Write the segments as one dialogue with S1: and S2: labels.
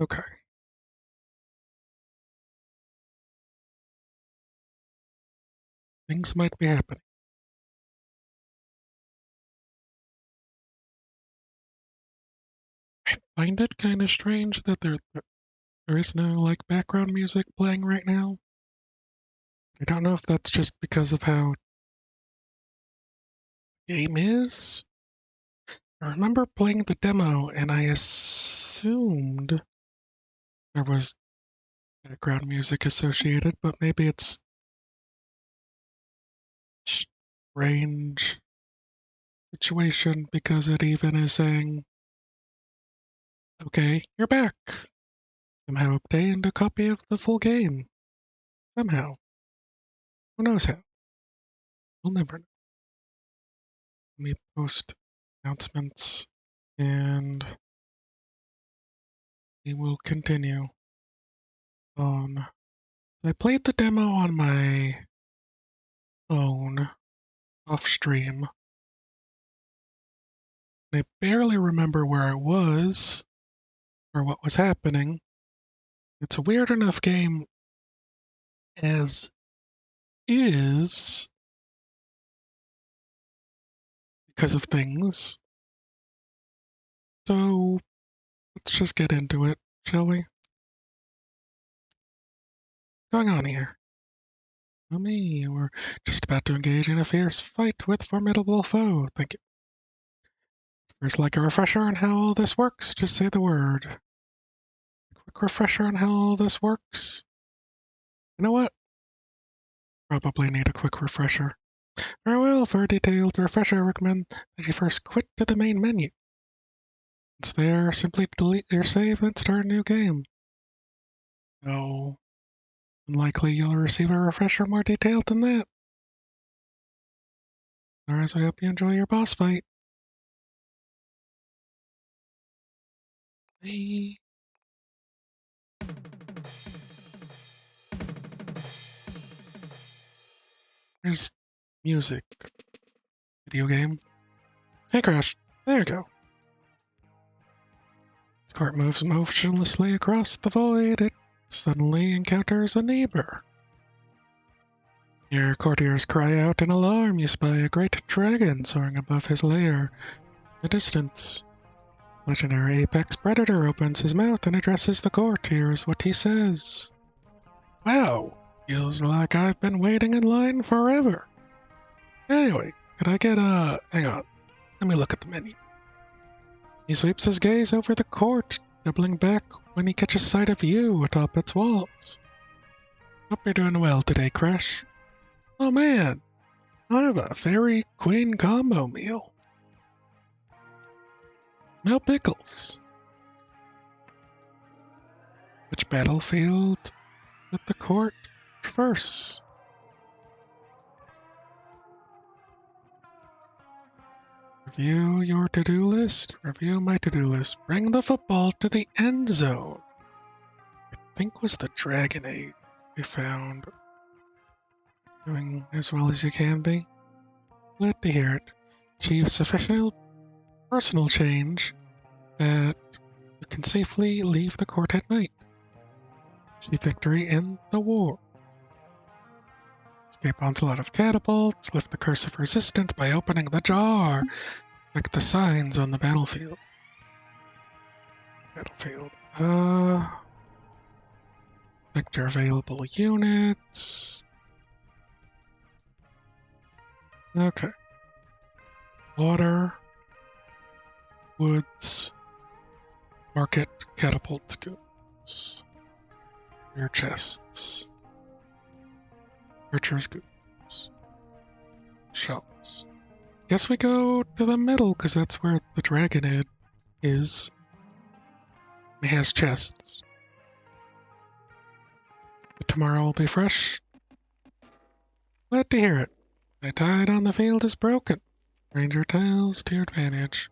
S1: Okay. Things might be happening. I find it kind of strange that there is no like background music playing right now. I don't know if that's just because of how the game is. I remember playing the demo and I assumed there was background music associated, but maybe it's strange situation because it even is saying, okay, you're back. Somehow obtained a copy of the full game. Somehow. Who knows how? We'll never know. Let me post announcements and we will continue on. I played the demo on my own off stream. I barely remember where I was or what was happening. It's a weird enough game as is because of things. So let's just get into it, shall we? What's going on here? Oh me, we're just about to engage in a fierce fight with formidable foe. Thank you. First, like a refresher on how all this works, just say the word. Quick refresher on how all this works. You know what? Probably need a quick refresher. Very well, for a detailed refresher, I recommend that you first quit to the main menu. Once there, simply delete your save and start a new game. No, unlikely you'll receive a refresher more detailed than that. Otherwise, I hope you enjoy your boss fight. Bye. There's music. Video game. Hey, Crash. There you go. This cart moves motionlessly across the void. It suddenly encounters a neighbor. Your courtiers cry out in alarm. You spy a great dragon soaring above his lair. In the distance, legendary apex predator opens his mouth and addresses the court. Here is what he says. Wow, feels like I've been waiting in line forever. Anyway, could I get hang on, let me look at the menu. He sweeps his gaze over the court, doubling back when he catches sight of you atop its walls. Hope you're doing well today, Crash. Oh man, I have a fairy queen combo meal. No pickles. Which battlefield with the court traverse? Review your to-do list. Review my to-do list. Bring the football to the end zone. I think was the Dragon Age we found. Doing as well as you can be. Glad to hear it. Achieve sufficient personal change that you can safely leave the court at night. Achieve victory in the war. Escape onslaught of catapults. Lift the curse of resistance by opening the jar. Check the signs on the battlefield. Vector available units. Okay. Water. Woods. Market. Catapult goods. Your chests. Archer's goods. Shops. Guess we go to the middle, because that's where the Dragonid is. It has chests. But tomorrow will be fresh. Glad to hear it. My tide on the field is broken. Ranger tiles to your advantage.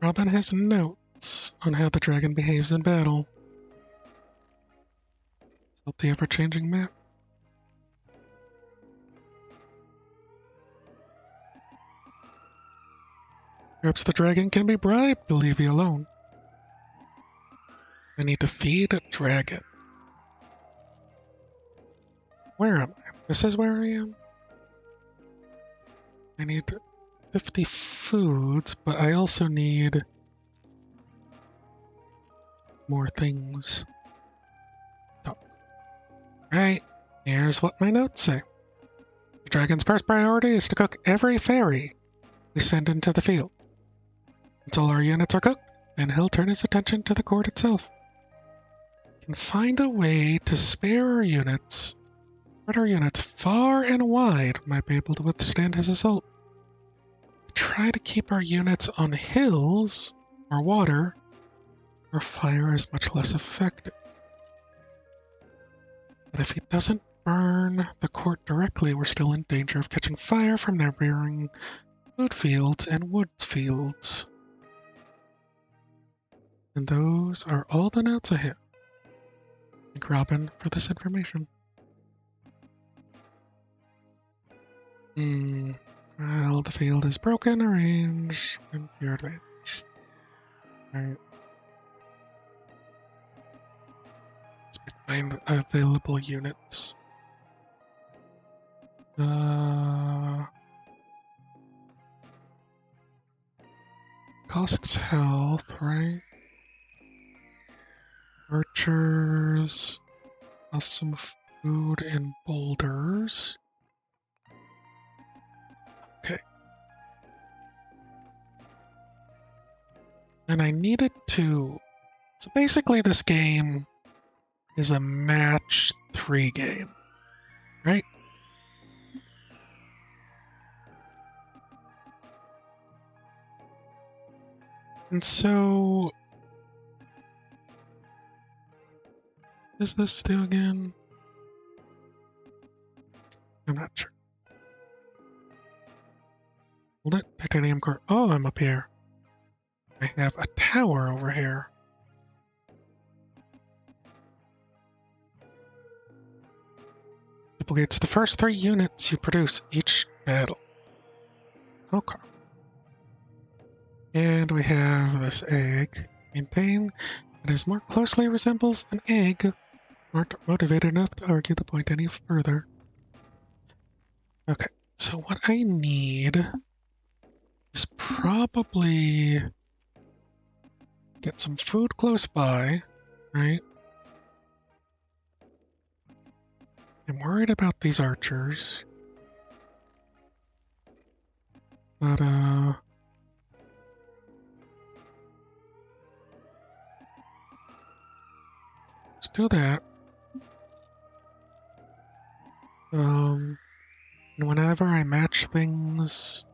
S1: Robin has notes on how the dragon behaves in battle. Help the ever-changing map. Perhaps the dragon can be bribed to leave you alone. I need to feed a dragon. Where am I? This is where I am? I need 50 foods, but I also need more things. Oh. Right, here's what my notes say. The dragon's first priority is to cook every fairy we send into the field. Until our units are cooked, then he'll turn his attention to the court itself. We can find a way to spare our units, but our units far and wide might be able to withstand his assault. Try to keep our units on hills or water where fire is much less effective. But if he doesn't burn the court directly, we're still in danger of catching fire from neighboring food fields and wood fields. And those are all the notes I have. Thank Robin for this information. Well, the field is broken, arranged, and pure advantage. Alright. Let's find available units. Costs health, right? Archers. Costs some food and boulders. Okay. And I needed to... So basically this game is a match 3 game, right? And so... what does this do again? I'm not sure. Hold it, titanium core. Oh, I'm up here. I have a tower over here. Duplicates the first 3 units you produce each battle. Okay. And we have this egg. Maintain. It is more closely resembles an egg. Aren't motivated enough to argue the point any further. Okay, so what I need is probably get some food close by, right? I'm worried about these archers. But, let's do that. And whenever I match things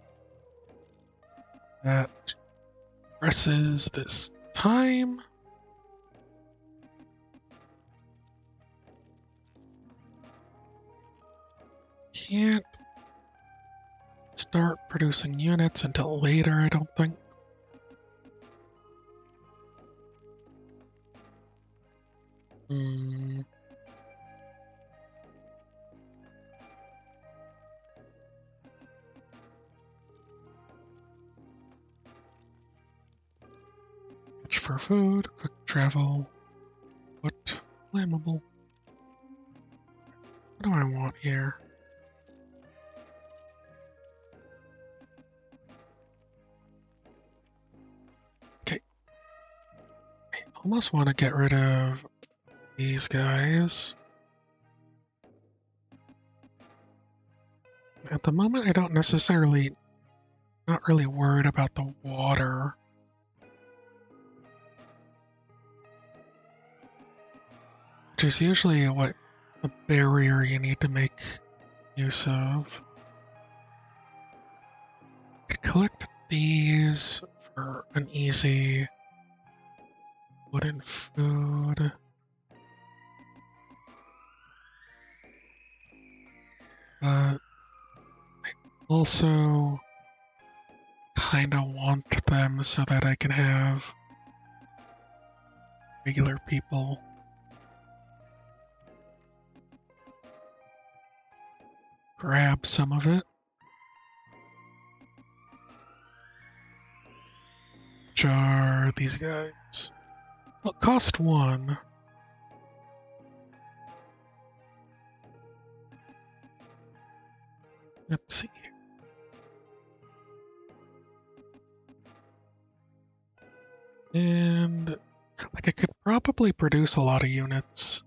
S1: that presses this time, can't start producing units until later, I don't think. Catch for food, quick travel. What? Flammable. What do I want here? Okay. I almost want to get rid of these guys. At the moment, I don't necessarily, not really worried about the water. Which is usually what a barrier you need to make use of. Collect these for an easy wooden food. But I also kind of want them so that I can have regular people grab some of it. which are these guys. Well, cost 1. Let's see. And like I could probably produce a lot of units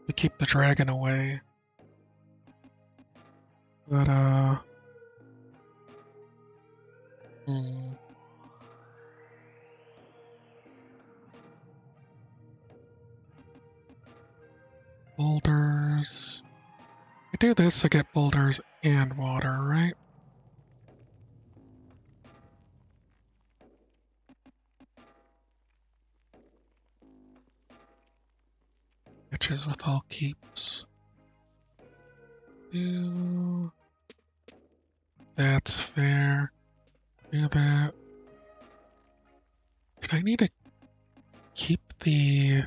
S1: to keep the dragon away. But boulders. I do this, I get boulders and water, right? Bitches with all keeps. Do that's fair. Do that. Did I need to keep the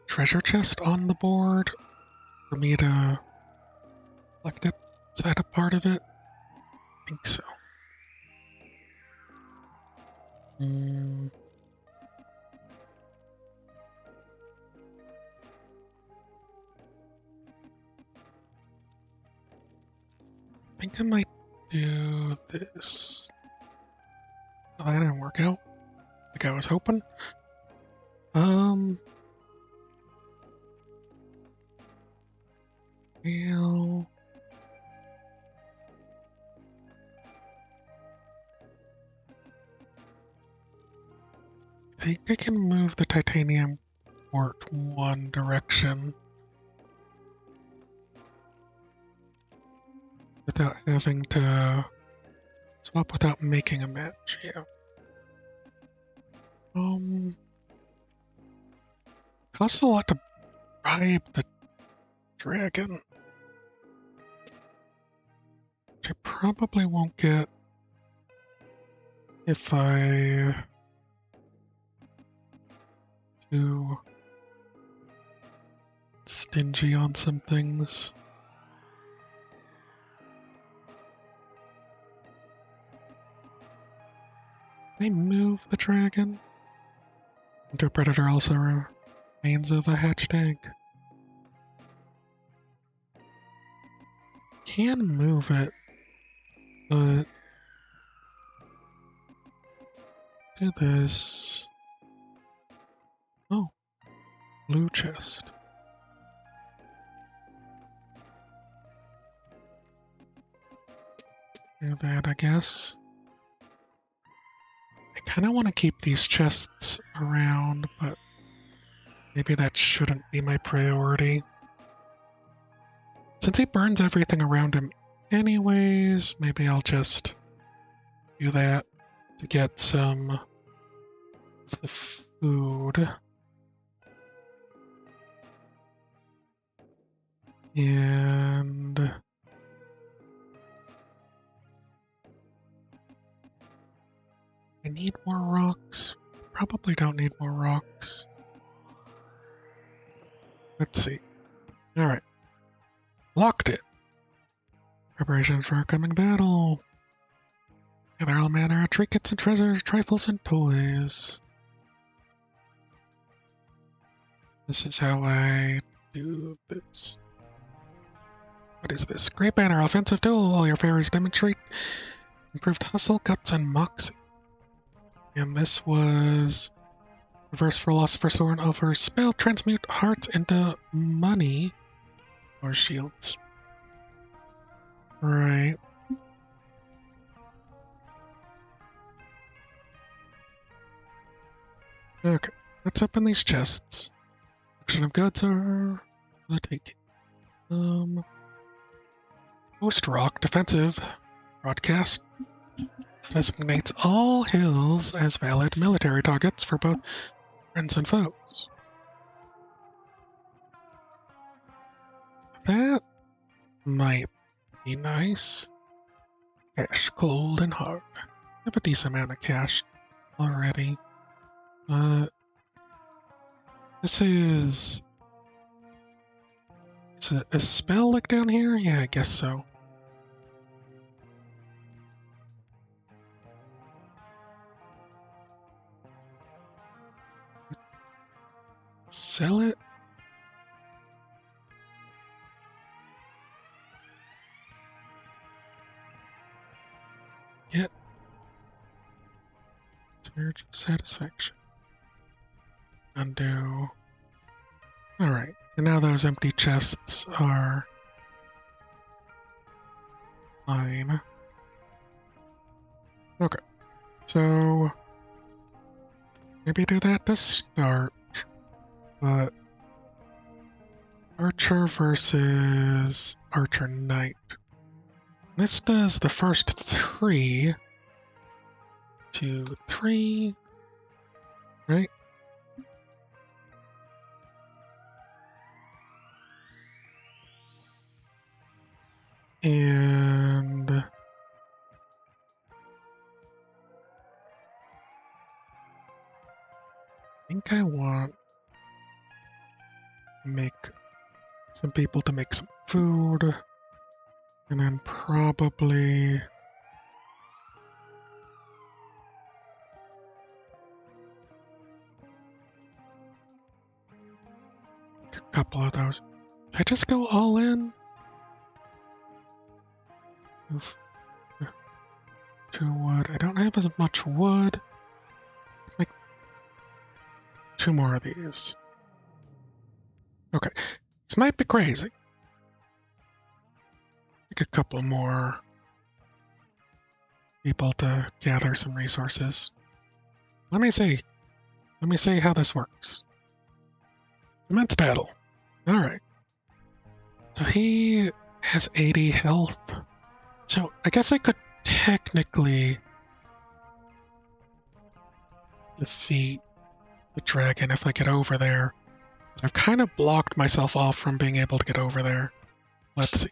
S1: treasure chest on the board for me to collect it? Is that a part of it? I think so. I think I might do this. Oh, that didn't work out like I was hoping. Well, I think I can move the titanium port one direction without having to swap without making a match, yeah. Costs a lot to bribe the dragon. Which I probably won't get if I do stingy on some things. Can I move the dragon? Interpreter also remains of a hatched egg. Can move it, but do this. Oh, blue chest. Do that, I guess. I kind of want to keep these chests around, but maybe that shouldn't be my priority. Since he burns everything around him anyways, maybe I'll just do that to get some of the food. And I need more rocks. Probably don't need more rocks. Let's see. Alright. Locked it. Preparations for our coming battle. Gather all manner of trinkets and treasures, trifles and toys. This is how I do this. What is this? Great banner, offensive tool. All your fairies demonstrate improved hustle, guts, and moxie. And this was Reverse Philosopher's Sword offers spell transmute hearts into money or shields. Right. Okay, let's open these chests. Collection of goods are the taking. Post rock defensive broadcast designates all hills as valid military targets for both friends and foes. That might be nice. Cash, cold and hard. I have a decent amount of cash already. This is a spell like down here? Yeah, I guess so. sell it? Get surge of satisfaction. Undo. Alright, and now those empty chests are fine. Okay, so maybe do that to start, but Archer versus Archer Knight. This does the first 3. 2, 3, right? And I think I want to make some people to make some food, and then probably a couple of those. Should I just go all in? Oof. 2 wood. I don't have as much wood. Like 2 more of these. Okay, this might be crazy. Like a couple more people to gather some resources. Let me see. Let me see how this works. Immense battle. Alright. So he has 80 health. So I guess I could technically defeat the dragon if I get over there. I've kind of blocked myself off from being able to get over there. Let's see.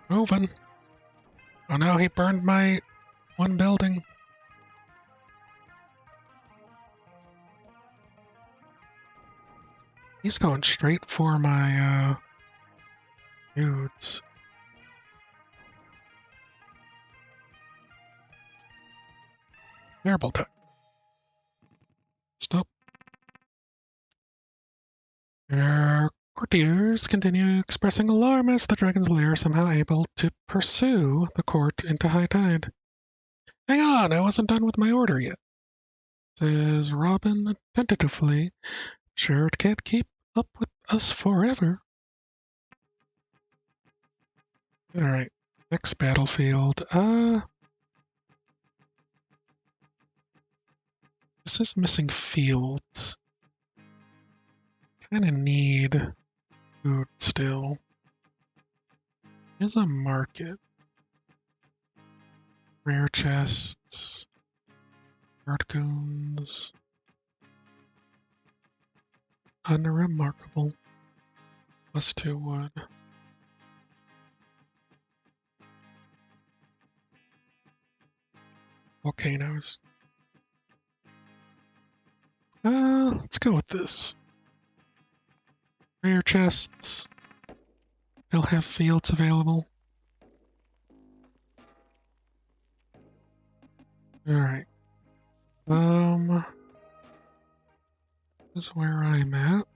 S1: Moving. Oh no, he burned my one building. He's going straight for my dudes. Terrible time. Stop. Courtiers continue expressing alarm as the dragon's lair somehow able to pursue the court into high tide. Hang on, I wasn't done with my order yet, says Robin tentatively. Sure, it can't keep up with us forever. Alright, next battlefield. This is missing fields. Kinda need food still. Here's a market. Rare chests. Guard-goons. Unremarkable. +2 wood. Volcanoes. Let's go with this. Rare chests. They'll have fields available. Alright. This is where I'm at.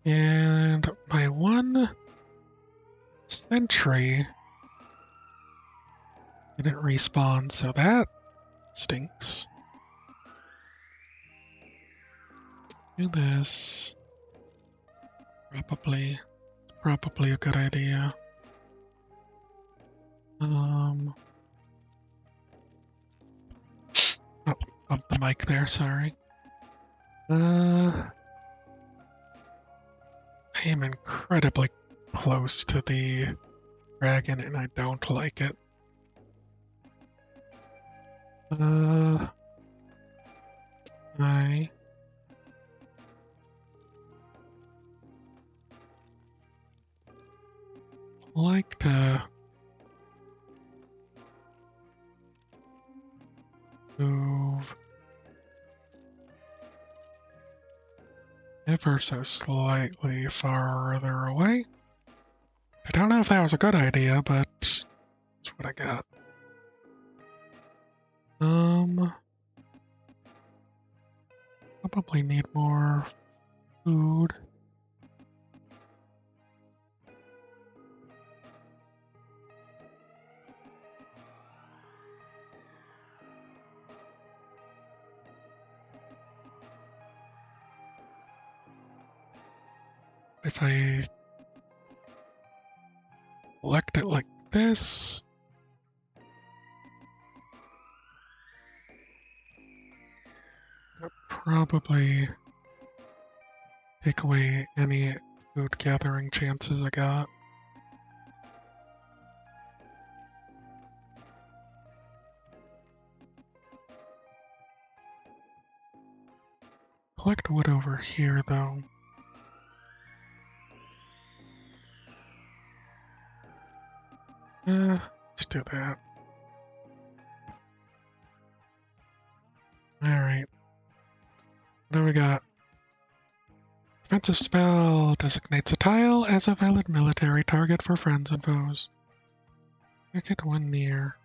S1: And my one sentry didn't respawn, so that stinks. Do this. Probably a good idea. Oh, bumped the mic there, sorry. I am incredibly close to the dragon and I don't like it. I like to move ever so slightly farther away. I don't know if that was a good idea, but that's what I got. Probably need more food. If I select it like this, it'll probably take away any food gathering chances I got. Collect wood over here, though. Let's do that. Alright. What do we got? Defensive spell designates a tile as a valid military target for friends and foes. Make it one near.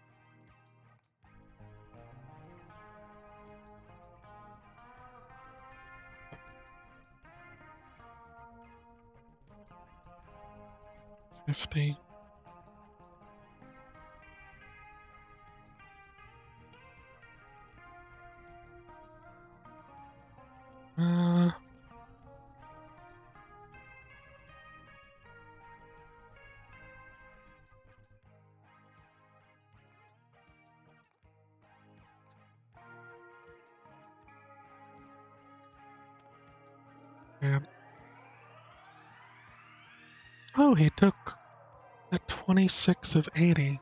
S1: $50. And oh, he took a 26 of 80.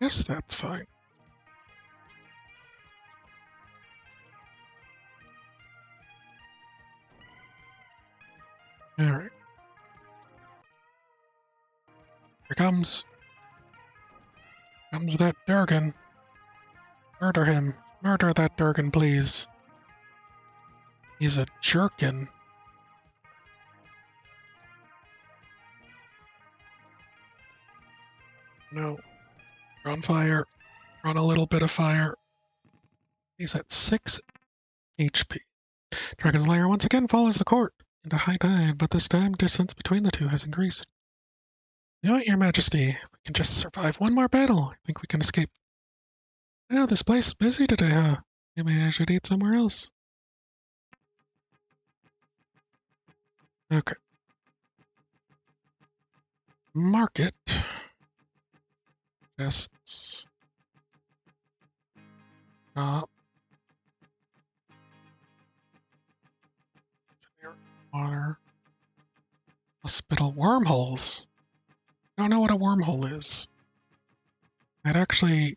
S1: Guess that's fine. Alright. Here comes. Comes that Durgan. Murder him. Murder that Durgan, please. He's a jerkin. No. We're on fire. We're on a little bit of fire. He's at 6 HP. Dragon's Lair once again follows the court into high tide, but this time distance between the two has increased. You know what, Your Majesty? If we can just survive one more battle, I think we can escape. Oh, this place is busy today, huh? Maybe I should eat somewhere else. Okay. Market. Chests. Shop. Water. Hospital. Wormholes. I don't know what a wormhole is. That actually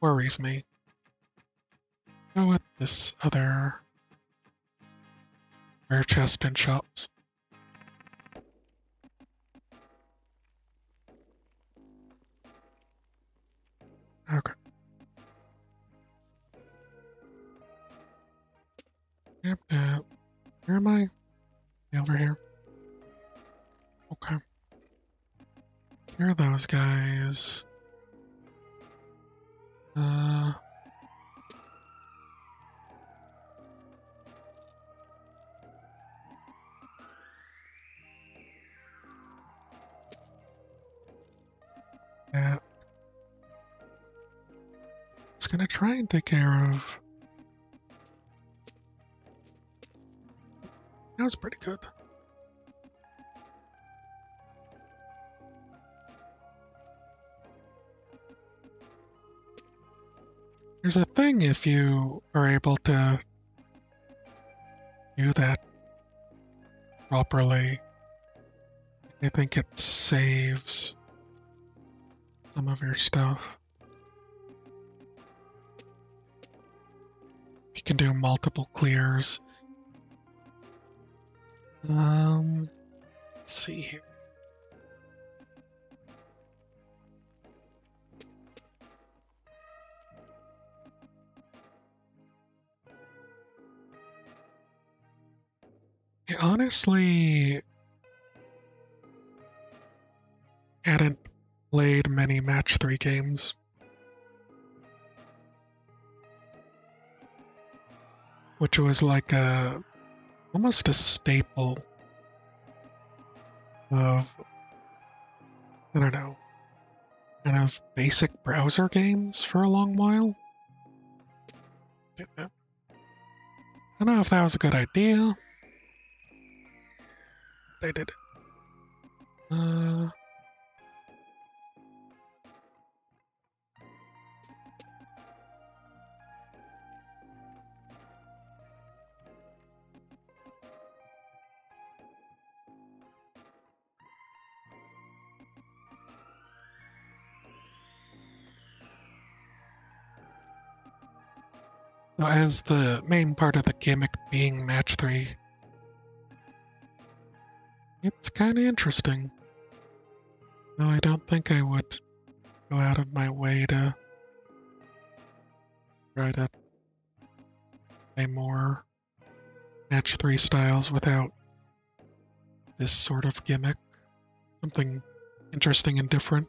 S1: worries me. Go with this other rare chest and shops. Okay. Yep, where am I? Over here. Okay. Here are those guys. Yeah. It's gonna try and take care of. That was pretty good. There's a thing if you are able to do that properly. I think it saves some of your stuff. You can do multiple clears. Let's see here. honestly hadn't played many match 3 games. Which was like almost a staple of, I don't know, kind of basic browser games for a long while. I don't know if that was a good idea. They did it. As the main part of the gimmick being match 3, it's kind of interesting. No, I don't think I would go out of my way to try to play more match 3 styles without this sort of gimmick. Something interesting and different.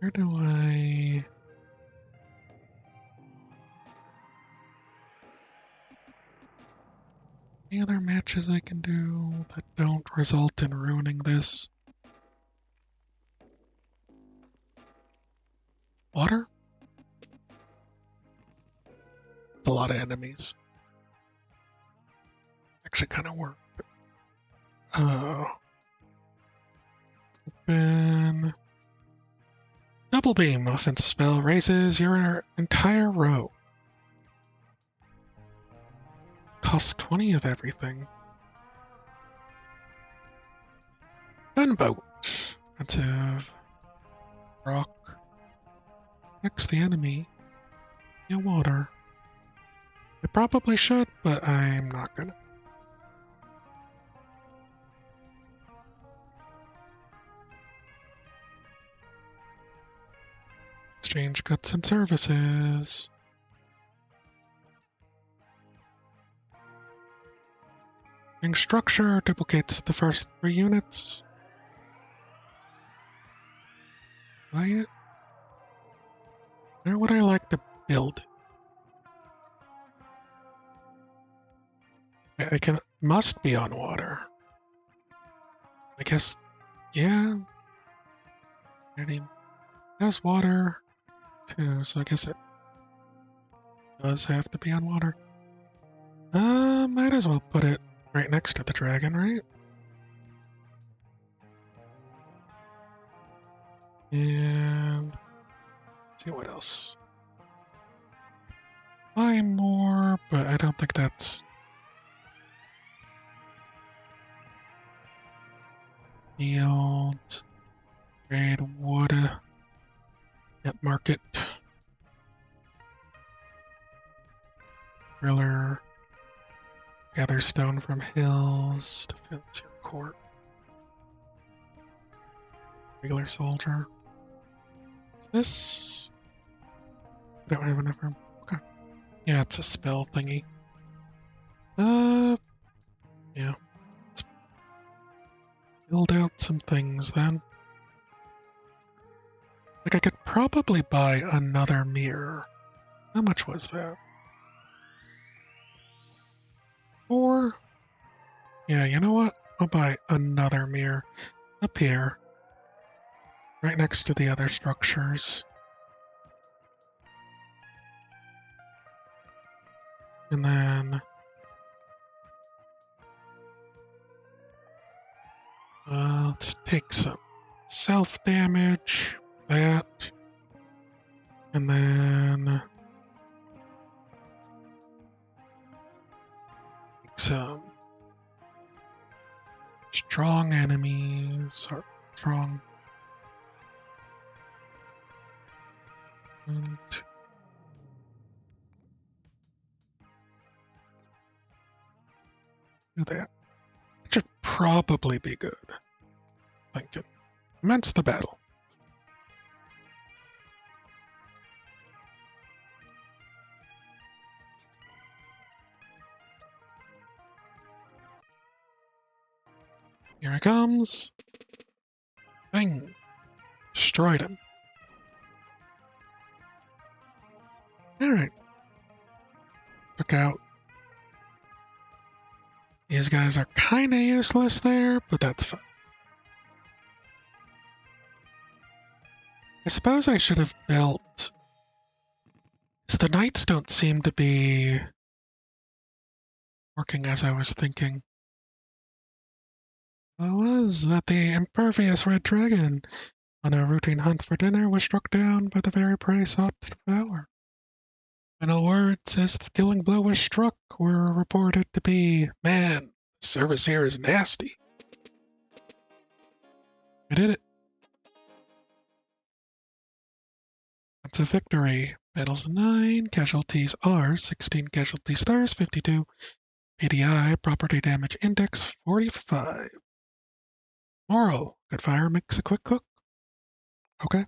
S1: Where do I... Any other matches I can do that don't result in ruining this? Water? A lot of enemies. Actually kind of work. Open. Double Beam. Offense spell raises your entire row. Costs 20 of everything. Gunboat. Offensive. Rock. Next the enemy. Yeah, water. I probably should, but I'm not gonna. Exchange goods and services. Ring structure duplicates the first 3 units. Buy it? Where would I like to build it? I can must be on water. I guess, yeah. It has water too, so I guess it does have to be on water. Might as well put it right next to the dragon, right? And see what else. Buy more, but I don't think that's field. Trade wood at market. Driller. Gather stone from hills. Defense your court. Regular soldier. Is this? I don't have enough room. Okay. Yeah, it's a spell thingy. Yeah. Let's build out some things then. Like I could probably buy another mirror. How much was that? 4? Yeah, you know what? I'll buy another mirror up here. Right next to the other structures. And then... let's take some self-damage, that, and then take some strong enemies, or strong, and do that. It should probably be good. Thinking. Commence the battle. Here he comes. Bang. Destroyed him. Alright. Took out. These guys are kinda useless there, but that's fine. I suppose I should have built... because the knights don't seem to be working as I was thinking. What was that the impervious red dragon on a routine hunt for dinner was struck down by the very prey sought to devour? Final words as the killing blow was struck were reported to be, "Man, the service here is nasty." I did it. That's a victory. Battles 9, casualties are 16 casualties stars, 52. PDI, property damage index 45. Moral, good fire makes a quick cook. Okay.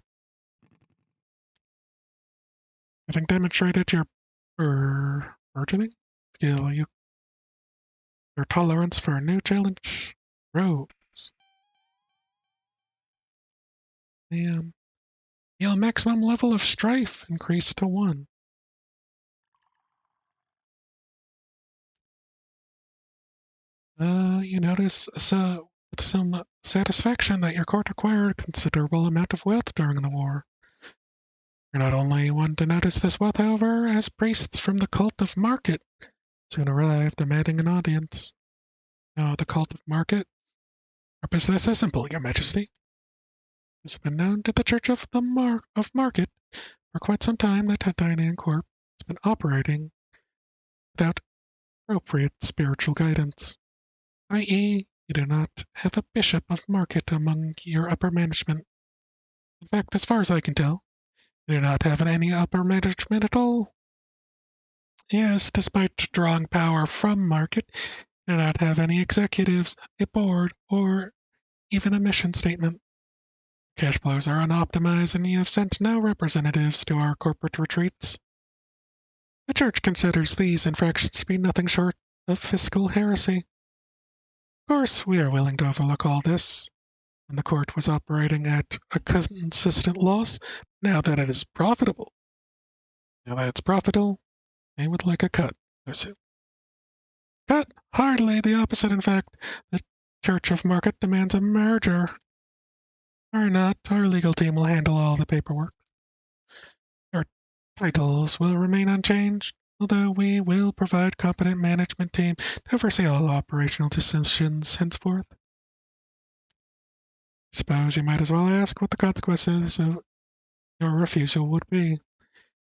S1: Having demonstrated your burgeoning skill, your tolerance for a new challenge grows. And your maximum level of strife increased to 1. You notice with some satisfaction that your court acquired a considerable amount of wealth during the war. You're not only one to notice this wealth, however, as priests from the cult of Market soon arrive demanding an audience. Now, the cult of Market? Our business is simple, Your Majesty. It's been known to the Church of Market for quite some time that Titanium Corp has been operating without appropriate spiritual guidance, i.e., you do not have a bishop of Market among your upper management. In fact, as far as I can tell, you do not have any upper management at all. Yes, despite drawing power from Market, you do not have any executives, a board, or even a mission statement. Cash flows are unoptimized, and you have sent no representatives to our corporate retreats. The Church considers these infractions to be nothing short of fiscal heresy. Of course, we are willing to overlook all this. When the court was operating at a consistent loss, now that it is profitable. Now that it's profitable, they would like a cut. Cut? Hardly the opposite, in fact. The Church of Market demands a merger. Or not, our legal team will handle all the paperwork. Our titles will remain unchanged, although we will provide competent management team to oversee all operational decisions henceforth. Suppose you might as well ask what the consequences of your refusal would be.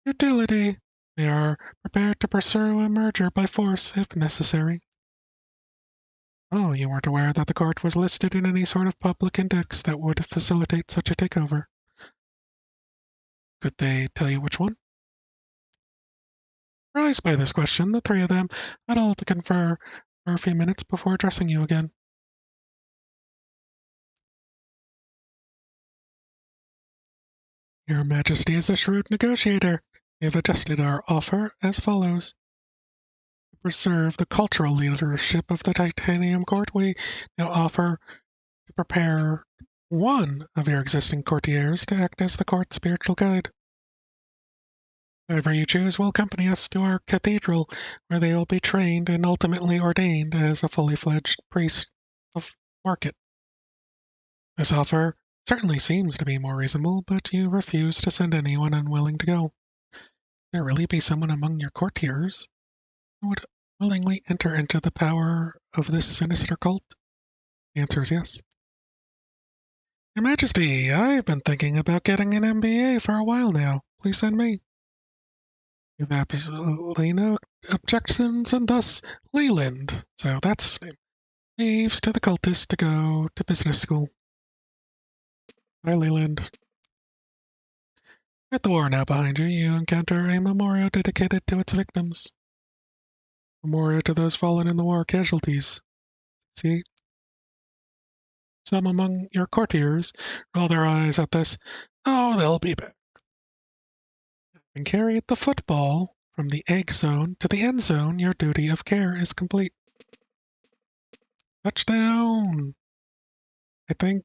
S1: Utility. We are prepared to pursue a merger by force if necessary. Oh, you weren't aware that the court was listed in any sort of public index that would facilitate such a takeover. Could they tell you which one? Surprised by this question, the three of them huddled to confer for a few minutes before addressing you again. Your Majesty is a shrewd negotiator. We have adjusted our offer as follows. To preserve the cultural leadership of the Titanium Court, we now offer to prepare one of your existing courtiers to act as the court's spiritual guide. Whoever you choose will accompany us to our cathedral, where they will be trained and ultimately ordained as a fully fledged priest of Market. This offer certainly seems to be more reasonable, but you refuse to send anyone unwilling to go. There really be someone among your courtiers who would willingly enter into the power of this sinister cult? The answer is yes. Your Majesty, I've been thinking about getting an MBA for a while now. Please send me. You have absolutely no objections, and thus Leland, so that's his name, leaves to the cultist to go to business school. Bye, Leland. With the war now behind you, you encounter a memorial dedicated to its victims. Memorial to those fallen in the war casualties. See? Some among your courtiers roll their eyes at this. Oh, they'll be back. And carried the football from the egg zone to the end zone, your duty of care is complete. Touchdown! I think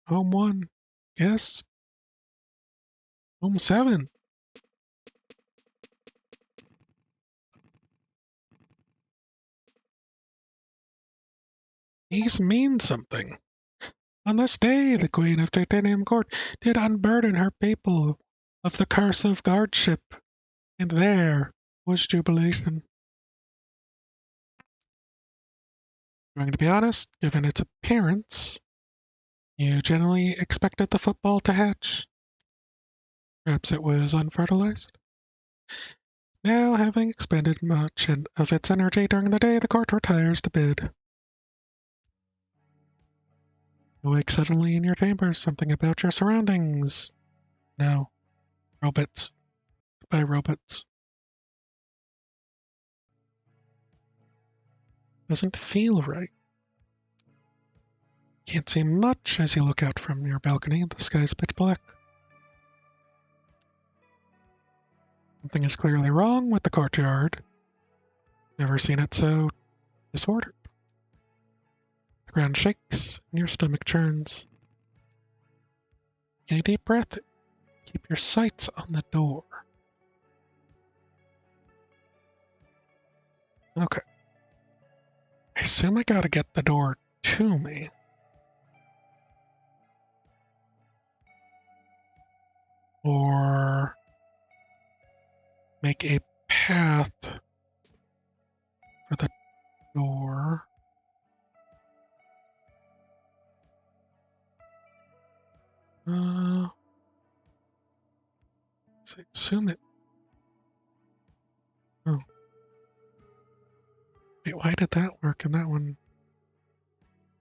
S1: home 1. Yes. Home 7. These mean something. On this day, the Queen of Titanium Court did unburden her people of the curse of guardship, and there was jubilation. Going to be honest, given its appearance, you generally expected the football to hatch. Perhaps it was unfertilized. Now, having expended much of its energy during the day, the court retires to bed. You wake suddenly in your chambers, something about your surroundings. No. Robots. By robots. Doesn't feel right. Can't see much as you look out from your balcony. The sky's pitch black. Something is clearly wrong with the courtyard. Never seen it so disordered. The ground shakes and your stomach churns. Take a deep breath. Keep your sights on the door. Okay. I assume I gotta get the door to me. Or make a path for the door. So I assume it. Oh. Wait, why did that work and that one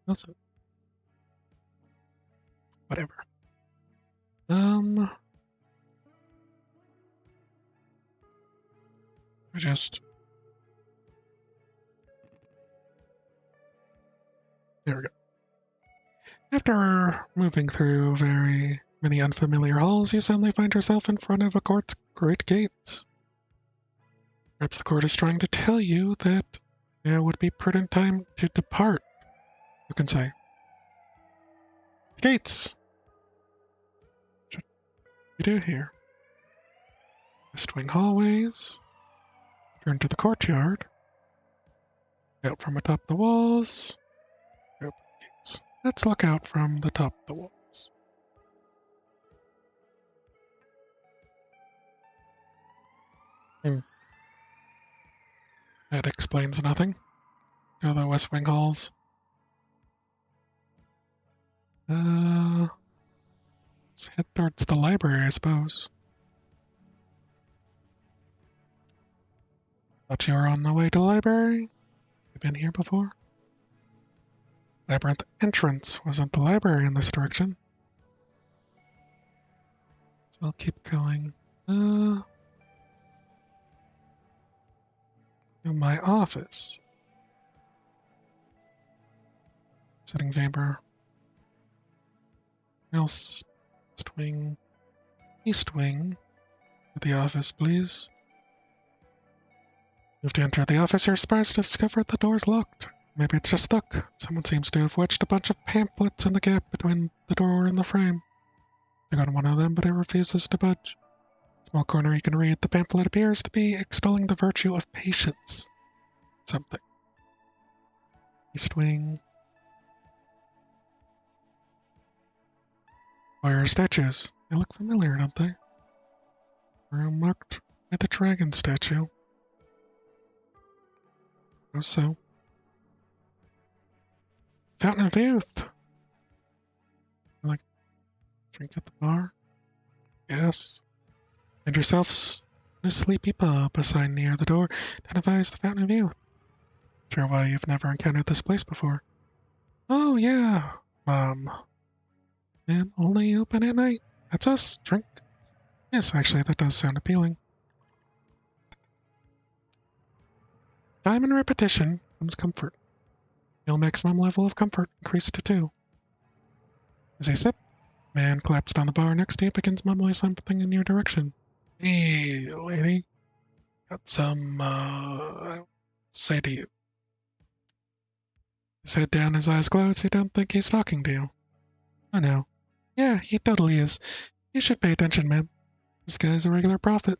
S1: doesn't? Whatever. I just. There we go. After moving through very many unfamiliar halls, you suddenly find yourself in front of a court's great gates. Perhaps the court is trying to tell you that now would be prudent time to depart, you can say. Gates! What should you do here? West wing hallways. Turn to the courtyard. Out from atop the walls. Open the gates. Let's look out from the top of the walls. That explains nothing. Go to the West Wing halls. Let's head towards the library, I suppose. Thought you were on the way to the library? You been here before? Labyrinth entrance. Wasn't the library in this direction? So I'll keep going. To my office. Sitting chamber. Else. West wing. East wing. To the office, please. You have to enter the office. You're surprised to discover the door's locked. Maybe it's just stuck. Someone seems to have wedged a bunch of pamphlets in the gap between the door and the frame. I got one of them, but it refuses to budge. Small corner you can read. The pamphlet appears to be extolling the virtue of patience. Something. East wing. Fire statues. They look familiar, don't they? Room marked by the dragon statue. Oh, so. Fountain of Youth. Like, drink at the bar? Yes. And yourself in a sleepy pub. A sign near the door identifies the Fountain of Youth. Sure why you've never encountered this place before. Oh, yeah, Mom. And only open at night. That's us. Drink. Yes, actually, that does sound appealing. Time and repetition comes comfort. Your maximum level of comfort increased to 2. As you sip, man collapsed on the bar next to you begins mumbling something in your direction. Hey, lady. Got some, say to you. His head down, his eyes closed, you don't think he's talking to you. I know. Yeah, he totally is. You should pay attention, ma'am. This guy's a regular prophet.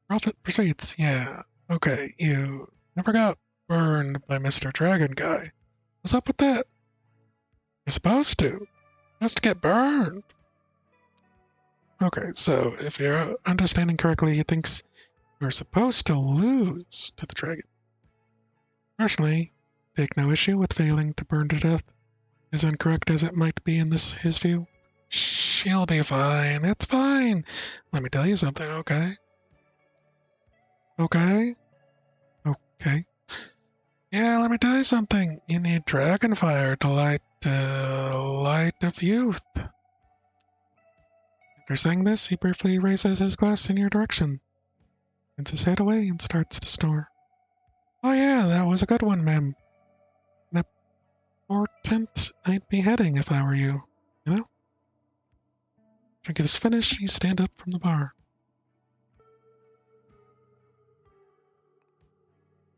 S1: Prophet proceeds. Yeah. Okay, you never got burned by Mr. Dragon Guy. What's up with that? You're supposed to. You're supposed to get burned. Okay, so if you're understanding correctly, he thinks you're supposed to lose to the dragon. Personally, take no issue with failing to burn to death, as incorrect as it might be in his view. She'll be fine. It's fine. Let me tell you something, okay? Okay? Okay. Yeah, let me tell you something. You need dragon fire to light light of youth. After saying this, he briefly raises his glass in your direction, turns his head away, and starts to snore. Oh yeah, that was a good one, ma'am. An important I'd be heading if I were you. You know? Drink is finished, you stand up from the bar.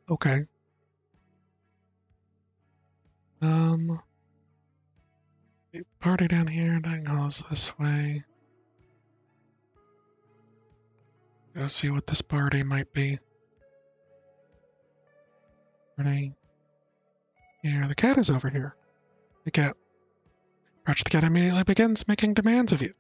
S1: Okay. Party down here, dining hall's this way. Go see what this party might be. Party. Here, the cat is over here. The cat. Perhaps the cat immediately begins making demands of you.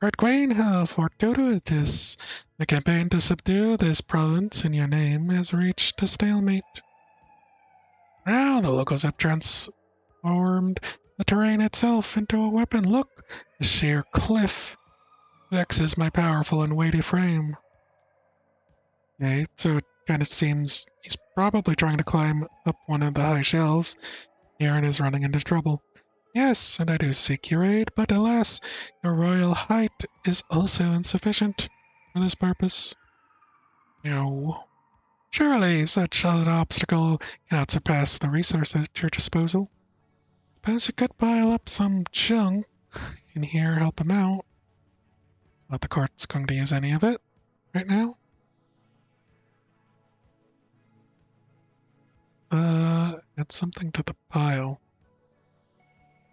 S1: Red Queen, how fortuitous. The campaign to subdue this province in your name has reached a stalemate. Now the locals have transformed the terrain itself into a weapon. Look, the sheer cliff vexes my powerful and weighty frame. Okay, so it kind of seems he's probably trying to climb up one of the high shelves. Aaron is running into trouble. Yes, and I do seek your aid, but alas, your royal height is also insufficient for this purpose. No. Surely such an obstacle cannot surpass the resource at your disposal. Suppose you could pile up some junk in here, help him out. Not the court's going to use any of it right now. Add something to the pile.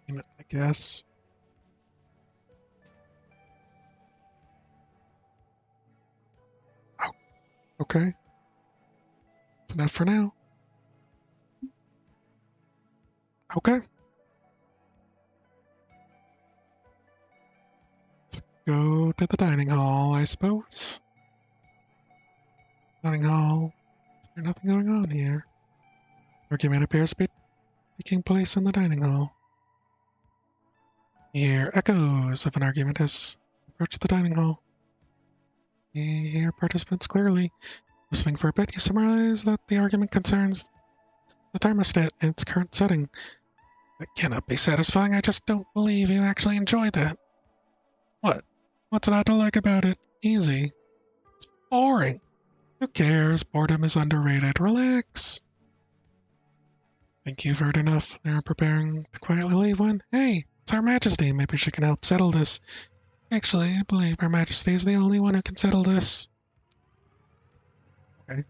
S1: I guess. Oh, okay. That's enough for now. Okay. Let's go to the dining hall, I suppose. Dining hall. Is there nothing going on here? Argument appears to be taking place in the dining hall. You hear echoes of an argument as you approach the dining hall. You hear participants clearly. Listening for a bit, you surmise that the argument concerns the thermostat in its current setting. That cannot be satisfying. I just don't believe you actually enjoy that. What? What's not to like about it? Easy. It's boring. Who cares? Boredom is underrated. Relax. Think you've heard enough. They're preparing to quietly leave when, hey, it's Her Majesty. Maybe she can help settle this. Actually, I believe Her Majesty is the only one who can settle this. Okay.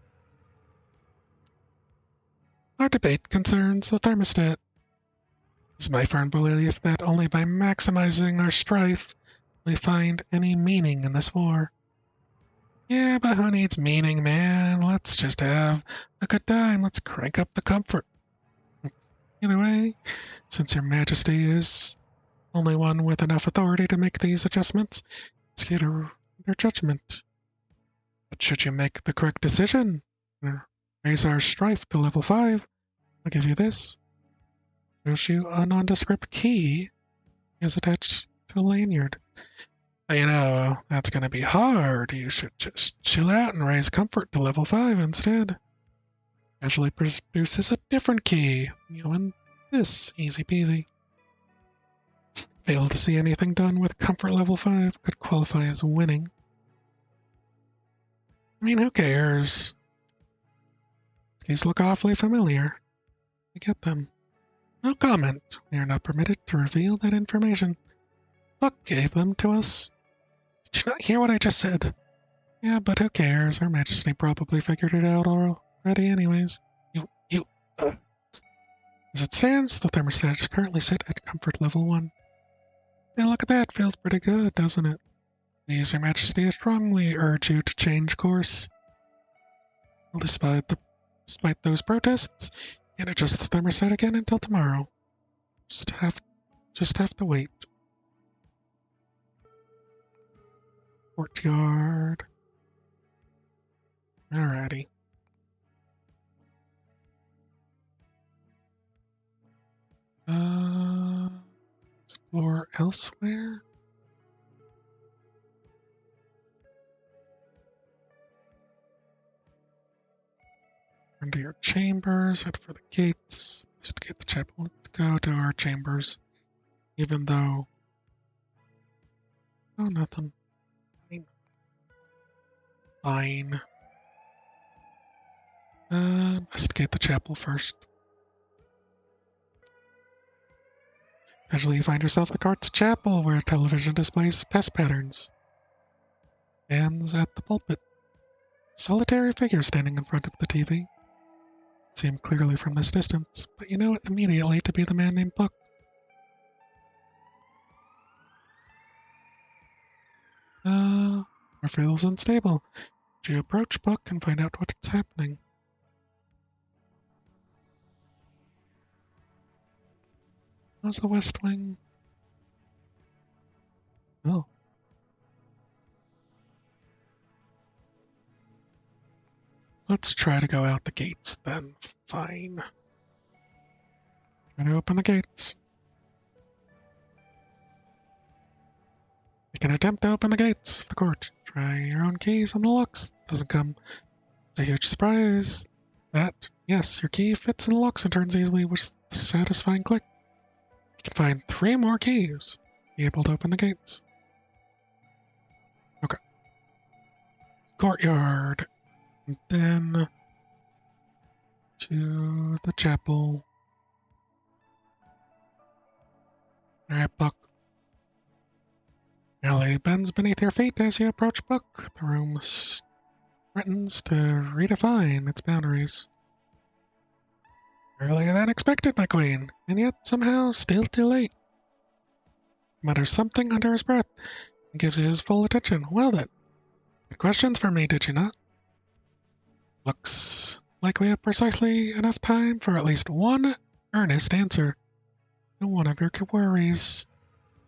S1: Our debate concerns the thermostat. It's my firm belief that only by maximizing our strife we find any meaning in this war. Yeah, but who needs meaning, man? Let's just have a good time. Let's crank up the comfort. Either way, since Your Majesty is only one with enough authority to make these adjustments, it's your judgment. But should you make the correct decision, raise our strife to level 5, I'll give you this. Shows you a nondescript key is attached to a lanyard. You know, that's going to be hard. You should just chill out and raise comfort to level 5 instead. Casually produces a different key. You win this. Easy peasy. Fail to see anything done with comfort level 5 could qualify as winning. I mean, who cares? These look awfully familiar. I get them. No comment. We are not permitted to reveal that information. Buck gave them to us. Did you not hear what I just said? Yeah, but who cares? Her Majesty probably figured it out already anyways. As it stands, the thermostat is currently set at comfort level 1. Hey, look at that, feels pretty good, doesn't it? Please, Your Majesty, I strongly urge you to change course. Well, despite those protests, you can adjust the thermostat again until tomorrow. Just have to wait. Courtyard. Alrighty. Explore elsewhere? Turn to your chambers, head for the gates, investigate the chapel. Let's go to our chambers. Even though... Oh, nothing. Fine. Investigate the chapel first. Eventually you find yourself at the Court's chapel, where a television displays test patterns. Stands at the pulpit. Solitary figure standing in front of the TV. Seen clearly from this distance, but you know it immediately to be the man named Buck. Or feels unstable. You approach Buck and find out what's happening. How's the West Wing? Oh. Let's try to go out the gates then. Fine. Try to open the gates. You can attempt to open the gates of the court. Try your own keys on the locks. Doesn't come as a huge surprise that, yes, your key fits in the locks and turns easily with a satisfying click. You can find 3 more keys. Be able to open the gates. Okay. Courtyard. And then to the chapel. Alright, Buck. Alley bends beneath your feet as you approach Buck. The room threatens to redefine its boundaries. Earlier than expected, my queen, and yet somehow still too late. He mutters something under his breath and gives you his full attention. Well then, had questions for me, did you not? Looks like we have precisely enough time for at least one earnest answer to one of your worries.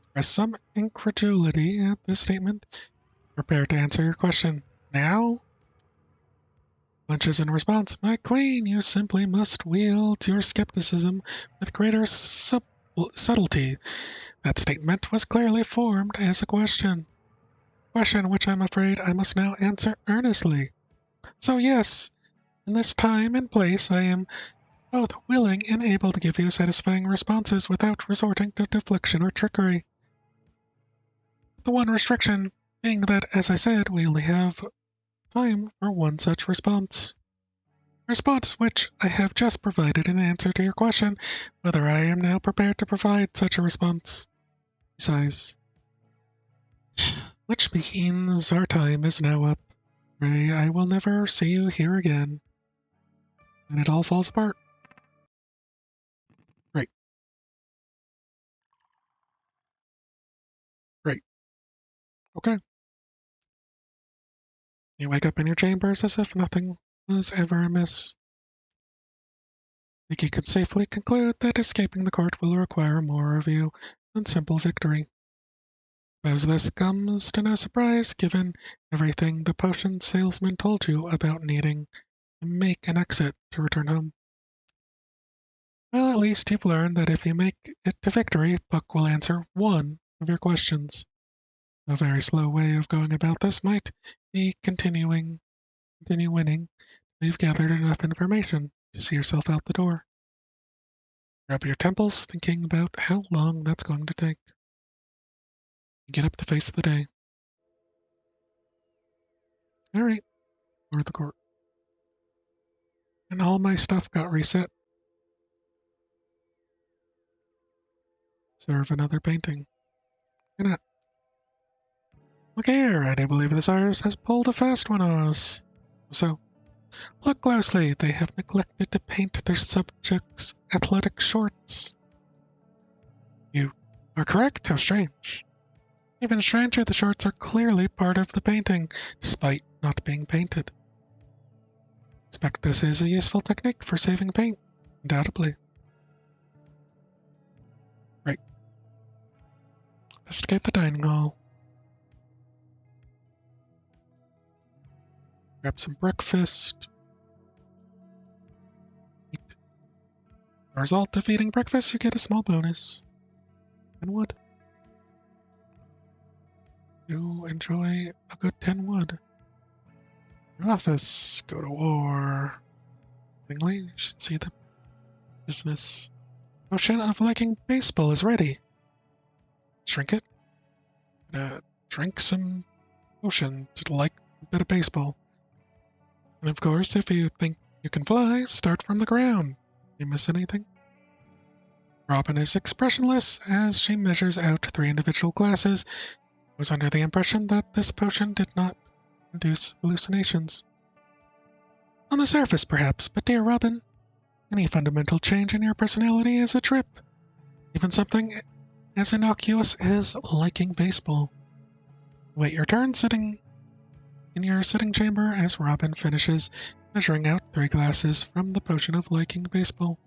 S1: Express some incredulity at this statement. Prepare to answer your question. Now? Lunches in response. My queen, you simply must wield your skepticism with greater subtlety. That statement was clearly formed as a question. Question which I'm afraid I must now answer earnestly. So yes, in this time and place I am both willing and able to give you satisfying responses without resorting to deflection or trickery. The one restriction being that, as I said, we only have time for one such response. Response which I have just provided in answer to your question, whether I am now prepared to provide such a response. He sighs. Which means our time is now up. Ray, I will never see you here again. And it all falls apart. Great. Great. Okay. You wake up in your chambers as if nothing was ever amiss. Nikki could safely conclude that escaping the court will require more of you than simple victory. Suppose this comes to no surprise, given everything the potion salesman told you about needing to make an exit to return home. Well, at least you've learned that if you make it to victory, Buck will answer one of your questions. A very slow way of going about this might be continue winning. You've gathered enough information to see yourself out the door. Rub your temples, thinking about how long that's going to take. You get up to face the day. Alright, or the court. And all my stuff got reset. Serve another painting. Why not? Look here, I do believe this artist has pulled a fast one on us. So, Look closely. They have neglected to paint their subjects' athletic shorts. You are correct. How strange. Even stranger, the shorts are clearly part of the painting, despite not being painted. Expect this is a useful technique for saving paint, undoubtedly. Right. Investigate the dining hall. Grab some breakfast. Eat. As a result of eating breakfast, you get a small bonus. And wood. You enjoy a good 10 wood. Your office. Go to war. Finally, you should see the business. Potion of liking baseball is ready. Drink it. Drink some potion to like a bit of baseball. And of course, if you think you can fly, start from the ground. You miss anything? Robin is expressionless as she measures out 3 individual glasses. Was under the impression that this potion did not induce hallucinations. On the surface, perhaps, but dear Robin, any fundamental change in your personality is a trip. Even something as innocuous as liking baseball. Wait your turn sitting in your sitting chamber as Robin finishes measuring out 3 glasses from the potion of liking baseball.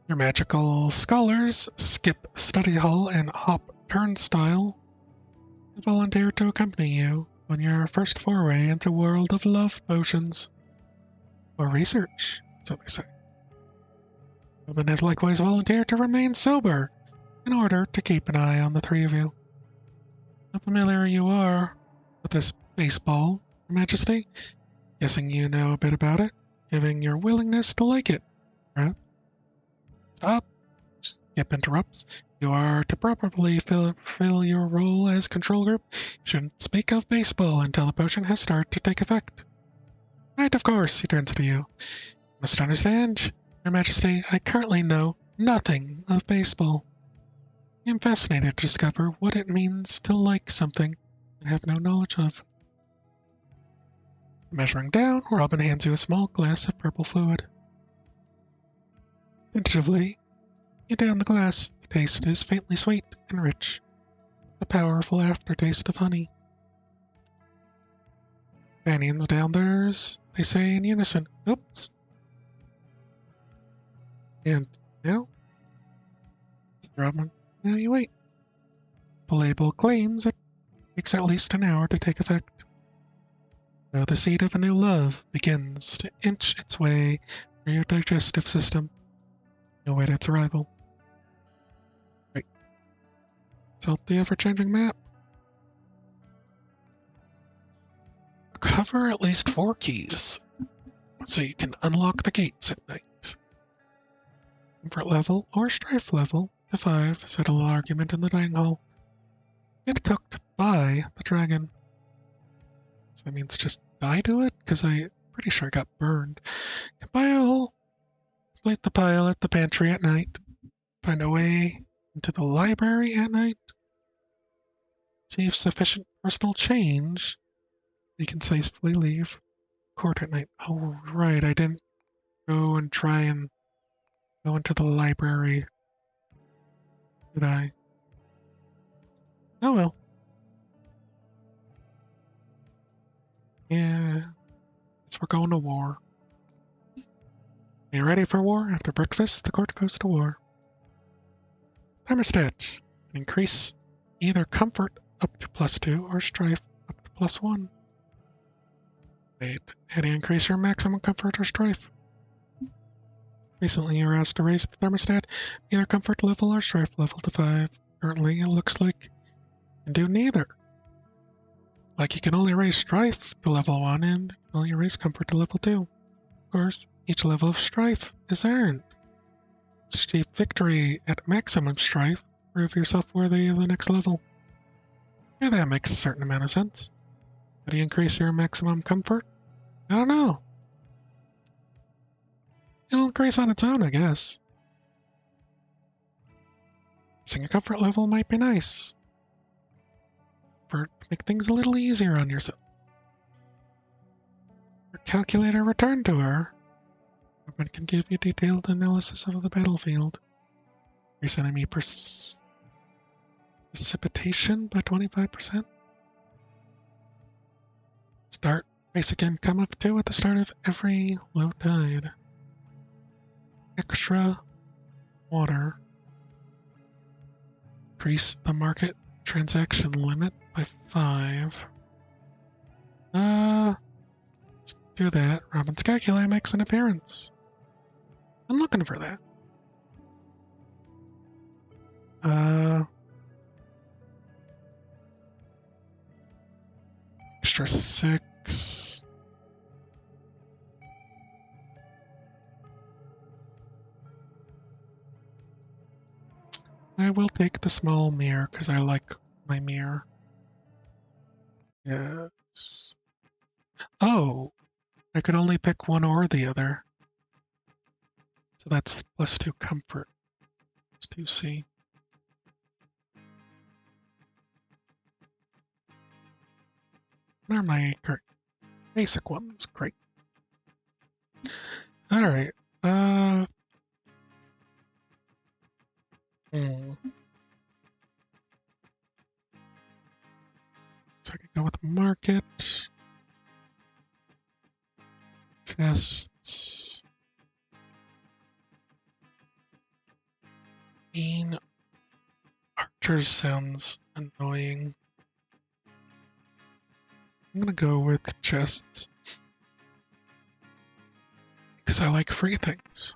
S1: Your magical scholars skip study hall and hop turnstile volunteer to accompany you on your first foray into world of love potions. Or research, so they say. Robin has likewise volunteered to remain sober in order to keep an eye on the 3 of you. How familiar you are with this baseball, Your Majesty? Guessing you know a bit about it, giving your willingness to like it, right? Stop. Skip interrupts. You are to properly fill your role as control group. You shouldn't speak of baseball until the potion has started to take effect. Right, of course, he turns to you. Must understand, Your Majesty, I currently know nothing of baseball. I am fascinated to discover what it means to like something I have no knowledge of. Measuring down, Robin hands you a small glass of purple fluid. Tentatively, you down the glass. The taste is faintly sweet and rich, the powerful aftertaste of honey. Companions down theirs, they say in unison, oops. And now? Robin, now you wait. The label claims it takes at least an hour to take effect. So the seed of a new love begins to inch its way through your digestive system. You wait its arrival. Right. Consult the ever-changing map. Cover at least 4 keys, so you can unlock the gates at night. Comfort level or strife level to 5, settle an argument in the dining hall. Get cooked by the dragon. So that means just die to it? Because I'm pretty sure I got burned. Compile. Complete the pile at the pantry at night. Find a way into the library at night. Achieve sufficient personal change. You can safely leave court at night. Oh, right, I didn't go and try and go into the library. Did I? Oh well. Yeah. Guess we're going to war. Are you ready for war? After breakfast, the court goes to war. Thermostat. Increase either comfort up to +2 or strife up to +1. Wait, how do you increase your maximum comfort or strife? Recently you were asked to raise the thermostat either comfort level or strife level to 5. Currently it looks like you can do neither. Like you can only raise strife to level 1 and only raise comfort to level 2. Of course, each level of strife is earned. Achieve victory at maximum strife, prove yourself worthy of the next level. Yeah, that makes a certain amount of sense. How do you increase your maximum comfort? I don't know. It'll increase on its own, I guess. Raising a comfort level might be nice. To make things a little easier on yourself. Your calculator returned to her. Robin can give you detailed analysis of the battlefield. Increase enemy precipitation by 25%. Start basic income of 2 at the start of every low tide. Extra water. Increase the market transaction limit by 5. Let's do that. Robin's calculator makes an appearance. I'm looking for that. Extra 6. I will take the small mirror because I like my mirror. Yes. Oh, I could only pick one or the other. So that's +2 comfort. +2C. What are my basic ones? Great. Alright. So I can go with market. Chests. Mean archers sounds annoying. I'm gonna go with chests. Because I like free things.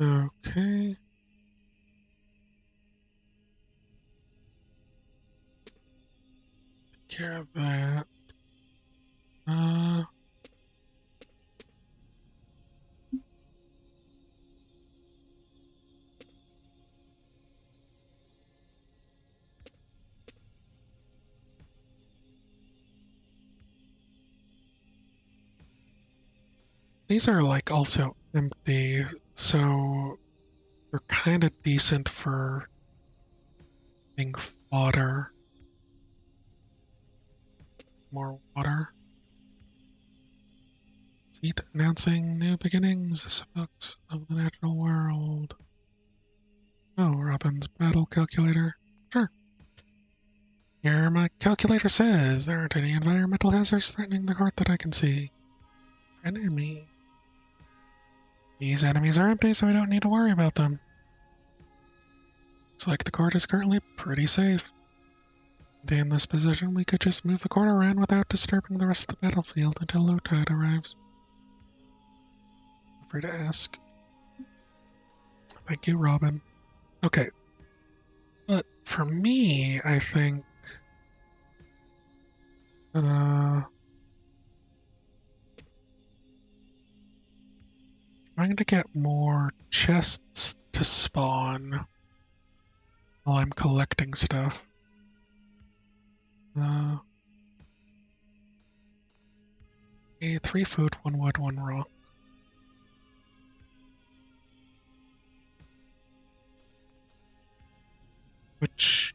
S1: Okay. Take care of that. These are like also empty, so they're kind of decent for being fodder. More water. Seat announcing new beginnings, the books of the natural world. Oh, Robin's battle calculator. Sure. Here my calculator says there aren't any environmental hazards threatening the court that I can see. Enemy. These enemies are empty, so we don't need to worry about them. Looks like the court is currently pretty safe. In this position, we could just move the court around without disturbing the rest of the battlefield until low tide arrives. Feel free to ask. Thank you, Robin. Okay. But for me, I think trying to get more chests to spawn while I'm collecting stuff. Okay, 3 food, 1 wood, 1 rock. Which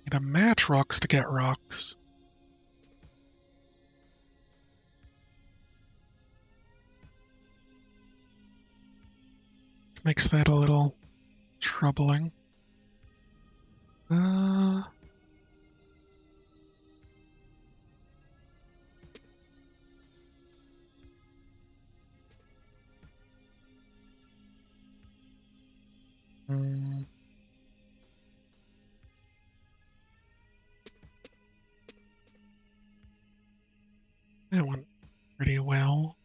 S1: need to match rocks to get rocks. Makes that a little troubling. That went pretty well.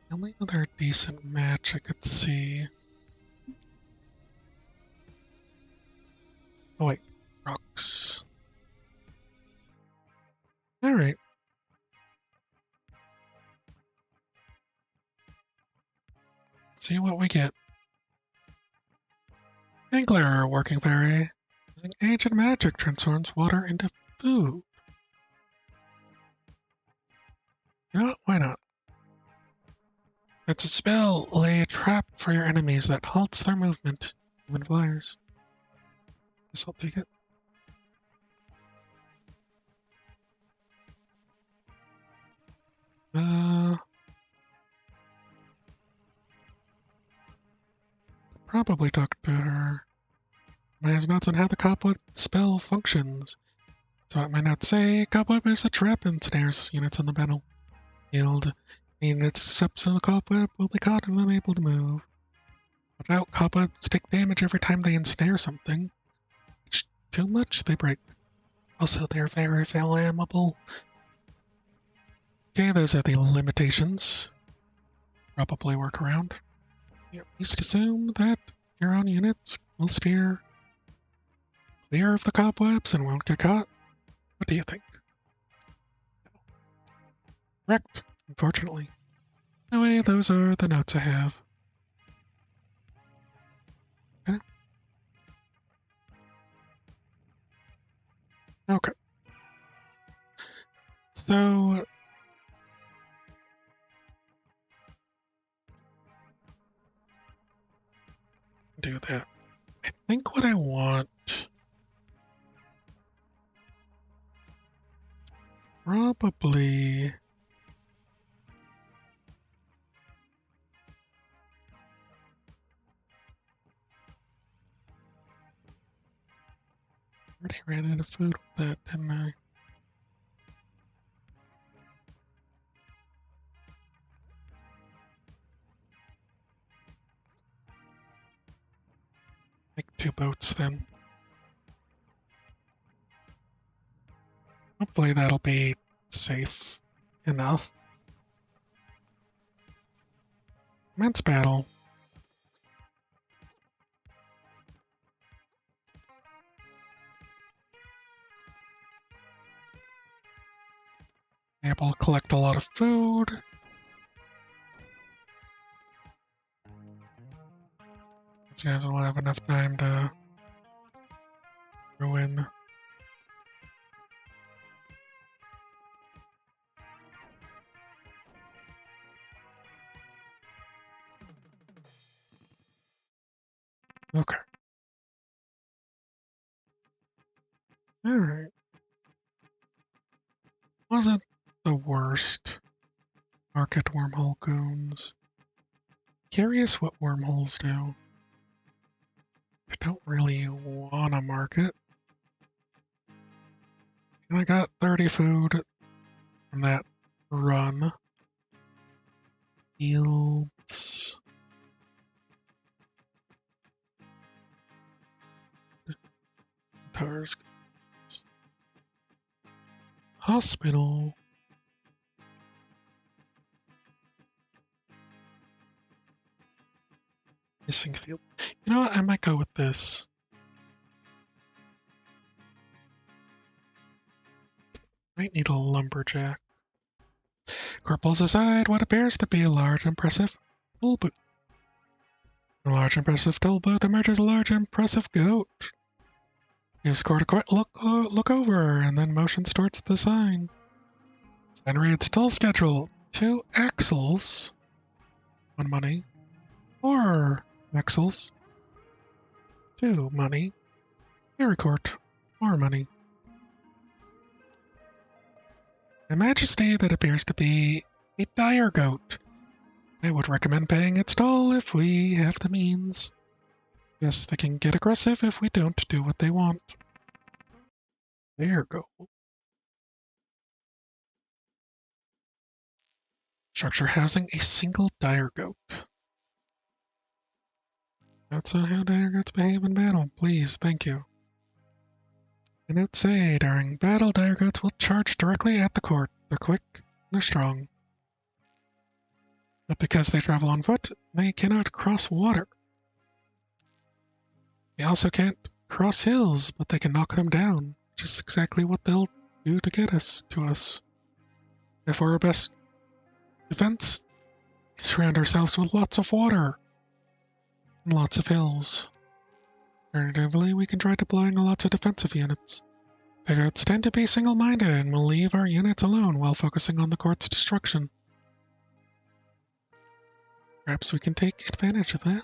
S1: The only other decent match I could see. Oh wait, rocks. Alright. See what we get. Angler, working fairy. Using ancient magic transforms water into food. You know what? Why not? It's a spell. Lay a trap for your enemies that halts their movement, even flyers. Guess I'll take it. Probably talk to her. My notes on how the cobweb spell functions. So it might not say cobweb is a trap and snares units on the battlefield. Units steps in the cobweb will be caught and unable to move. Watch out, cobwebs take damage every time they ensnare something. Too much, they break. Also, they're very flammable. Okay, those are the limitations. Probably work around. You at least assume that your own units will steer clear of the cobwebs and won't get caught. What do you think? Correct, unfortunately. Anyway, those are the notes I have. Okay. Okay. So do that. I think what I want probably already ran out of food with that, didn't I? Make 2 boats then. Hopefully that'll be safe enough. Immense battle. Able to collect a lot of food. These guys will have enough time to ruin. Okay. Alright. Wasn't the worst. Market wormhole goons. Curious what wormholes do. I don't really want to market. And I got 30 food from that run. Fields. Tars. Hospital. Missing field. You know what? I might go with this. Might need a lumberjack. Corporals aside, what appears to be a large, impressive tool booth. A large, impressive tool booth emerges a large, impressive goat. Gives Court a quick look over and then motions towards the sign. Sign reads toll schedule 2 axles. 1 money. 4 axles. 2 money. Fairy Court. More money. A majesty that appears to be a dire goat. I would recommend paying its toll if we have the means. Yes, they can get aggressive if we don't do what they want. There go. Structure housing a single dire goat. Notes on how dire goats behave in battle, please, thank you. And note say, during battle, dire goats will charge directly at the court. They're quick, they're strong. But because they travel on foot, they cannot cross water. They also can't cross hills, but they can knock them down, which is exactly what they'll do to get us to us. Therefore, our best defense is surround ourselves with lots of water. and lots of hills. Alternatively, we can try deploying lots of defensive units. Pickups tend to be single-minded and will leave our units alone while focusing on the court's destruction. Perhaps we can take advantage of that.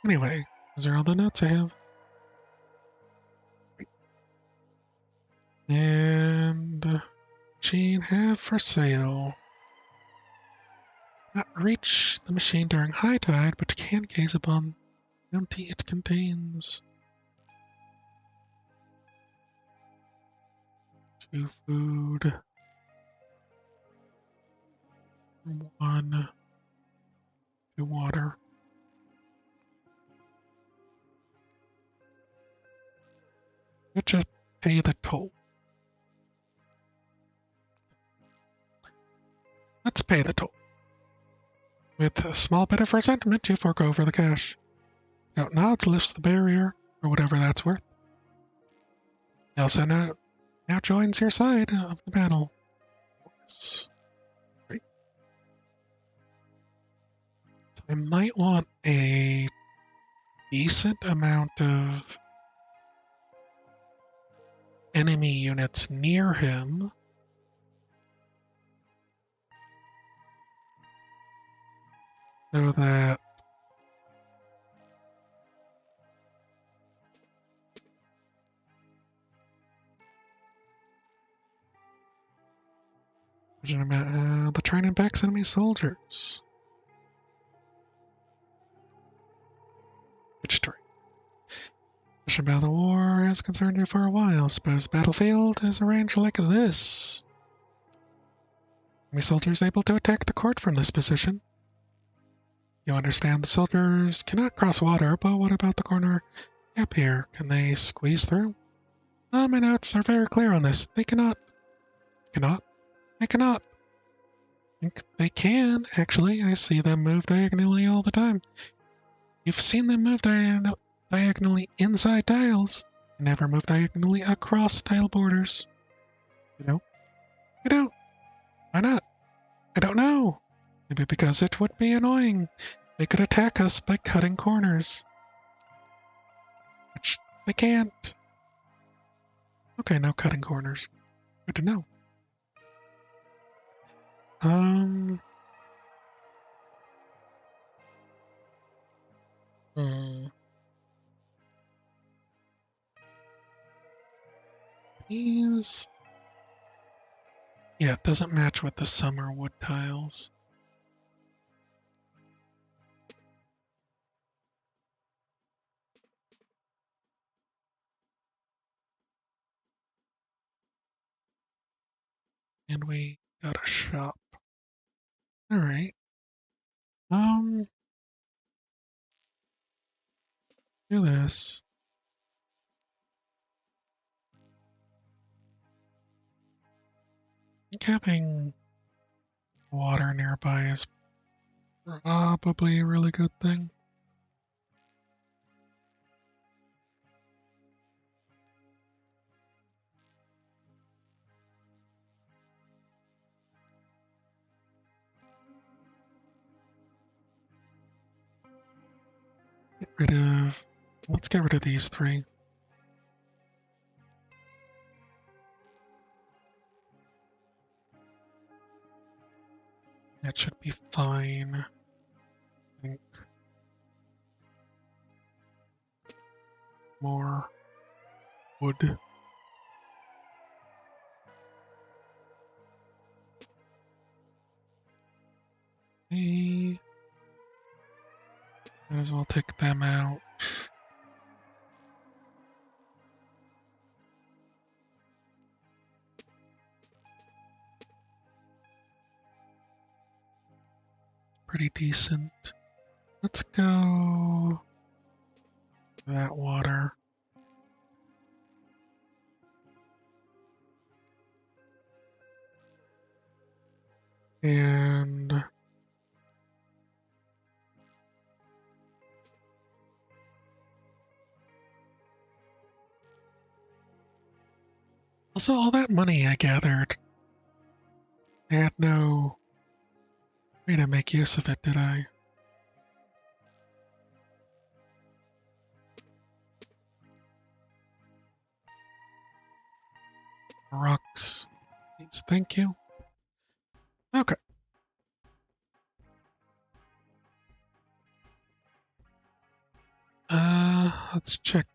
S1: Anyway, those are all the notes I have. And machine have for sale. Not reach the machine during high tide, but you can gaze upon the bounty it contains. 2 food. 1. 2 water. Let's just pay the toll. Let's pay the toll. With a small bit of resentment, you fork over the cash. Scout nods, lifts the barrier, or whatever that's worth. He also now joins your side of the battle. Great. So I might want a decent amount of enemy units near him. So that the training backs enemy soldiers. Which terrain? Question about the war has concerned you for a while. Suppose battlefield is arranged like this. Enemy soldiers able to attack the court from this position. You understand the soldiers cannot cross water, but what about the corner gap here? Can they squeeze through? My notes are very clear on this. They cannot. Cannot? They cannot. I think they can, actually. I see them move diagonally all the time. You've seen them move diagonally inside tiles. They never move diagonally across tile borders. You know? I don't. Why not? I don't know. Maybe because it would be annoying. They could attack us by cutting corners. Which they can't. Okay, no cutting corners. Good to know. These... Yeah, it doesn't match with the summer wood tiles. And we got a shop. Alright. Do this. I think having water nearby is probably a really good thing. Let's get rid of these 3. That should be fine. I think. More wood. Hey. Might as well take them out. Pretty decent. Let's go that water. And also all that money I gathered. I had no way to make use of it, did I? Rocks. Please, thank you. Okay. Let's check.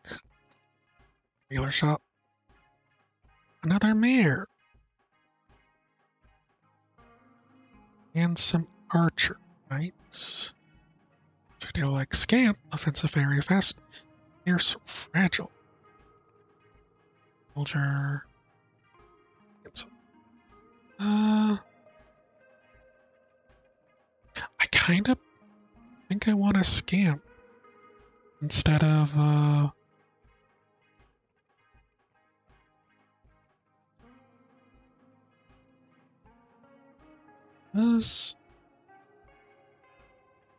S1: Regular shop. Another mirror. And some archer knights. Which I do like. Scamp. Offensive area fast. Fierce. Fragile. Soldier. I kind of think I want a scamp instead of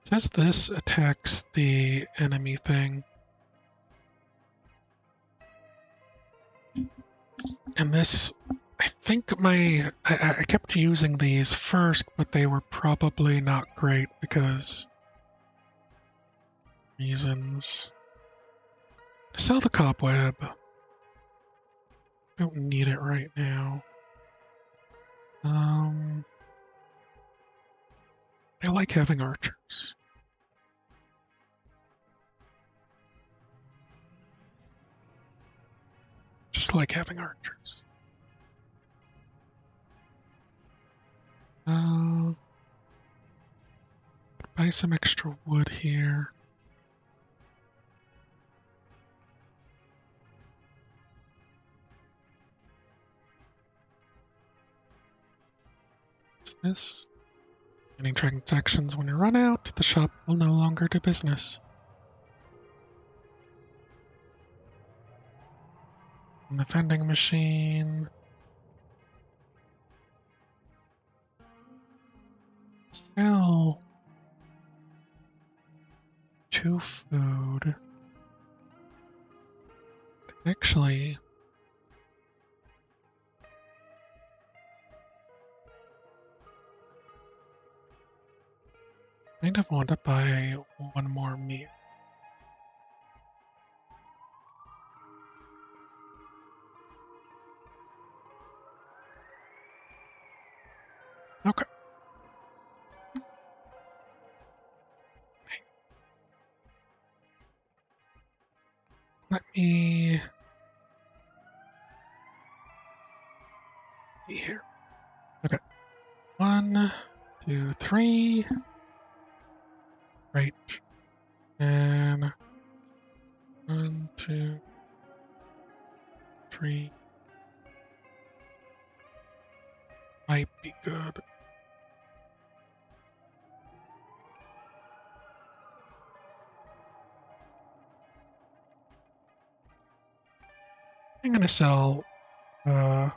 S1: says this attacks the enemy thing, and this. I think I kept using these first, but they were probably not great because reasons. Sell the cobweb. Don't need it right now. I like having archers. Just like having archers. Buy some extra wood here. What's this? Any transactions when you run out, the shop will no longer do business. And the vending machine. Sell 2 food. Actually, I kind of want to buy 1 more meat. Okay. Let me see here. Okay. 1, 2, 3. Right. And 1, 2, 3. Might be good. I'm gonna sell 1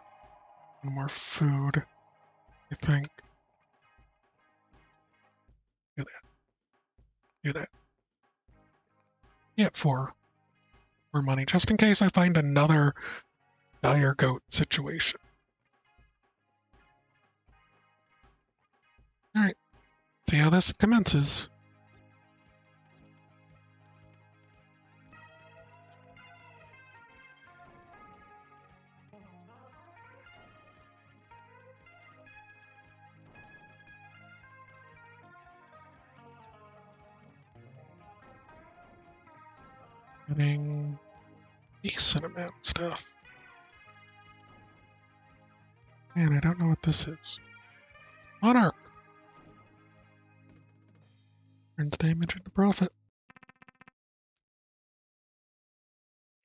S1: more food, I think. Do that. Do that. Yeah, 4 money, just in case I find another dire goat situation. Alright, see how this commences. Getting decent amount of stuff. Man, I don't know what this is. Monarch! Turns damage into profit.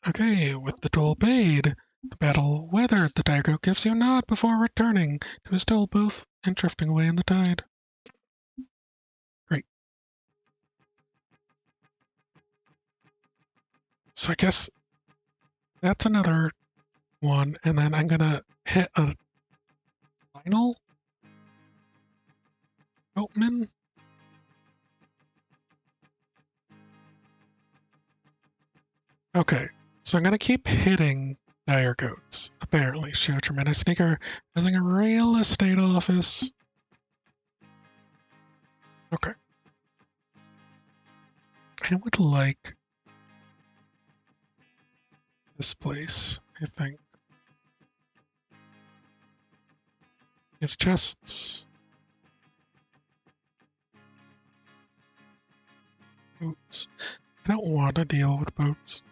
S1: Okay, with the toll paid, the battle weathered, the dire goat gives you a nod before returning to his toll booth and drifting away in the tide. Great. So I guess that's another one, and then I'm gonna hit a final boatman. Okay, so I'm gonna keep hitting dire goats. Apparently, show tremendous sneaker using a real estate office. Okay. I would like this place, I think. His chests. Boats. I don't want to deal with boats.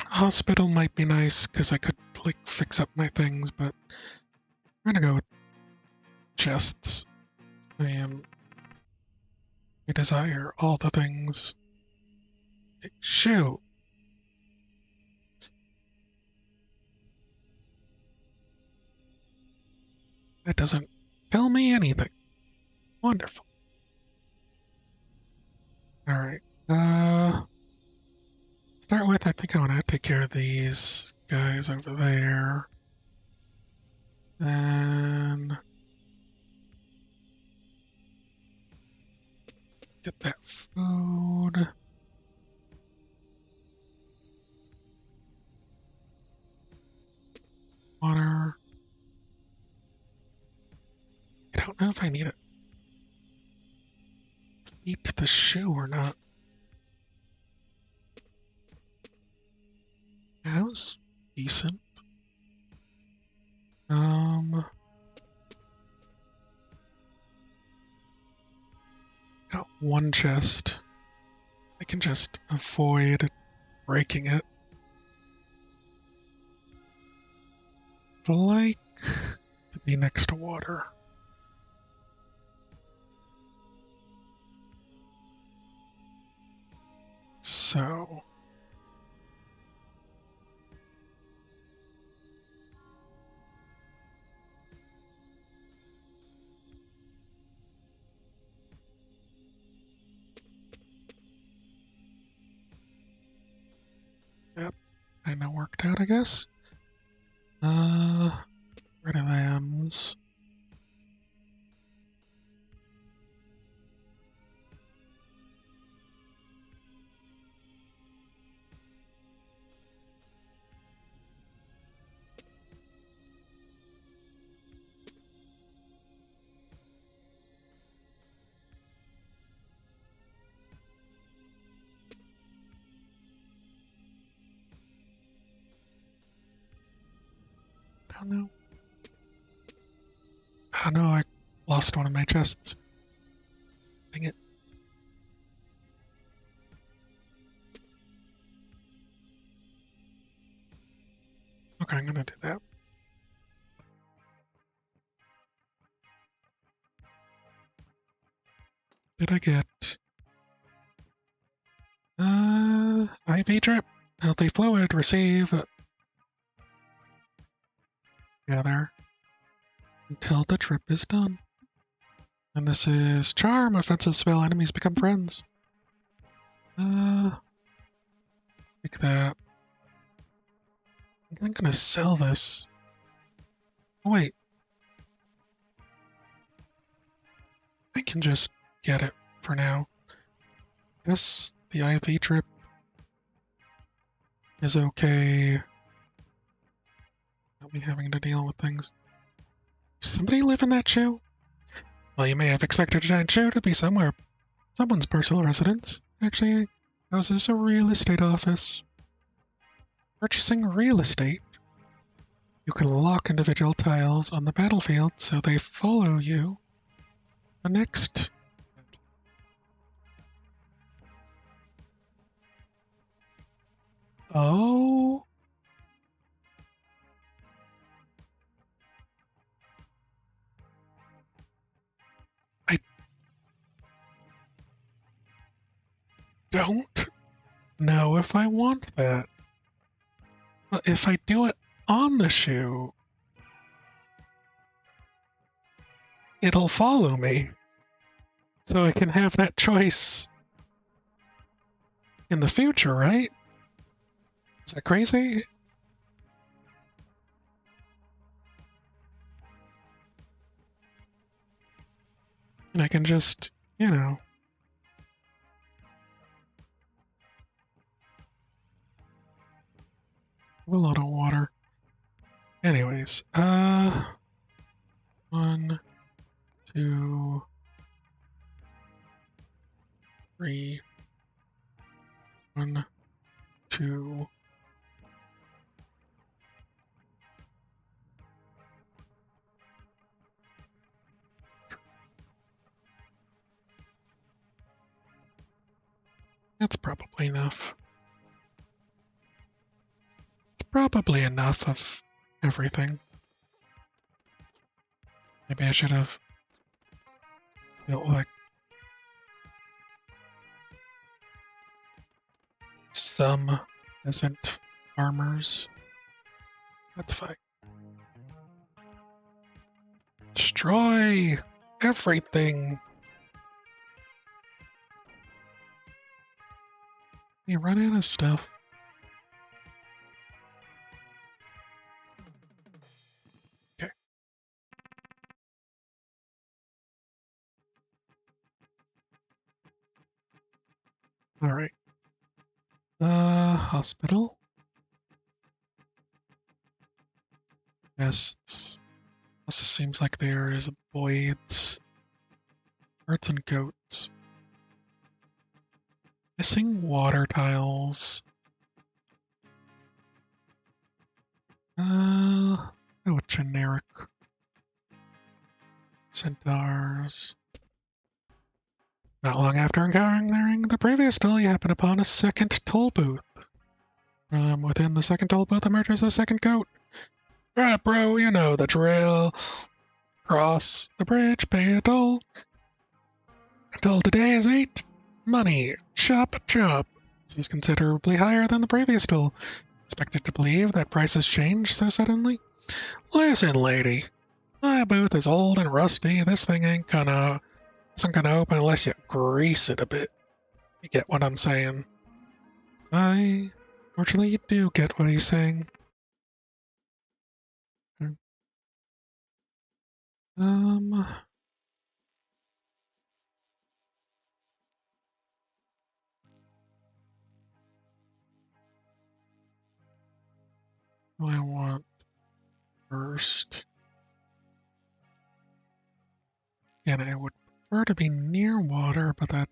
S1: Hospital might be nice because I could like fix up my things, but I'm gonna go with chests. I desire all the things. Shoot. That doesn't tell me anything. Wonderful. Alright. Start with, I think I want to take care of these guys over there. Then get that food. Water. I don't know if I need to eat the shoe or not. That was decent. Got one chest. I can just avoid breaking it. I'd like to be next to water. So that kind of worked out, I guess. Rid of them's. Oh no. Oh no, I lost one of my chests. Dang it. Okay, I'm gonna do that. Did I get IV drip? Healthy fluid, receive. Gather until the trip is done. And this is charm, offensive spell, enemies become friends. Take that. I'm gonna sell this. Oh wait. I can just get it for now. Guess the IV drip is okay. Not me having to deal with things. Does somebody live in that shoe? Well, you may have expected a giant shoe to be someone's personal residence. Actually, how's this a real estate office? Purchasing real estate. You can lock individual tiles on the battlefield so they follow you. The next. Oh. I don't know if I want that. But if I do it on the shoe, it'll follow me. So I can have that choice in the future, right? Is that crazy? And I can just, have a lot of water. Anyways, 1, 2, 3, 1, 2. That's probably enough. It's probably enough of everything. Maybe I should have built like some peasant farmers. That's fine. Destroy everything. You run out of stuff. Okay. Alright. Hospital. Nests. Also seems like there is voids. Birds and goats. Missing water tiles. Oh, generic. Centaurs. Not long after encountering the previous toll, you happen upon a second toll booth. Within the second toll booth emerges a second goat. Right, bro, you know the drill. Cross the bridge, pay a toll. Toll today is 8 money. Chop, chop. This is considerably higher than the previous toll. Expected to believe that prices changed so suddenly? Listen, lady. My booth is old and rusty. This thing isn't gonna open unless you grease it a bit. You get what I'm saying? Fortunately, you do get what he's saying. What do I want first? And I would prefer to be near water, but that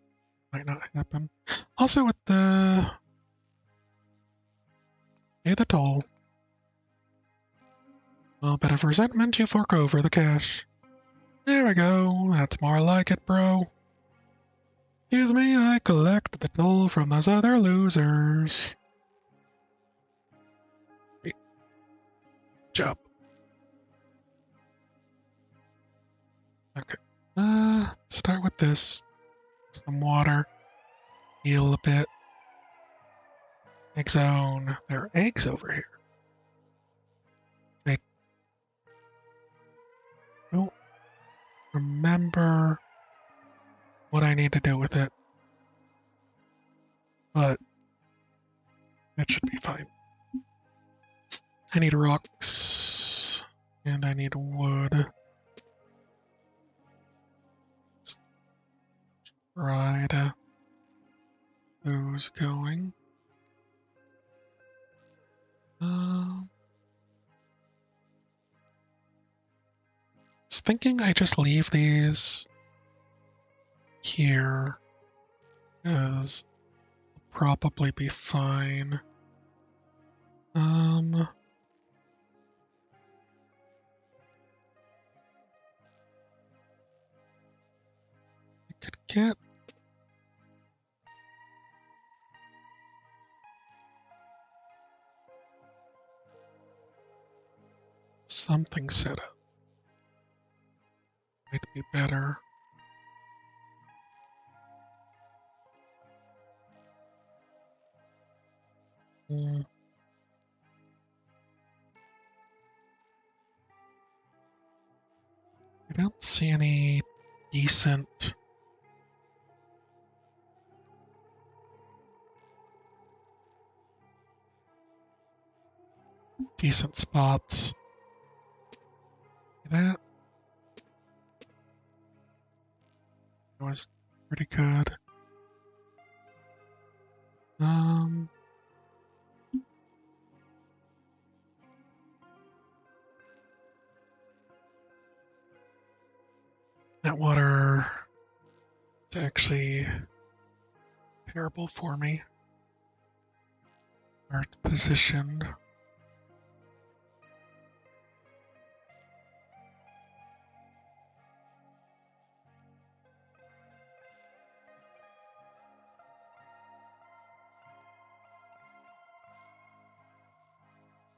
S1: might not happen. Also, with pay the toll. A bit of resentment, you fork over the cash. There we go. That's more like it, bro. Excuse me, I collect the toll from those other losers. Great job. Okay. Start with this. Some water. Heal a bit. Egg zone. There are eggs over here. I don't remember what I need to do with it, but it should be fine. I need rocks, and I need wood. Let's try to those going. I was thinking I just leave these here, because they'll probably be fine. I could get something set up. Might be better. I don't see any decent spots. That was pretty good. That water is actually terrible for me. Where it's positioned.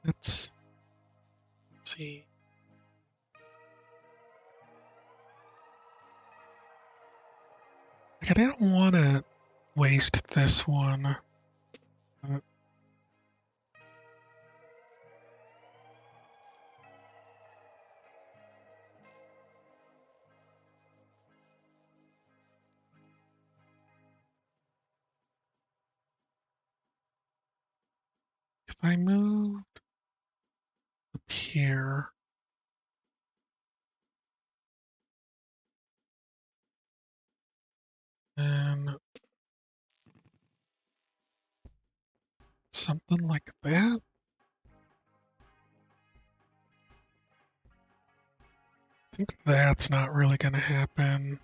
S1: Let's see. Like, I didn't want to waste this one. If I moved up here, and something like that. I think that's not really going to happen.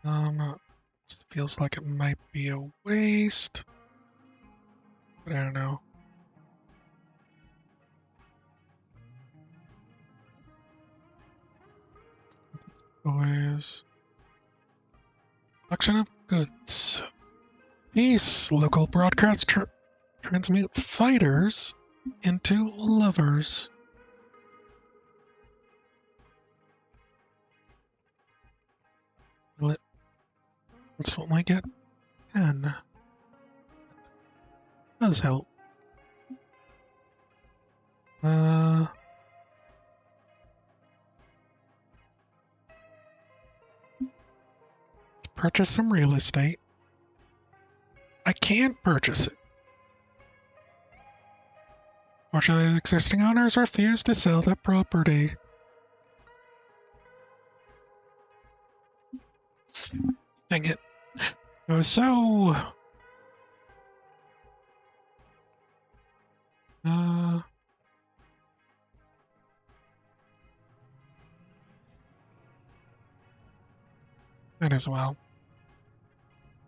S1: This feels like it might be a waste, but I don't know. Boys. Collection of goods. These local broadcasts transmute fighters into lovers. Let's only get 10. Does help. Purchase some real estate. I can't purchase it. Fortunately, the existing owners refuse to sell the property. Dang it. I was so... might as well.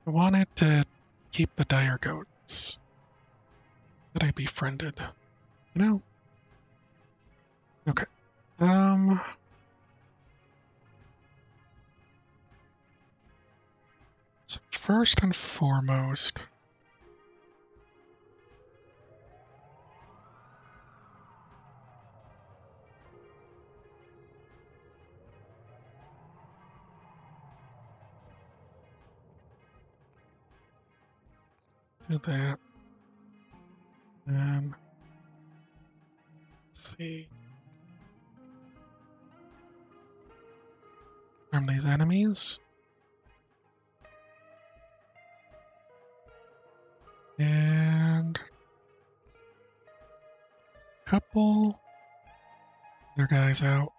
S1: I wanted to keep the dire goats that I befriended. You know? Okay. So first and foremost, do that. And let's see. Harm these enemies. And a couple other guys out.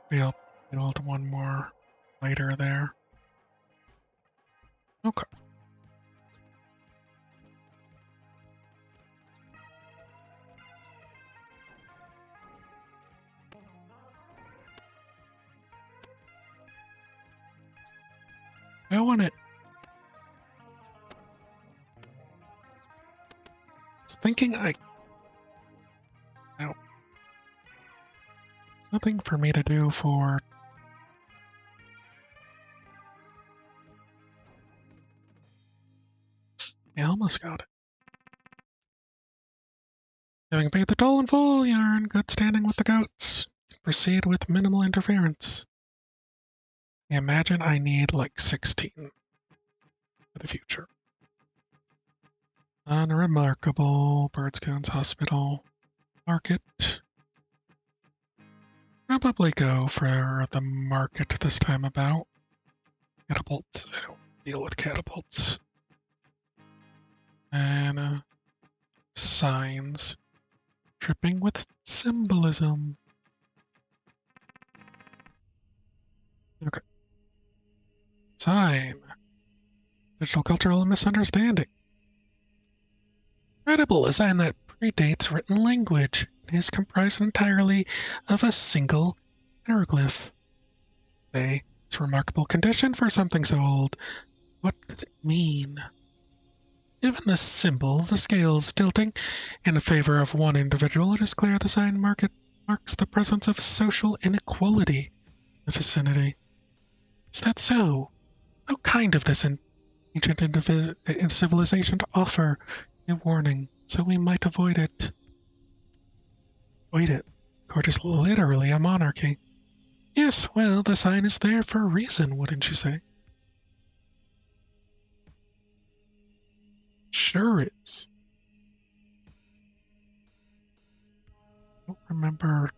S1: We'll build one more fighter there. Okay. I want it. I was thinking no. Nothing for me to do for... I almost got it. Having paid the toll in full, you're in good standing with the goats. Proceed with minimal interference. I imagine I need like 16 for the future. Unremarkable. Birdscones Hospital. Market. Probably go for the market this time about. Catapults. I don't deal with catapults. And signs. Dripping with symbolism. Okay. Sign. Digital cultural misunderstanding. Incredible, a sign that predates written language. It is comprised entirely of a single hieroglyph. Say, it's a remarkable condition for something so old. What could it mean? Given this symbol, the scales tilting in favor of one individual, it is clear the sign marks the presence of social inequality. the vicinity. Is that so? How kind of this ancient in civilization to offer a warning, so we might avoid it. Avoid it. Court is literally a monarchy. Yes, well, the sign is there for a reason, wouldn't you say? Sure is. I don't remember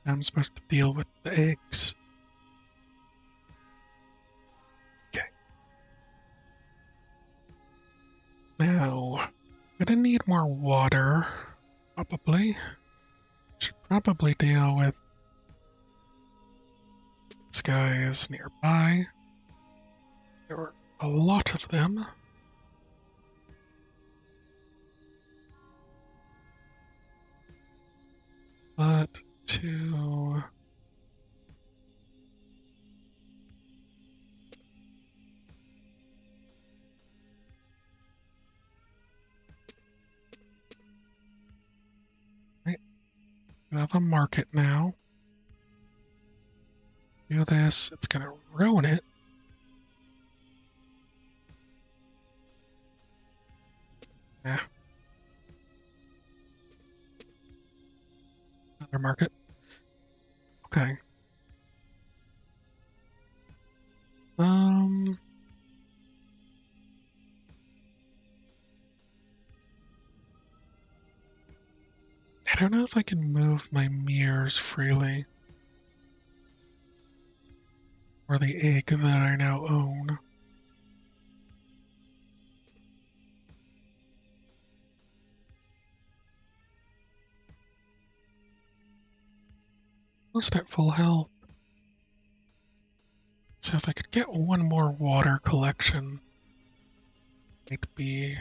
S1: how I'm supposed to deal with the eggs. Okay. Now, gonna need more water, probably. Should probably deal with these guys nearby. There were a lot of them. But to... Right, we have a market now. Do this, it's gonna ruin it. Yeah. Another market. Okay. I don't know if I can move my mirrors freely. Or the egg that I now own. Almost at full health. So if I could get one more water collection, it'd be...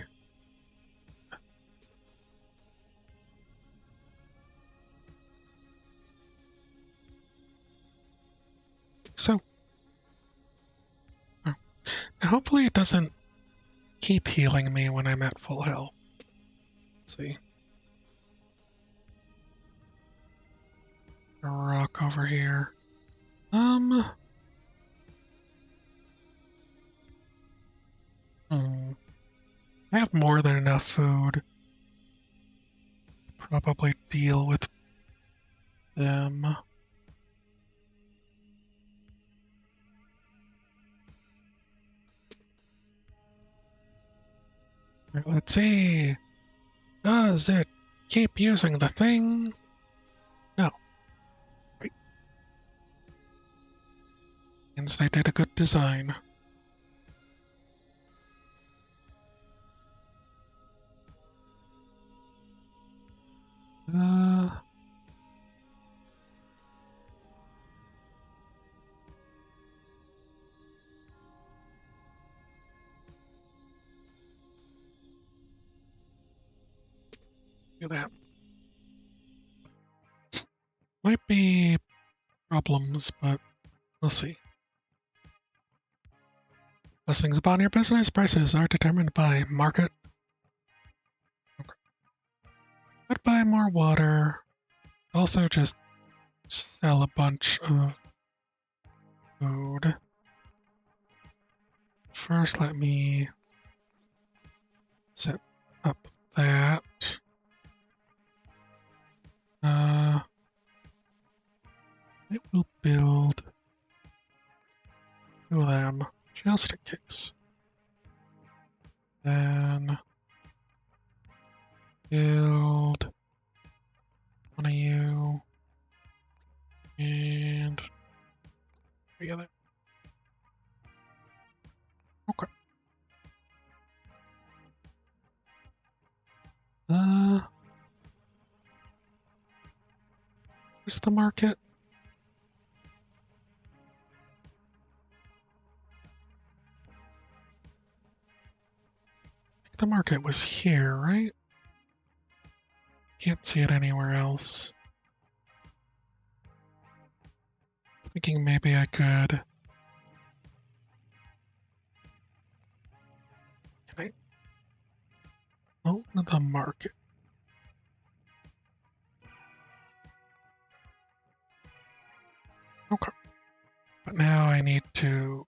S1: So... Oh. Now hopefully it doesn't keep healing me when I'm at full health. Let's see. A rock over here. I have more than enough food to probably deal with them. Right, let's see. Does it keep using the thing? No. Right. Means they did a good design. Uh... Look at that. Might be problems, but we'll see. Blessings upon your business. Prices are determined by market. Okay. I'd buy more water. Also just sell a bunch of food. First, let me set up that. It will build two of them, just in case. Then build one of you and the other. Okay. Where's the market? The market was here, right? Can't see it anywhere else. I was thinking maybe I could... Can I own the market? Okay. But now I need to...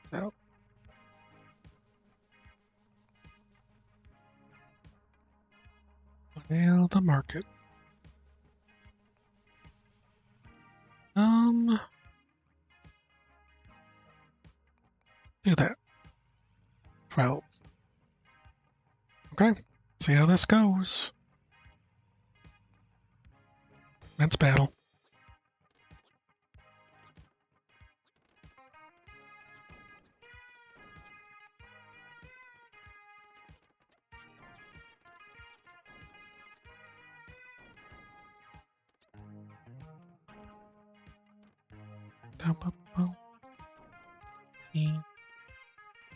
S1: So. Fail the market. Do that. 12. Okay, see how this goes. Immense battle.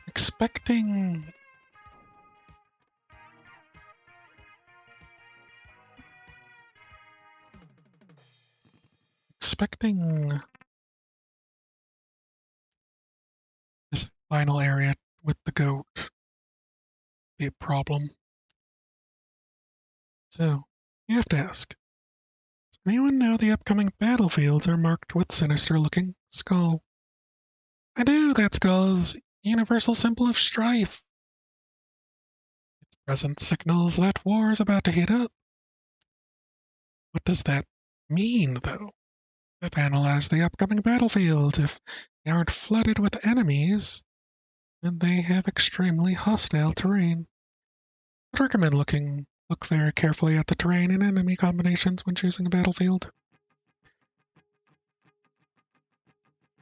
S1: Expecting... Expecting this final area with the goat to be a problem. So, you have to ask. Does anyone know the upcoming battlefields are marked with sinister-looking skull? I do, that skull's universal symbol of strife. Its presence signals that war is about to heat up. What does that mean, though? I've analyzed the upcoming battlefields. If they aren't flooded with enemies, then they have extremely hostile terrain. I'd recommend look very carefully at the terrain and enemy combinations when choosing a battlefield.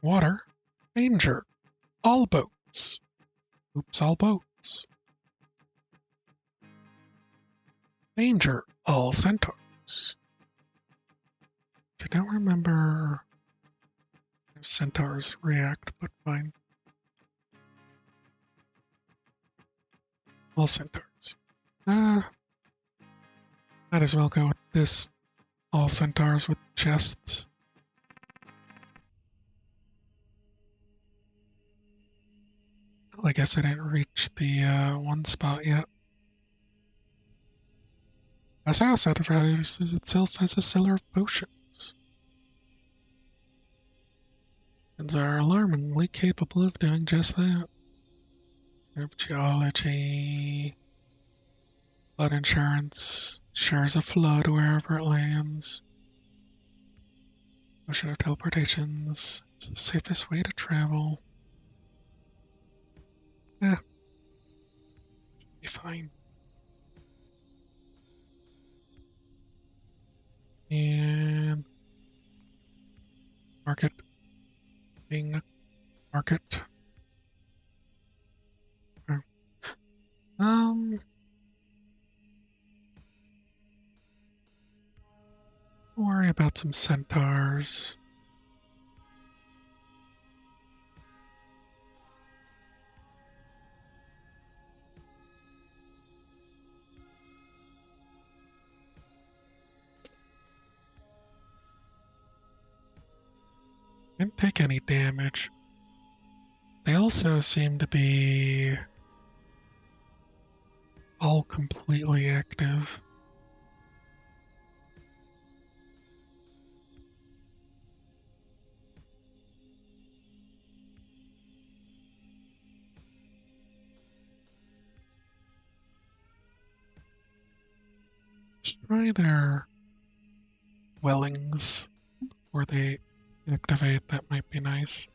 S1: Water. Danger. All boats. Oops, all boats. Danger. All centaurs. I don't remember if centaurs react, but fine. All centaurs. Might as well go with this. All centaurs with chests. Well, I guess I didn't reach the one spot yet. This house advertises itself as a seller of potions. And are alarmingly capable of doing just that. Of geology, flood insurance, shares a flood wherever it lands. Ocean of teleportations is the safest way to travel. Yeah, be fine. And market, being market. Don't worry about some centaurs. Didn't take any damage. They also seem to be all completely active. Try their wellings before they activate. That might be nice.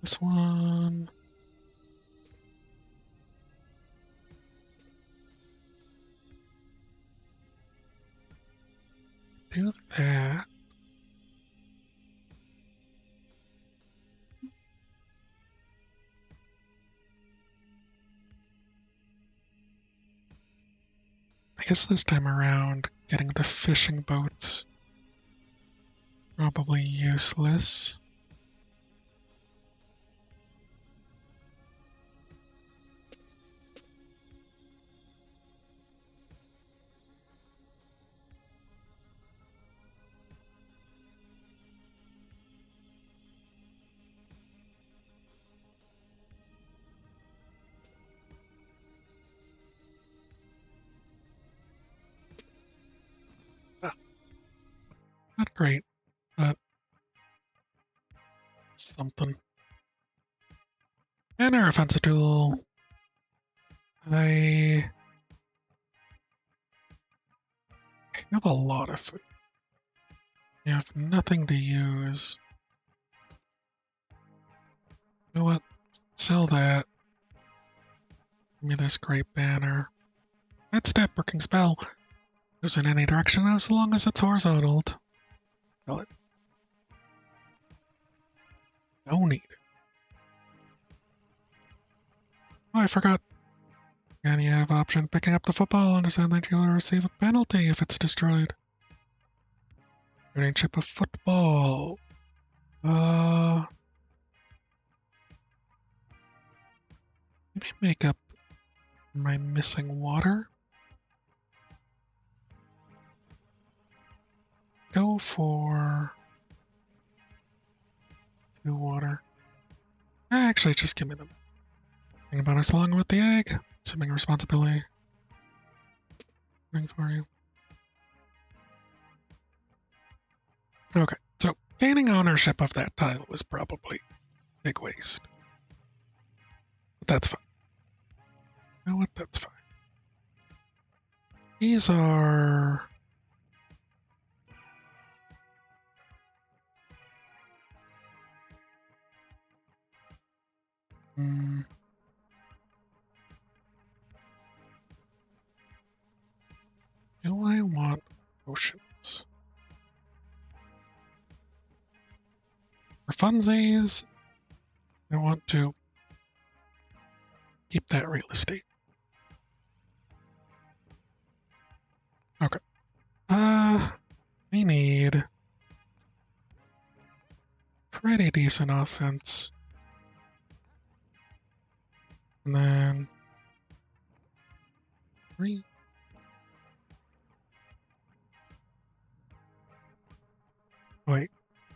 S1: This one. Do that. I guess this time around, getting the fishing boats probably useless. not great, but something. And our offensive tool. I have a lot of food. I have nothing to use. You know what? Sell that. Give me this great banner. That step working spell goes in any direction as long as it's horizontal. Sell it. Don't need it. Oh, I forgot. And you have option picking up the football. Understand that you'll receive a penalty if it's destroyed. Guardian chip of football. Maybe make up my missing water. Go for 2 water. Actually, just give me them. Bring bonus along with the egg. Assuming responsibility. Bring for you. Okay, so gaining ownership of that tile was probably a big waste. But that's fine. You know what? That's fine. These are... Do I want potions? For funsies, I want to keep that real estate. Okay. We need pretty decent offense. And then 3. Wait.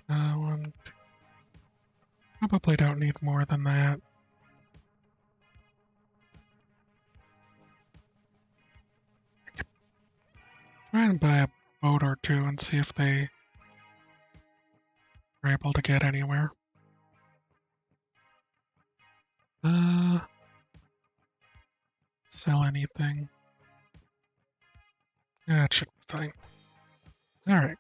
S1: 1, 2. Probably don't need more than that. Try and buy a boat or 2 and see if they are able to get anywhere. Sell anything. Yeah, it should be fine. Alright.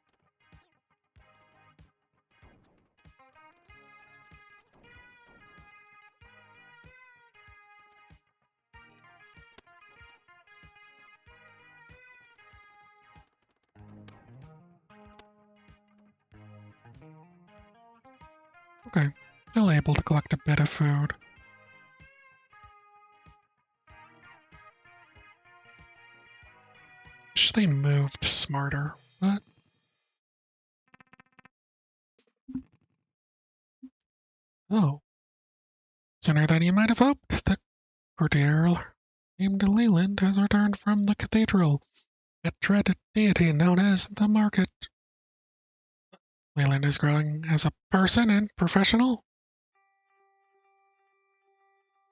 S1: Okay, still able to collect a bit of food. Wish they moved smarter, but... Oh. Sooner than you might have hoped, the courtier named Leland has returned from the cathedral, a dreaded deity known as the Market. Leland is growing as a person and professional.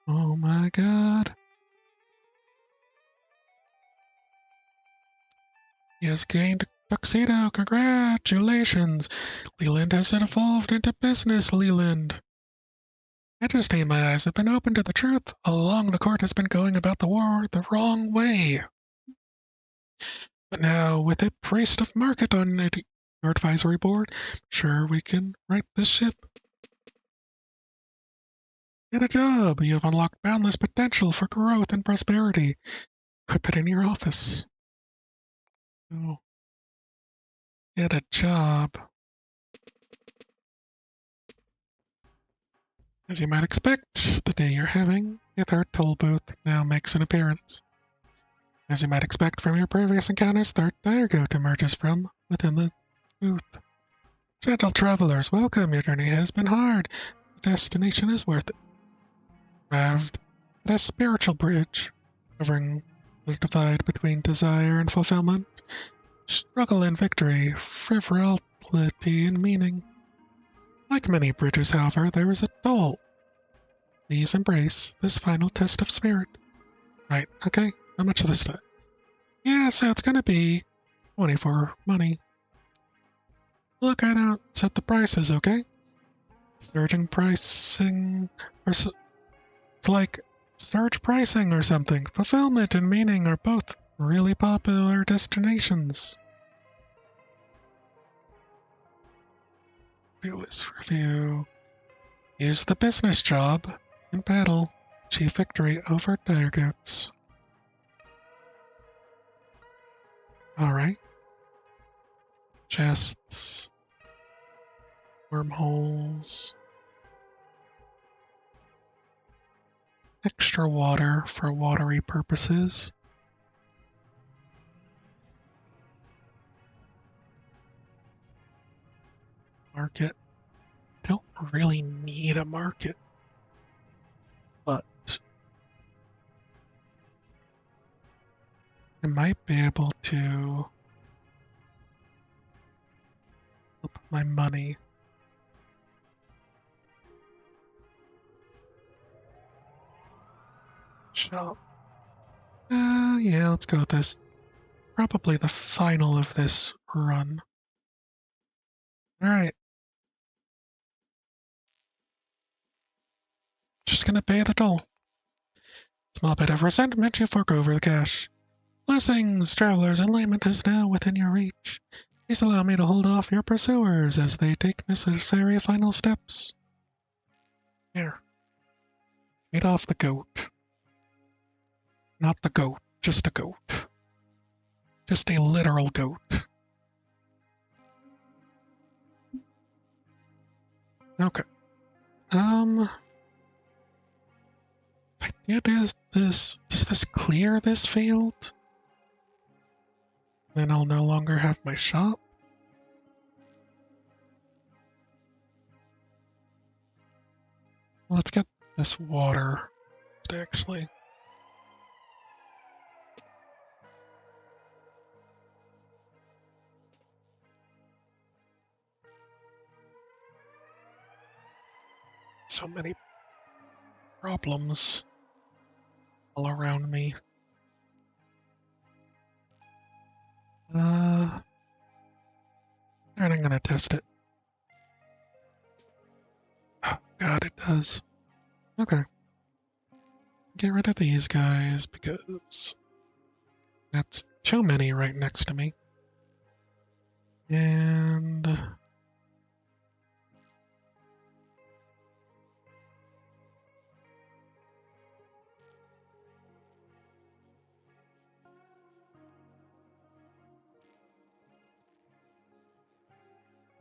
S1: Oh my god. He has gained a tuxedo. Congratulations. Leland has evolved into business Leland. Majesty, my eyes have been opened to the truth. All along, the court has been going about the war the wrong way. But now, with a priest of market on your advisory board, sure we can right this ship. Get a job. You have unlocked boundless potential for growth and prosperity. Equip it in your office. Oh. Get a job. As you might expect, the day you're having, a third toll booth now makes an appearance. As you might expect from your previous encounters, third tire goat emerges from within the booth. Gentle travelers, welcome. Your journey has been hard. The destination is worth it. Arrived at a spiritual bridge, covering the divide between desire and fulfillment, struggle and victory, frivolity and meaning. Like many bridges, however, there is a toll. Please embrace this final test of spirit. Right, okay, how much of this time? Yeah, so it's gonna be 24 money. Look, I don't set the prices, okay? Surging pricing, it's like surge pricing or something. Fulfillment and meaning are both really popular destinations. Fearless review. Use the business job in battle. Achieve victory over targets. Alright. Chests. Wormholes. Extra water for watery purposes. Market. Don't really need a market, but I might be able to up my money. Shop. Yeah, let's go with this. Probably the final of this run. Alright. Just gonna pay the toll. Small bit of resentment, you fork over the cash. Blessings, travelers, enlightenment is now within your reach. Please allow me to hold off your pursuers as they take necessary final steps. Here. Meet off the goat. Not the goat, just a goat. Just a literal goat. Okay. If I do this, does this clear this field? Then I'll no longer have my shop. Let's get this water, actually. So many problems all around me. And I'm gonna test it. Oh, God, it does. Okay. Get rid of these guys because that's too many right next to me. And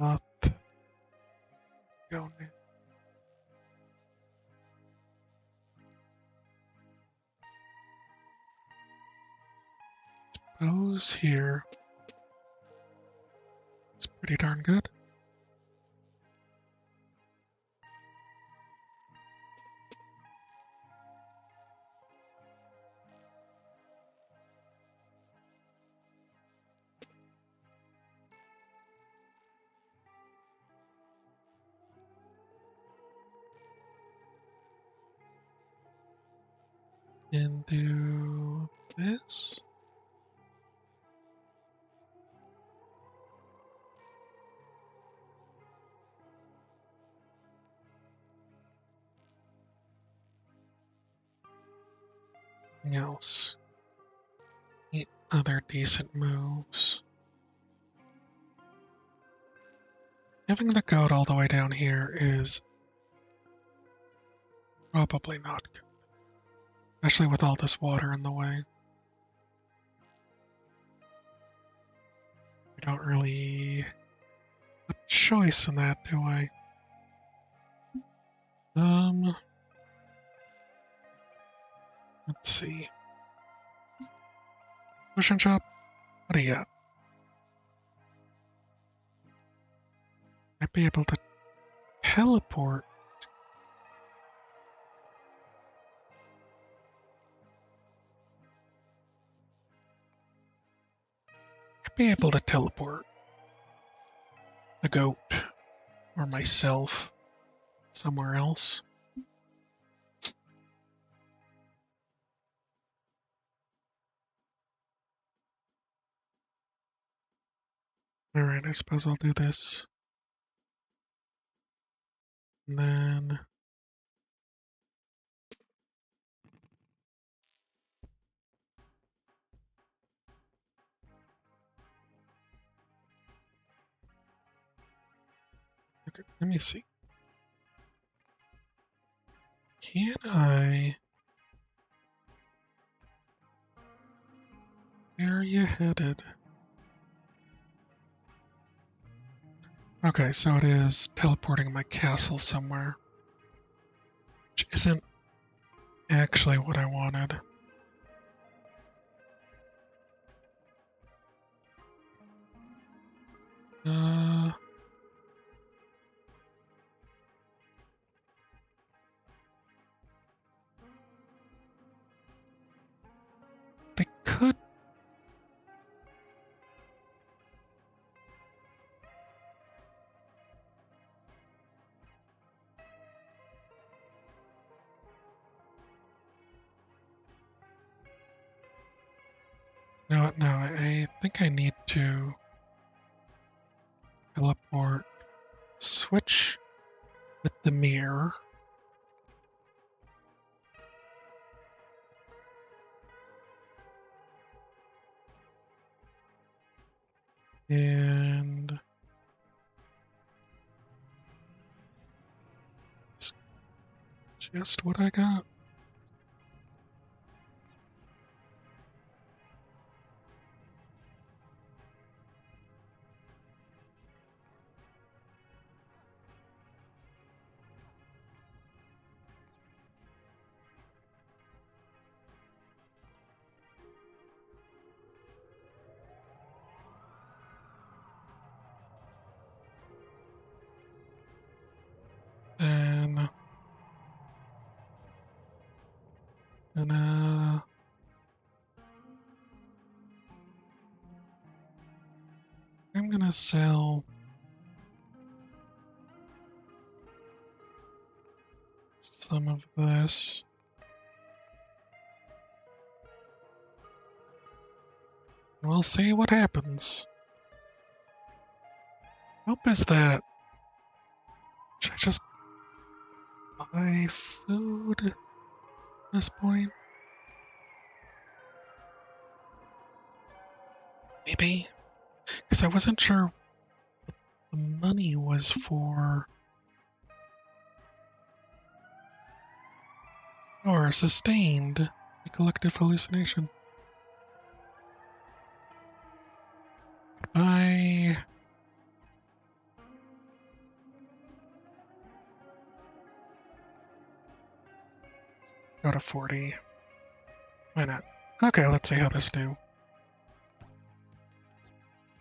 S1: not go now. Suppose here. It's pretty darn good. And do this. Anything else? Any other decent moves? Having the goat all the way down here is probably not good. Especially with all this water in the way. I don't really have a choice in that, do I? Let's see. Potion shop? What do you got? Might be able to teleport. Might be able to teleport the goat or myself somewhere else. Alright, I suppose I'll do this. And then... Okay, let me see. Can I... Where are you headed? Okay, so it is teleporting my castle somewhere. Which isn't actually what I wanted. Uh... They could... No, I think I need to teleport, switch with the mirror, and it's just what I got. And gonna I'm gonna sell some of this. We'll see what happens. Hope is that. Should I just buy food at this point? Maybe? Because I wasn't sure what the money was for. Or sustained. A collective hallucination. I go to 40. Why not? Okay, let's see how this do.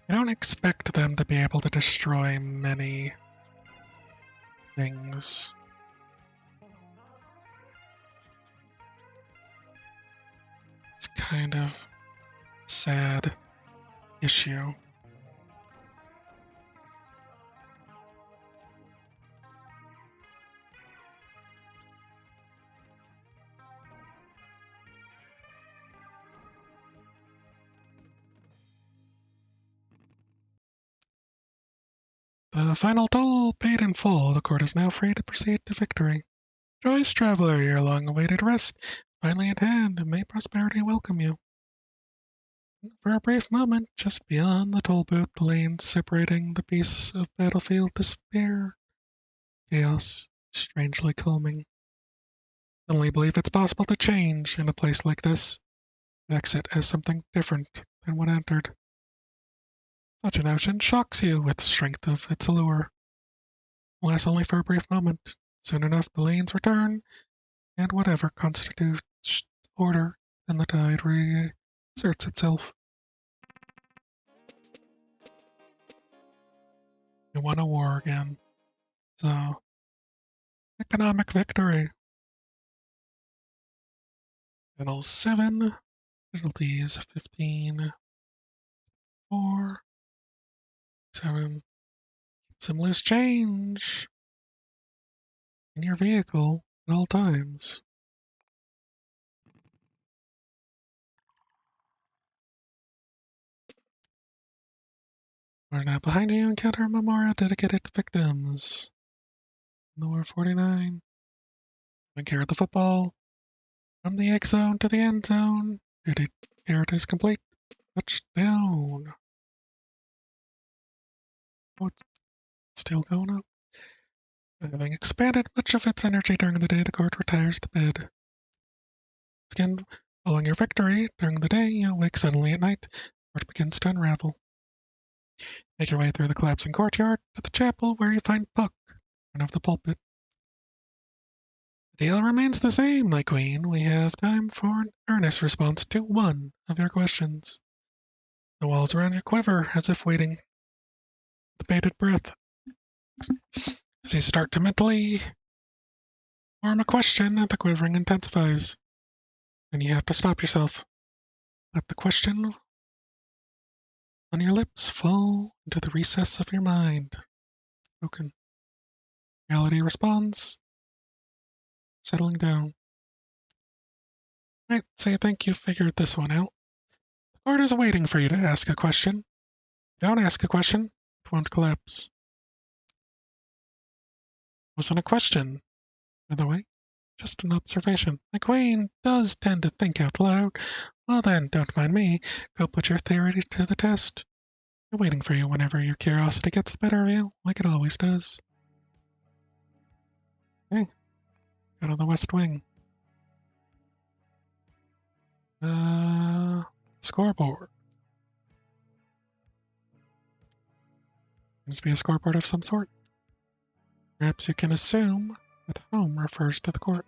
S1: I don't expect them to be able to destroy many things. It's kind of sad issue. The final toll paid in full, the court is now free to proceed to victory. Joyous traveler, your long-awaited rest finally at hand, and may prosperity welcome you. For a brief moment, just beyond the toll booth, the lanes separating the peace of battlefield disappear. Chaos, strangely calming. Suddenly believe it's possible to change in a place like this. Exit as something different than what entered. Such a notion shocks you with the strength of its allure. Lasts only for a brief moment. Soon enough, the lanes return, and whatever constitutes order, then the tide reasserts itself. You won a war again. So, economic victory. Channel 7, casualties 15, 4, 7. Some loose change in your vehicle at all times. Or now behind you encounter a memorial dedicated to victims. Number 49. Taking care of the football. From the egg zone to the end zone. Duty carrot is complete. Touchdown. What's still going up? Having expanded much of its energy during the day, the court retires to bed. Again, following your victory during the day, you awake suddenly at night. The court begins to unravel. Make your way through the collapsing courtyard to the chapel where you find Puck, in front of the pulpit. The deal remains the same, my queen. We have time for an earnest response to one of your questions. The walls around you quiver as if waiting with bated breath. As you start to mentally form a question, the quivering intensifies. And you have to stop yourself. Let the question on your lips fall into the recess of your mind. Spoken. Reality responds, settling down. Right, so you think you've figured this one out. The court is waiting for you to ask a question. If you don't ask a question, it won't collapse. It wasn't a question, by the way. Just an observation. My queen does tend to think out loud. Well then, don't mind me. Go put your theory to the test. I'm waiting for you whenever your curiosity gets the better of you, like it always does. Hey, go to the West Wing. Scoreboard. Seems to be a scoreboard of some sort. Perhaps you can assume that home refers to the court.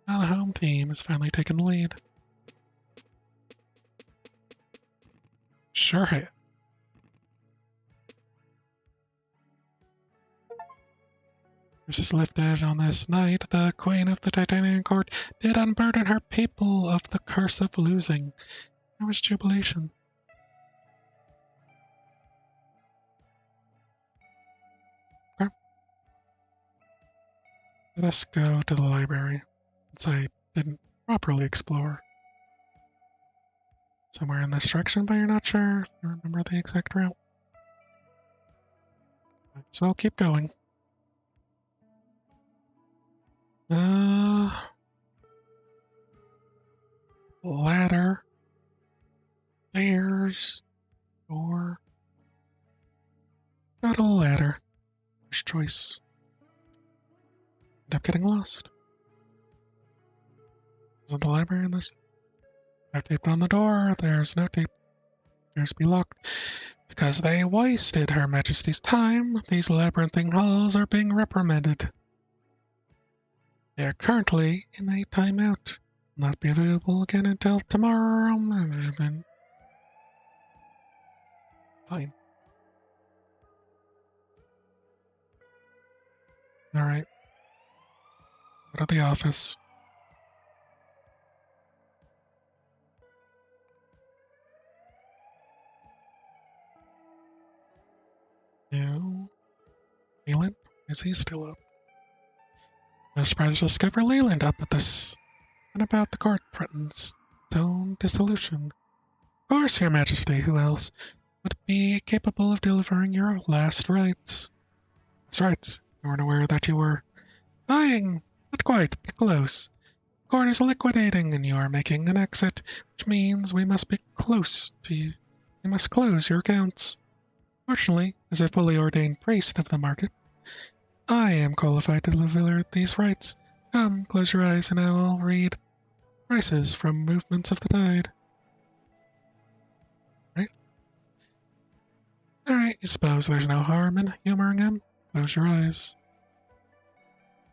S1: Now the home team has finally taken the lead. Sure have. This is lifted on this night. The Queen of the Titanian Court did unburden her people of the curse of losing. There was jubilation. Okay. Let us go to the library, since I didn't properly explore. Somewhere in this direction, but you're not sure if you remember the exact route. So I'll keep going. Ladder, stairs, door. Go to the ladder. First choice. End up getting lost. Isn't the library in this? No tape on the door. There's no tape. Appears to be locked. Because they wasted Her Majesty's time, these labyrinthine halls are being reprimanded. They are currently in a timeout. Will not be available again until tomorrow. Fine. Alright. Go to the office. No. Leland? Is he still up? No surprise to discover Leland up at this. And about the court threatens its own dissolution. Of course, Your Majesty, who else would be capable of delivering your last rites? That's right. You weren't aware that you were dying. Not quite, but close. The court is liquidating, and you are making an exit, which means we must be close to you. We must close your accounts. Fortunately, as a fully ordained priest of the market, I am qualified to deliver these rites. Come, close your eyes, and I will read prices from movements of the tide. Right? Alright, you suppose there's no harm in humoring him? Close your eyes.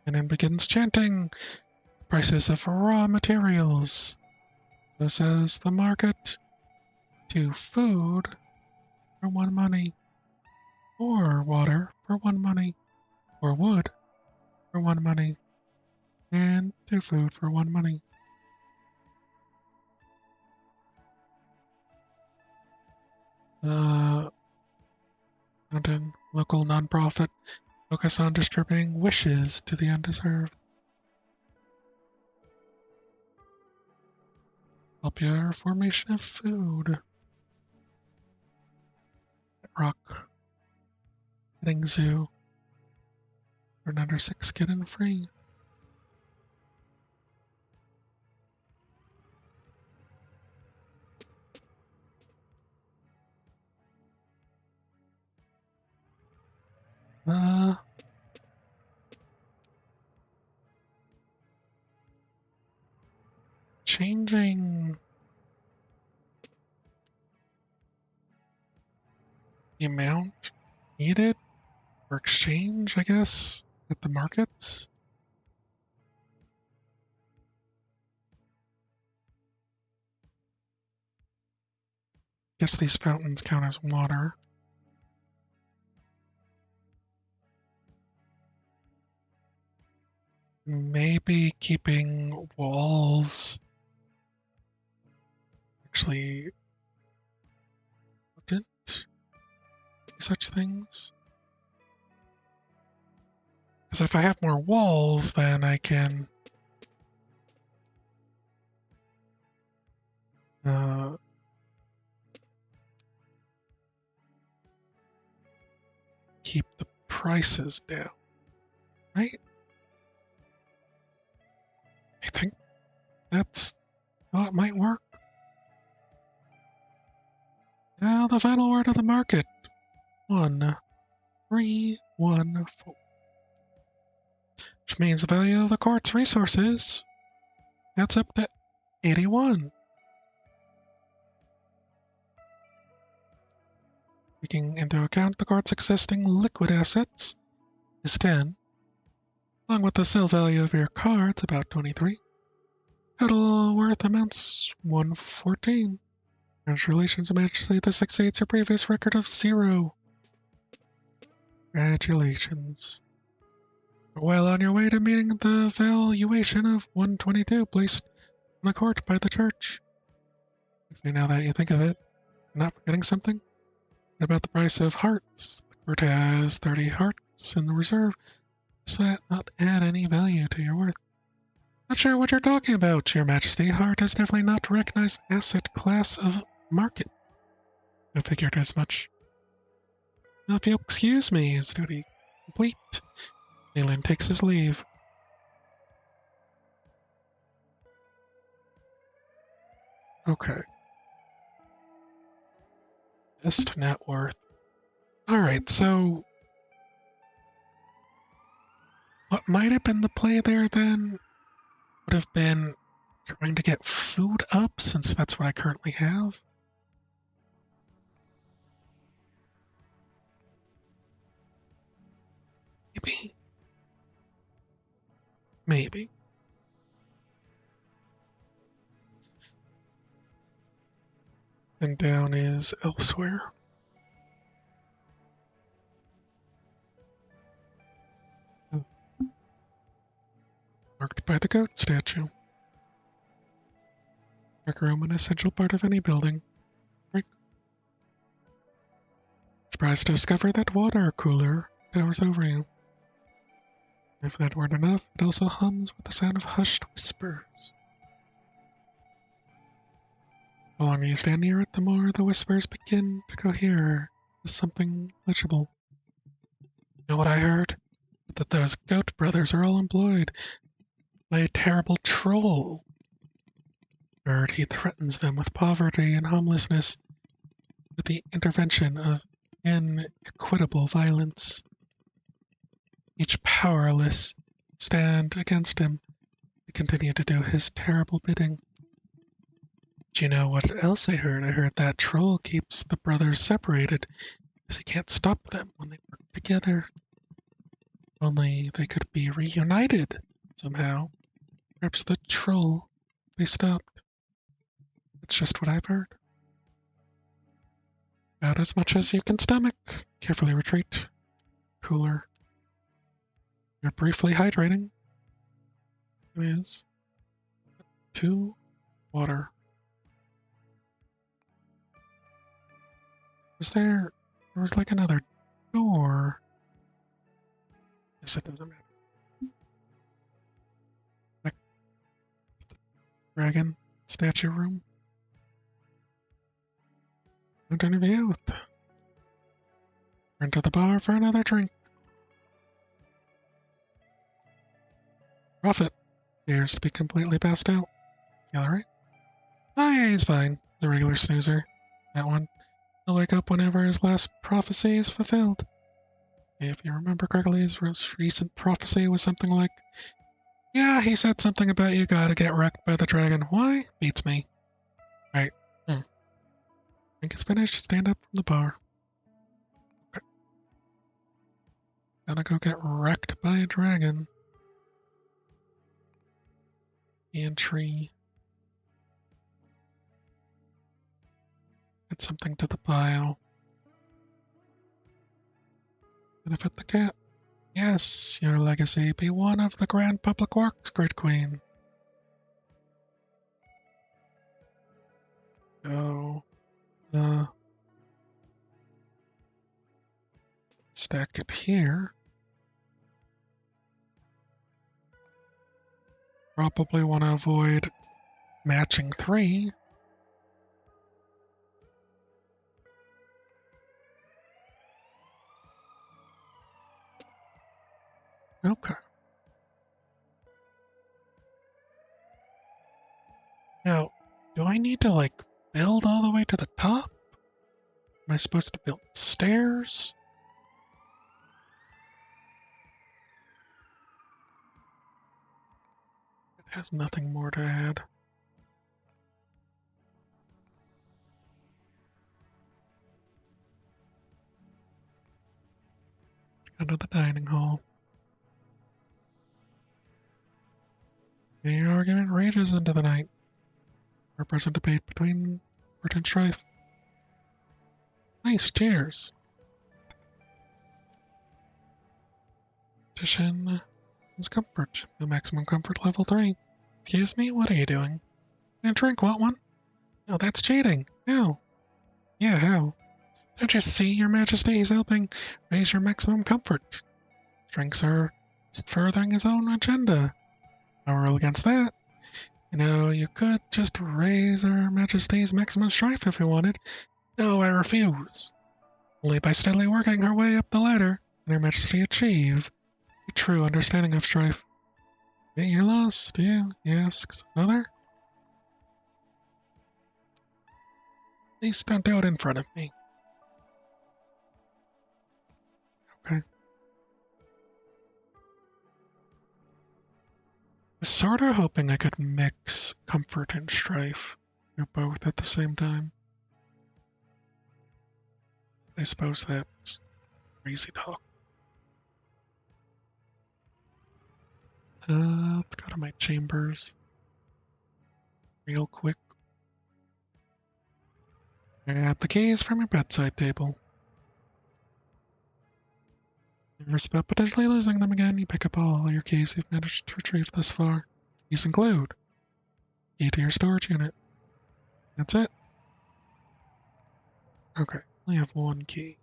S1: And then begins chanting prices of raw materials. So says the market to food for 1 money, or water for 1 money, or wood for 1 money, and to food for 1 money. Mountain local nonprofit focus on distributing wishes to the undeserved. Popular formation of food. Rock. Petting zoo. For an under 6, get in free. Changing the amount needed for exchange, I guess, at the markets. Guess these fountains count as water. Maybe keeping walls actually didn't do such things. Because if I have more walls, then I can keep the prices down, right? I think that's how it might work. Now the final word of the market. 1314. Which means the value of the court's resources adds up to 81. Taking into account the court's existing liquid assets is 10, along with the sale value of your cards, about 23. Total worth amounts 114. Congratulations, Your Majesty, this exceeds your previous record of 0. Congratulations. You're well on your way to meeting the valuation of 122 placed on the court by the church. Actually, now that you think of it, I'm not forgetting something? What about the price of hearts? The court has 30 hearts in the reserve. Does that not add any value to your worth? Not sure what you're talking about, Your Majesty. Heart is definitely not a recognized asset class of market. I figured as much. Now, if you'll excuse me, his duty complete. Leland takes his leave. Okay. Best net worth. Alright, so what might have been the play there then would have been trying to get food up, since that's what I currently have. Maybe. Maybe. And down is elsewhere. Oh. Marked by the goat statue. Rec room, an essential part of any building. Right. Surprised to discover that water cooler towers over you. If that weren't enough, it also hums with the sound of hushed whispers. The longer you stand near it, the more the whispers begin to cohere as something legible. You know what I heard? That those goat brothers are all employed by a terrible troll. Heard he threatens them with poverty and homelessness with the intervention of inequitable violence. Each powerless stand against him to continue to do his terrible bidding. Do you know what else I heard? I heard that troll keeps the brothers separated because he can't stop them when they work together. Only they could be reunited somehow. Perhaps the troll be stopped. It's just what I've heard. About as much as you can stomach. Carefully retreat. Cooler. You're briefly hydrating. It is. 2 water. There was like another door. Guess it doesn't matter. Like dragon statue room. Don't interview with Run to the bar for another drink. Prophet appears to be completely passed out. You alright? Oh yeah, he's fine. He's a regular snoozer. That one. He'll wake up whenever his last prophecy is fulfilled. If you remember correctly, his most recent prophecy was something like, yeah, he said something about you gotta get wrecked by the dragon. Why? Beats me. Right. Drink is finished. Stand up from the bar. Okay. Gotta go get wrecked by a dragon. Entry. Add something to the pile. Benefit the cat. Yes, your legacy be one of the grand public works, great queen. Go. Stack it here. Probably want to avoid matching 3. Okay. Now, do I need to, like, build all the way to the top? Am I supposed to build stairs? It has nothing more to add. Go to the dining hall. The argument rages into the night. A present debate between Court and Strife. Nice, cheers. Petition is comfort. The maximum comfort level 3. Excuse me, what are you doing? A drink, want one? No, that's cheating. How? Yeah, how? Don't you see, Your Majesty, he's helping raise your maximum comfort. Drinks are just furthering his own agenda. No rule against that. You know, you could just raise Her Majesty's maximum strife if you wanted. No, I refuse. Only by steadily working her way up the ladder can Her Majesty achieve a true understanding of strife. Hey, you lost, do you? He asks. Another? Please don't do it in front of me. Okay. I was sort of hoping I could mix comfort and strife. Do both at the same time. I suppose that's crazy talk. Let's go to my chambers. Real quick. Grab the keys from your bedside table. If you're about potentially losing them again, you pick up all your keys you've managed to retrieve thus far. These include key to your storage unit. That's it. Okay, only have 1 key.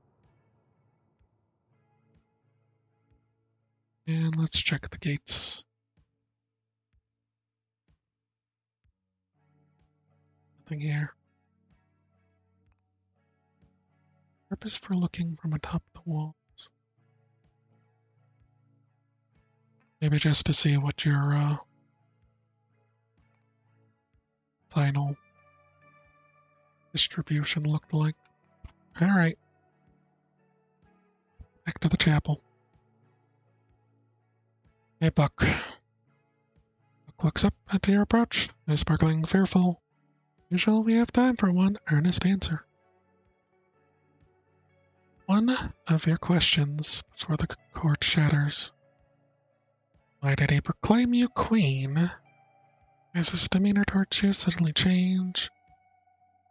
S1: And let's check the gates. Nothing here. Purpose for looking from atop the walls. Maybe just to see what your final distribution looked like. Alright. Back to the chapel. Hey, Buck. Buck looks up at your approach, eyes sparkling fearful. Usually we have time for one earnest answer. One of your questions before the court shatters. Why did he proclaim you queen? Does his demeanor towards you suddenly change?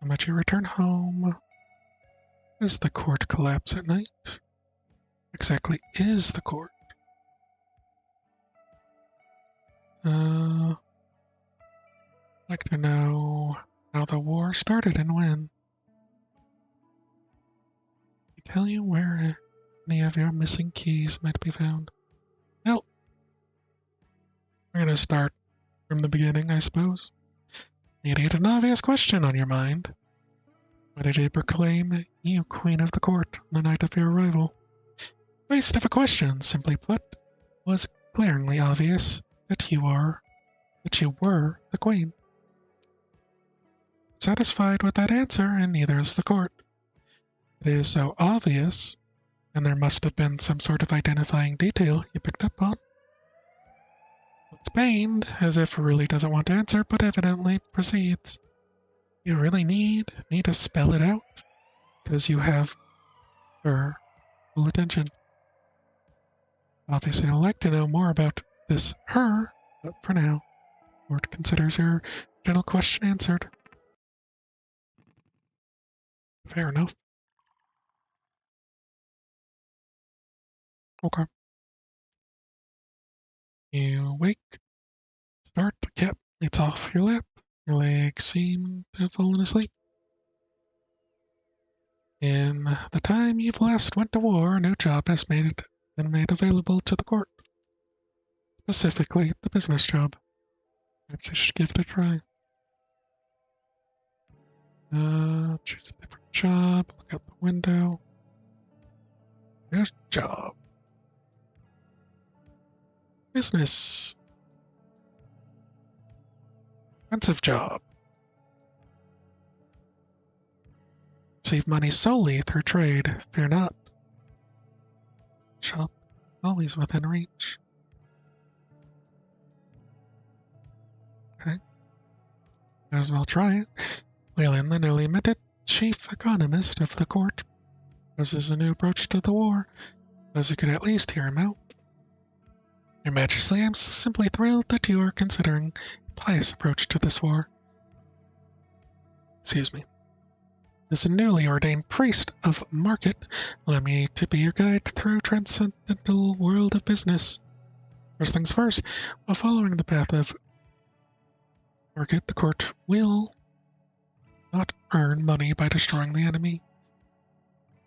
S1: How much you return home? Does the court collapse at night? Exactly is the court? I'd like to know how the war started and when. Can I tell you where any of your missing keys might be found? Well, we're gonna start from the beginning, I suppose. You had an obvious question on your mind. Why did he proclaim you queen of the court on the night of your arrival? waste of a question, simply put, was glaringly obvious that you were the queen. Satisfied with that answer, and neither is the court. It is so obvious, and there must have been some sort of identifying detail you picked up on. Looks pained, as if really doesn't want to answer, but evidently proceeds. You really need me to spell it out, because you have her full attention. Obviously, I'd like to know more about this her, but for now, court considers your general question answered. Fair enough. Okay. You wake, start, yep, it's off your lap. Your legs seem to have fallen asleep. In the time you've last went to war, no job has been made available to the court. Specifically, the business job. Perhaps you should give it a try. Choose a different job, look out the window. There's job. Business. Expensive job. Receive money solely through trade. Fear not. Shop always within reach. Okay. Might as well try it. Whelan, the newly minted chief economist of the court, proposes a new approach to the war, as you could at least hear him out. Your Majesty, I'm simply thrilled that you are considering a pious approach to this war. Excuse me. As a newly ordained priest of market, allow me to be your guide through transcendental world of business. First things first, while following the path of market, the court will not earn money by destroying the enemy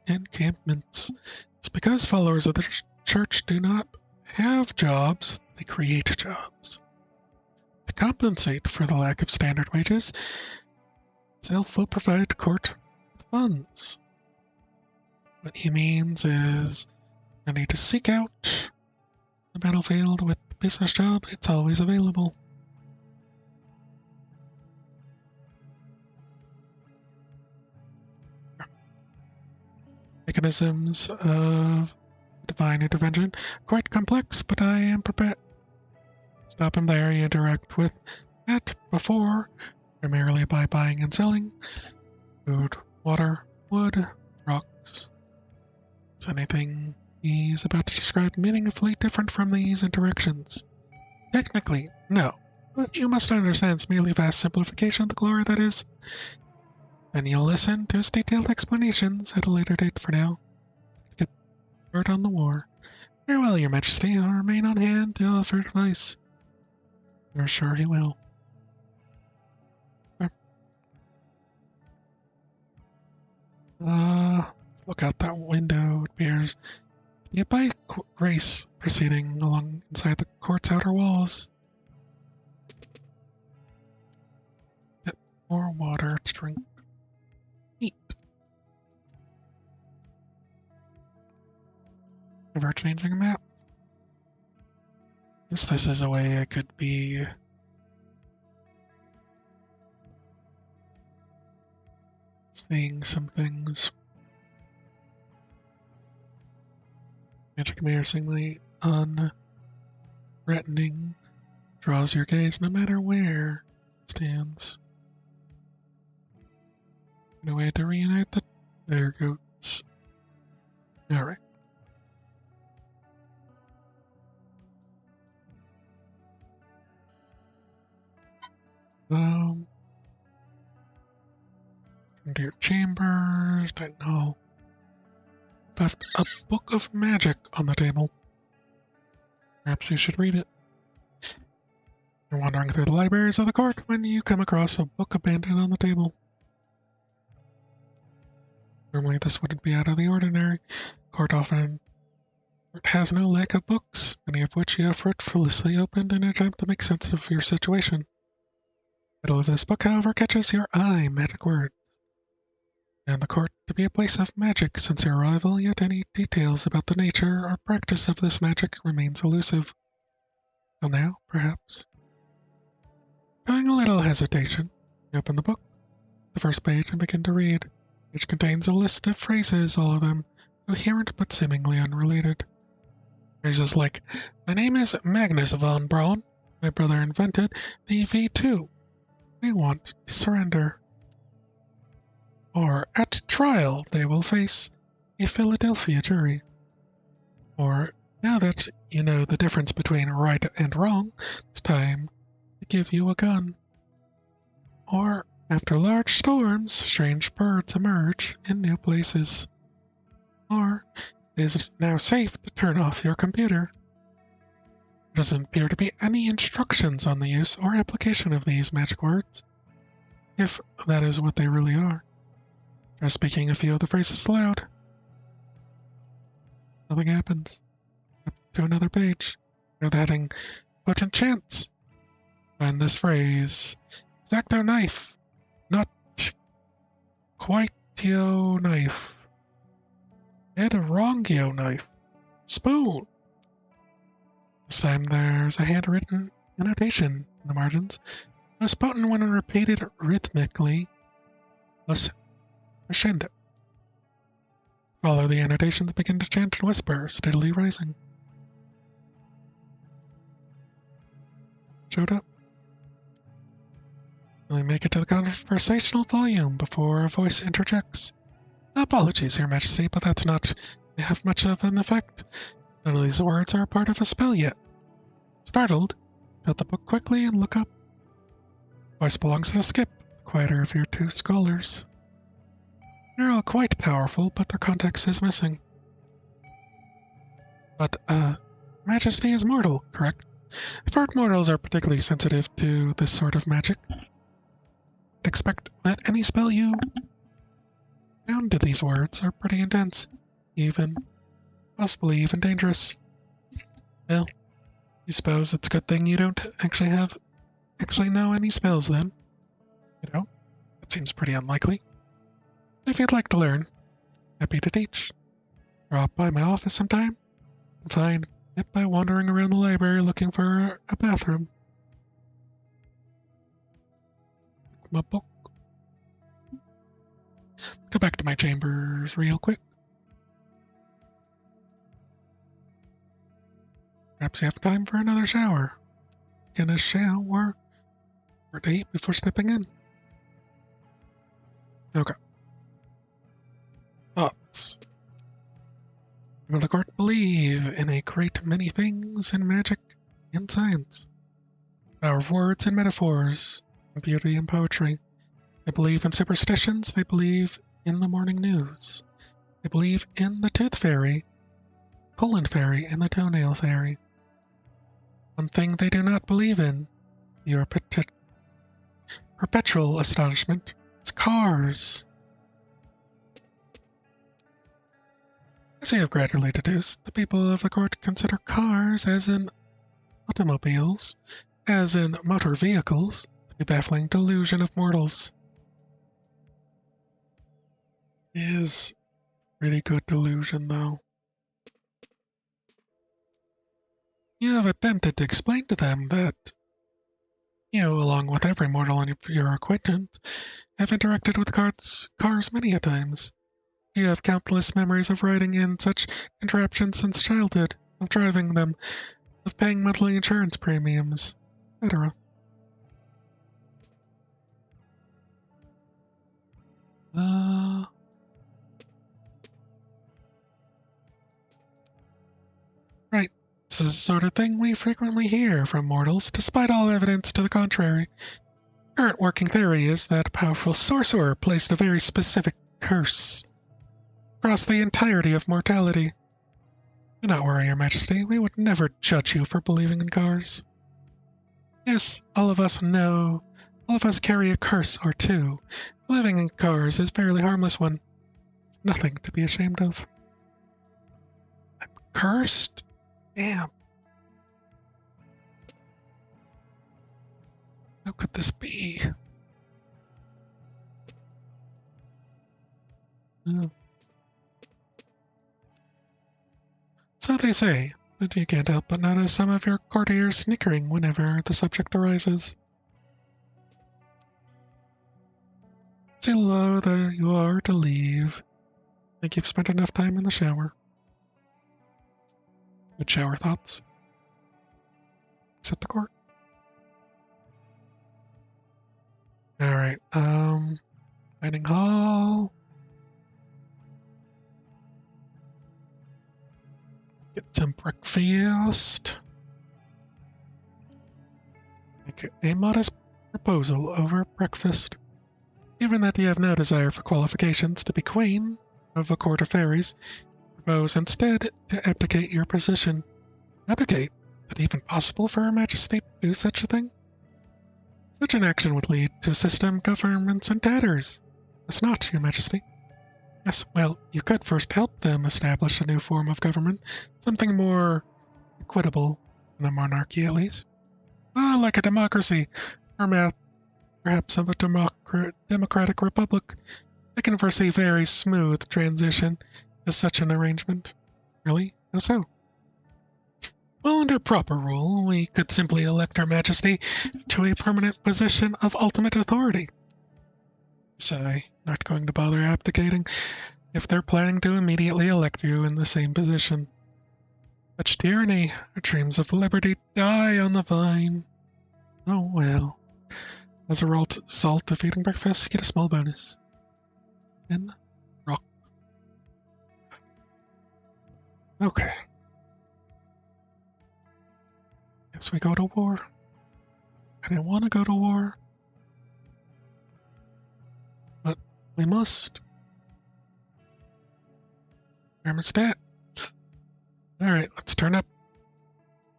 S1: encampments. It's because followers of the church do not have jobs, they create jobs. To compensate for the lack of standard wages, itself will provide court with funds. What he means is I need to seek out the battlefield with the business job, it's always available. Mechanisms of divine intervention quite complex, but I am prepared. Stop him there. You interact with that before, primarily by buying and selling food, water, wood, rocks. Is anything he's about to describe meaningfully different from these interactions? Technically, no. But you must understand it's merely vast simplification of the glory that is. Then you'll listen to his detailed explanations at a later date. For now, get started on the war. Very well, Your Majesty. I'll remain on hand to offer advice. You're sure he will. Let's look out that window. It appears to be a bike race proceeding along inside the court's outer walls. Get more water to drink. Eat. Ever changing a map? Guess this is a way I could be seeing some things. Magic embarrassingly unthreatening, draws your gaze no matter where it stands. No way to reunite the bear goats. Alright. Into your chambers, I know. Left a book of magic on the table. Perhaps you should read it. You're wandering through the libraries of the court when you come across a book abandoned on the table. Normally this wouldn't be out of the ordinary. Court has no lack of books, many of which you have frivolously opened in an attempt to make sense of your situation. The title of this book, however, catches your eye. Magic words. and the court to be a place of magic since your arrival, yet any details about the nature or practice of this magic remains elusive. Till now, perhaps. Showing a little hesitation, you open the book, the first page, and begin to read, which contains a list of phrases, all of them coherent but seemingly unrelated. Phrases like, "My name is Magnus von Braun. My brother invented the V2. We want to surrender." Or, "At trial, they will face a Philadelphia jury." Or, "Now that you know the difference between right and wrong, it's time to give you a gun." Or, "After large storms, strange birds emerge in new places." Or, "It is now safe to turn off your computer." There doesn't appear to be any instructions on the use or application of these magic words, if that is what they really are. Try speaking a few of the phrases aloud. Nothing happens. Up to another page. Near the heading, "Potent Chance." Find this phrase. "Exacto knife. Not quiteo knife. Edorongio knife. Spoon." This time there's a handwritten annotation in the margins. "Most potent when repeated rhythmically. Plus crescendo." Follow the annotations, begin to chant and whisper, steadily rising. Showed up. Only make it to the conversational volume before a voice interjects. "Apologies, Your Majesty, but that's not have much of an effect. None of these words are part of a spell yet." Startled, shut the book quickly and look up. Voice belongs to Skip, the quieter of your two scholars. They're all quite powerful, but their context is missing. "But, Majesty is mortal, correct? I've heard mortals are particularly sensitive to this sort of magic. I'd expect that any spell you found to these words are pretty intense, possibly even dangerous." "Well, I suppose it's a good thing you don't actually know any spells then. You know, that seems pretty unlikely. If you'd like to learn, happy to teach. Drop by my office sometime and find it by wandering around the library looking for a bathroom." My book. Go back to my chambers real quick. Perhaps you have time for another shower. Get a shower or date before stepping in. Okay. Thoughts. Will the court believe in a great many things in magic and science? Power of words and metaphors, beauty and poetry. They believe in superstitions. They believe in the morning news. They believe in the tooth fairy, colon fairy, and the toenail fairy. One thing they do not believe in, your perpetual astonishment, it's cars. As you have gradually deduced, the people of the court consider cars, as in automobiles, as in motor vehicles, the baffling delusion of mortals. Is pretty good delusion, though. You have attempted to explain to them that you, along with every mortal in your acquaintance, have interacted with cars many a times. You have countless memories of riding in such contraptions since childhood, of driving them, of paying monthly insurance premiums, etc. Right. This is the sort of thing we frequently hear from mortals, despite all evidence to the contrary. Current working theory is that a powerful sorcerer placed a very specific curse across the entirety of mortality. Do not worry, Your Majesty, we would never judge you for believing in cars. Yes, all of us carry a curse or two. Living in cars is a fairly harmless one. Nothing to be ashamed of. I'm cursed? Damn. How could this be? Oh. So they say, but you can't help but notice some of your courtiers snickering whenever the subject arises. See low that you are to leave. Think you've spent enough time in the shower. Good shower thoughts. Exit the court. Alright, dining hall. Get some breakfast. Make a modest proposal over breakfast. Given that you have no desire for qualifications to be queen of a court of fairies, propose instead to abdicate your position. Abdicate? Is it even possible for Her Majesty to do such a thing? Such an action would lead to a system governments in tatters. It's not, Your Majesty. Yes, well, you could first help them establish a new form of government, something more equitable than a monarchy, at least. Ah, like a democracy, or perhaps of a democratic republic. I can foresee very smooth transition to such an arrangement. Really? How so? Well, under proper rule, we could simply elect Her Majesty to a permanent position of ultimate authority. So, not going to bother abdicating if they're planning to immediately elect you in the same position. Such tyranny, our dreams of liberty die on the vine. Oh well. As a result of eating breakfast, you get a small bonus. In rock. Okay. Guess we go to war. I didn't want to go to war, but we must. Thermostat. Alright, let's turn up.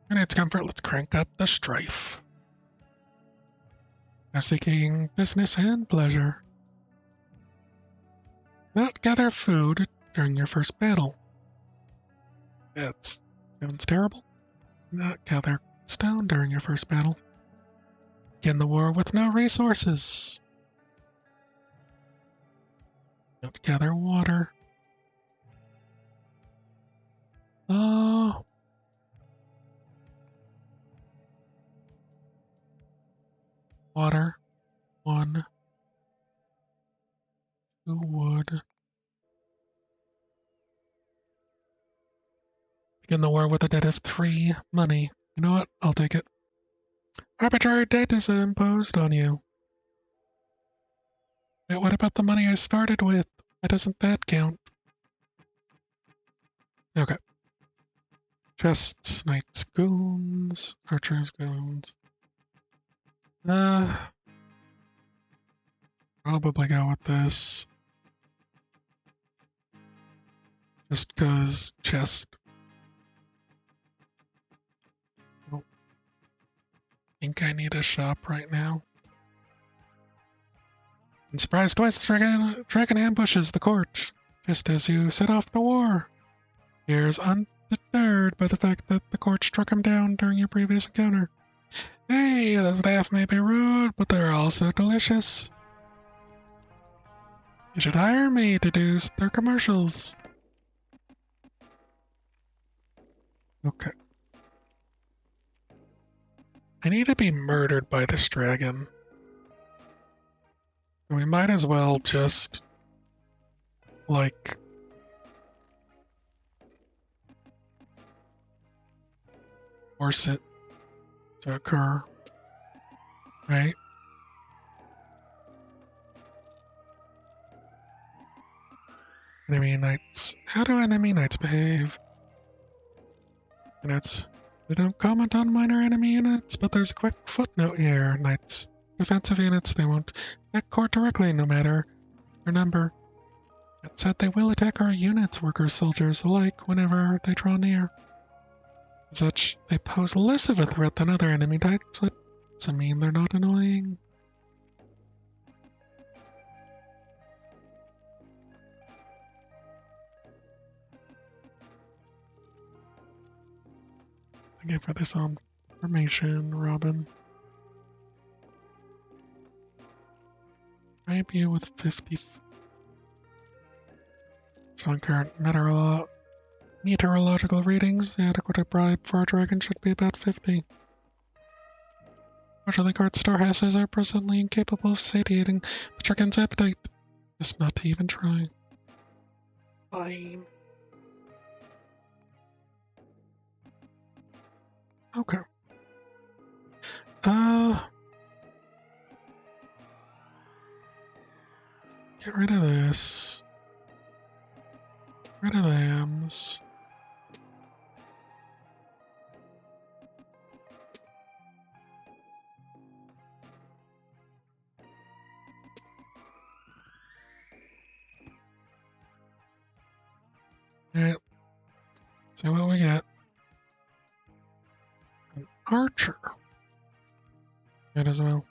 S1: Tonight's comfort, let's crank up the strife. Now seeking business and pleasure. Not gather food during your first battle. That sounds terrible. Not gather stone during your first battle. Begin the war with no resources. Don't gather water. Water. 1, 2 wood. Begin the war with a debt of 3 money. You know what? I'll take it. Arbitrary debt is imposed on you. But what about the money I started with? Why doesn't that count? Okay. Chests, knights, goons, archers, goons. Probably go with this. Just cause chest. Oh, think I need a shop right now. And surprise twist, dragon ambushes the court, just as you set off to war. Here's undeterred by the fact that the court struck him down during your previous encounter. Hey, the staff may be rude, but they're also delicious. You should hire me to do their commercials. Okay. I need to be murdered by this dragon. We might as well just, like, force it to occur, right? Enemy knights. How do enemy knights behave? Units. They don't comment on minor enemy units, but there's a quick footnote here. Knights. Defensive units, they won't attack court directly, no matter their number. That said, they will attack our units, workers, soldiers alike, whenever they draw near. As such, they pose less of a threat than other enemy types, but doesn't mean they're not annoying. Thank you for this information, Robin. Bribe you with 50. Based on current meteorological readings, the adequate bribe for a dragon should be about 50. Fortunately, guard storehouses are presently incapable of satiating the dragon's appetite. Just not to even try. Fine. Okay. Get rid of this. Rid of lambs. Alright. See what we get. An archer. Might as well.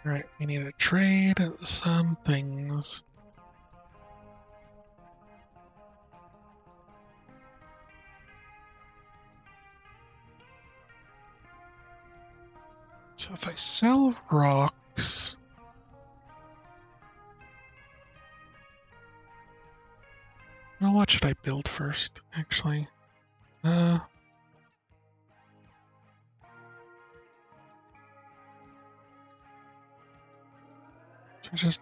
S1: Alright, we need to trade some things. So if I sell rocks... Well, what should I build first, actually? Should I just...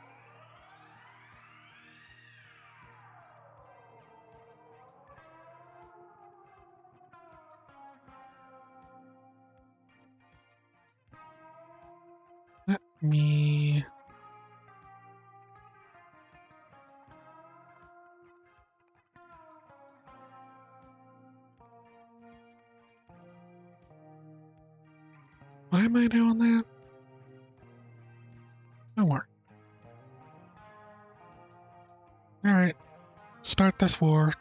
S1: Let me... Why am I doing that? Don't worry. Alright, start this war.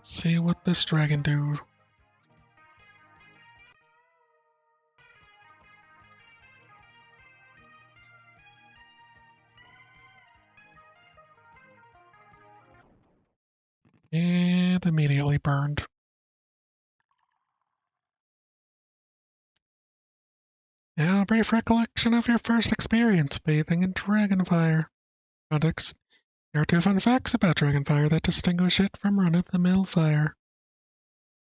S1: See what this dragon do. And immediately burned. Now, a brief recollection of your first experience bathing in Dragonfire. Context. There are 2 fun facts about Dragonfire that distinguish it from run-of-the-mill fire.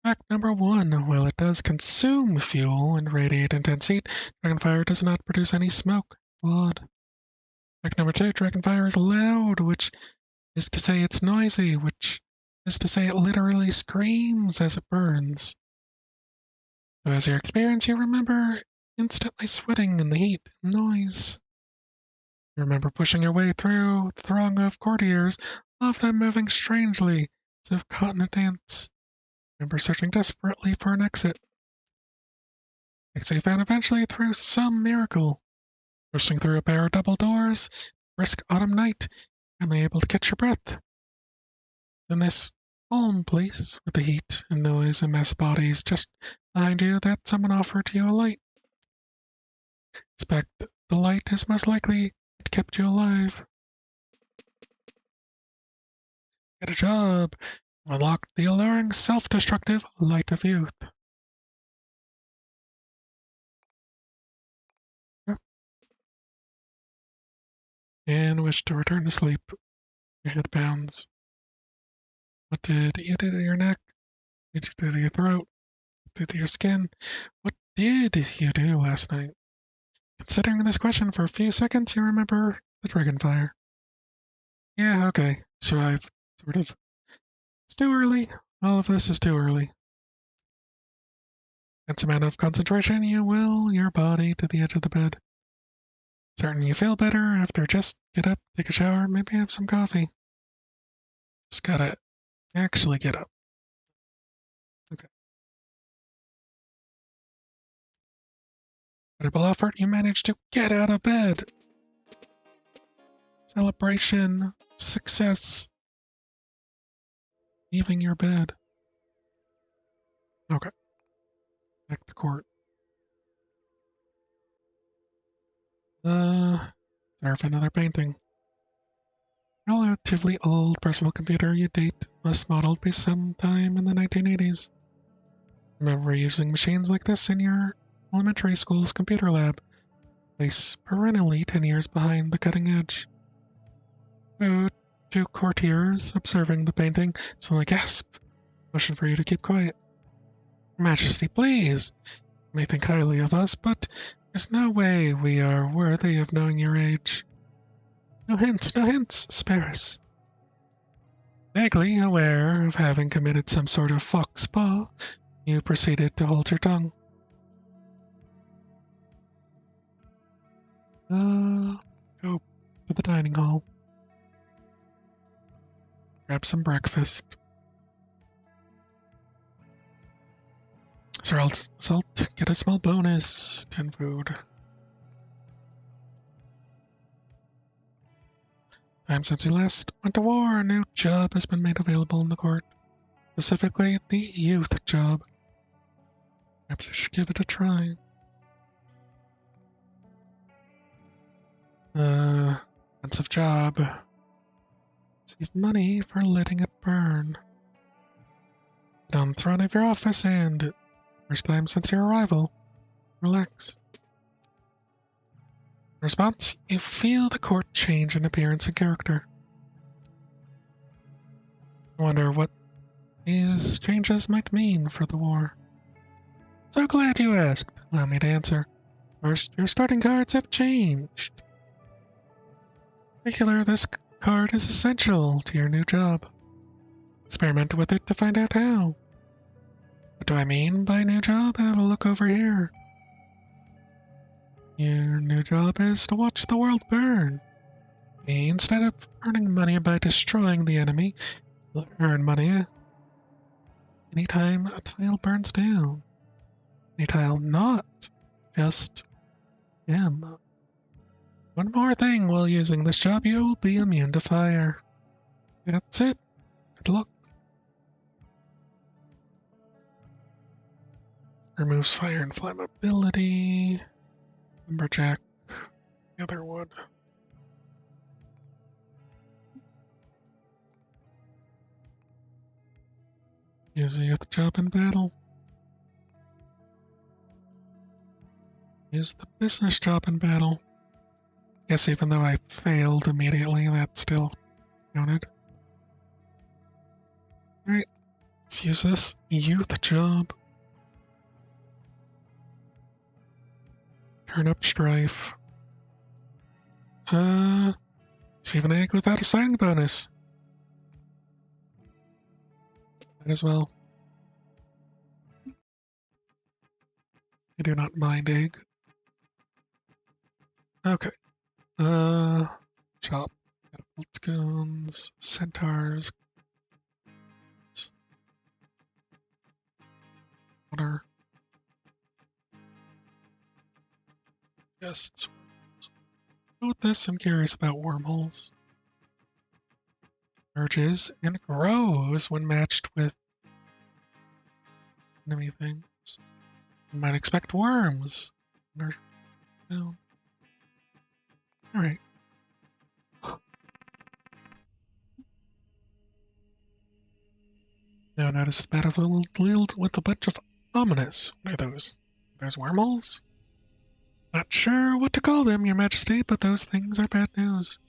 S1: Fact number 1. While it does consume fuel and radiate intense heat, Dragonfire does not produce any smoke. Odd. Fact number 2. Dragonfire is loud, which is to say it's noisy, which is to say it literally screams as it burns. So as your experience, you remember instantly sweating in the heat and noise. You remember pushing your way through the throng of courtiers, all of them moving strangely, as if caught in a dance. Remember searching desperately for an exit. Exit you found eventually through some miracle. Pushing through a pair of double doors, brisk autumn night, finally able to catch your breath. In this calm place, with the heat and noise and mass bodies just behind you, that someone offered you a light. Expect the light is most likely it kept you alive. Get a job. Unlock the alluring, self-destructive light of youth. And wish to return to sleep. Your head pounds. What did you do to your neck? What did you do to your throat? What did to your skin? What did you do last night? Considering this question for a few seconds, you remember the Dragonfire. Yeah, okay. Survive. Sort of. It's too early. All of this is too early. That's amount of concentration, you will your body to the edge of the bed. Certain you feel better after just get up, take a shower, maybe have some coffee. Just gotta actually get up. Okay. Incredible effort, you managed to get out of bed. Celebration, success. Leaving your bed. Okay. Back to court. Serve another painting. Relatively old personal computer you date was modeled by sometime in the 1980s. Remember using machines like this in your elementary school's computer lab, place perennially 10 years behind the cutting edge. Two courtiers observing the painting suddenly gasp, motion for you to keep quiet. Your Majesty, please! You may think highly of us, but there's no way we are worthy of knowing your age. No hints, spare us. Vaguely aware of having committed some sort of fox paw, you proceeded to hold your tongue. Go to the dining hall. Grab some breakfast. Salt, get a small bonus. 10 food. Time since you last went to war, a new job has been made available in the court. Specifically, the youth job. Perhaps I should give it a try. Expensive job. Save money for letting it burn. Sit on the throne of your office and, first time since your arrival, relax. In response, you feel the court change in appearance and character. I wonder what these changes might mean for the war. So glad you asked. Allow me to answer. First, your starting cards have changed. In particular, this card is essential to your new job. Experiment with it to find out how. What do I mean by new job? Have a look over here. Your new job is to watch the world burn. Instead of earning money by destroying the enemy, you'll earn money anytime a tile burns down. Any tile not just him. One more thing, while using this job, you will be immune to fire. That's it. Good luck. Removes fire and flammability. Lumberjack. The other wood. Use the youth job in battle. Use the business job in battle. Guess even though I failed immediately, that still counted. Alright, let's use this youth job. Turn up strife. Save an egg without a signing bonus. Might as well. I do not mind egg. Okay. Chop. Catapults, guns, centaurs. Water. Chests. With this, I'm curious about wormholes. Emerges and grows when matched with enemy things. You might expect worms. No. Alright. Now notice the battlefield with a bunch of ominous. What are those? There's wormholes? Not sure what to call them, Your Majesty, but those things are bad news.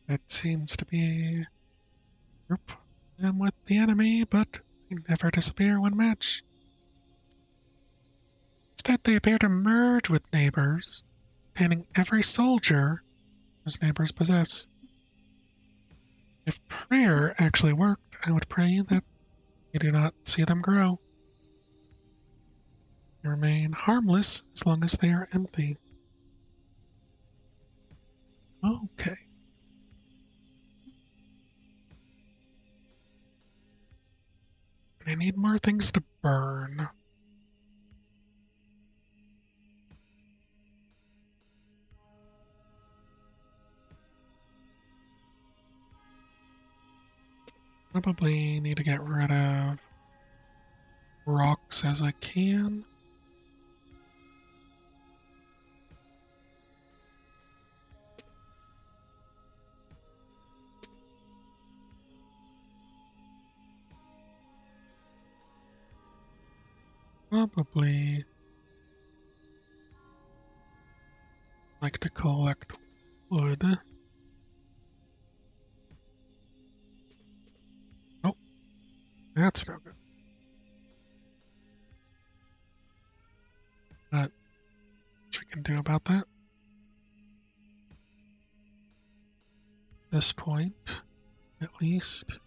S1: It seems to be a group them with the enemy, but they never disappear when matched. Instead, they appear to merge with neighbors, containing every soldier whose neighbors possess. If prayer actually worked, I would pray that you do not see them grow. They remain harmless as long as they are empty. Okay. I need more things to burn. Probably need to get rid of rocks as I can. Probably like to collect wood. Oh, that's no good. Not much I can do about that. This point, at least.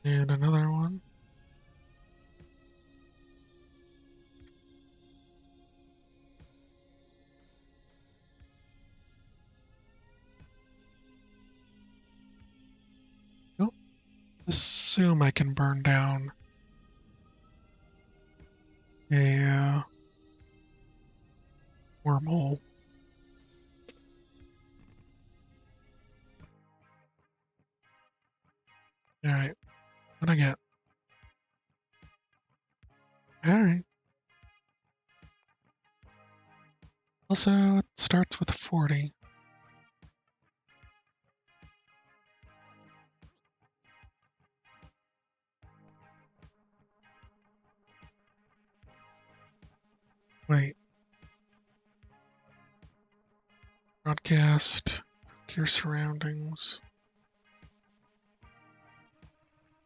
S1: And another one. Oh, assume I can burn down a wormhole. Alright, what I get? Alright. Also, it starts with 40. Wait. Broadcast. Your surroundings.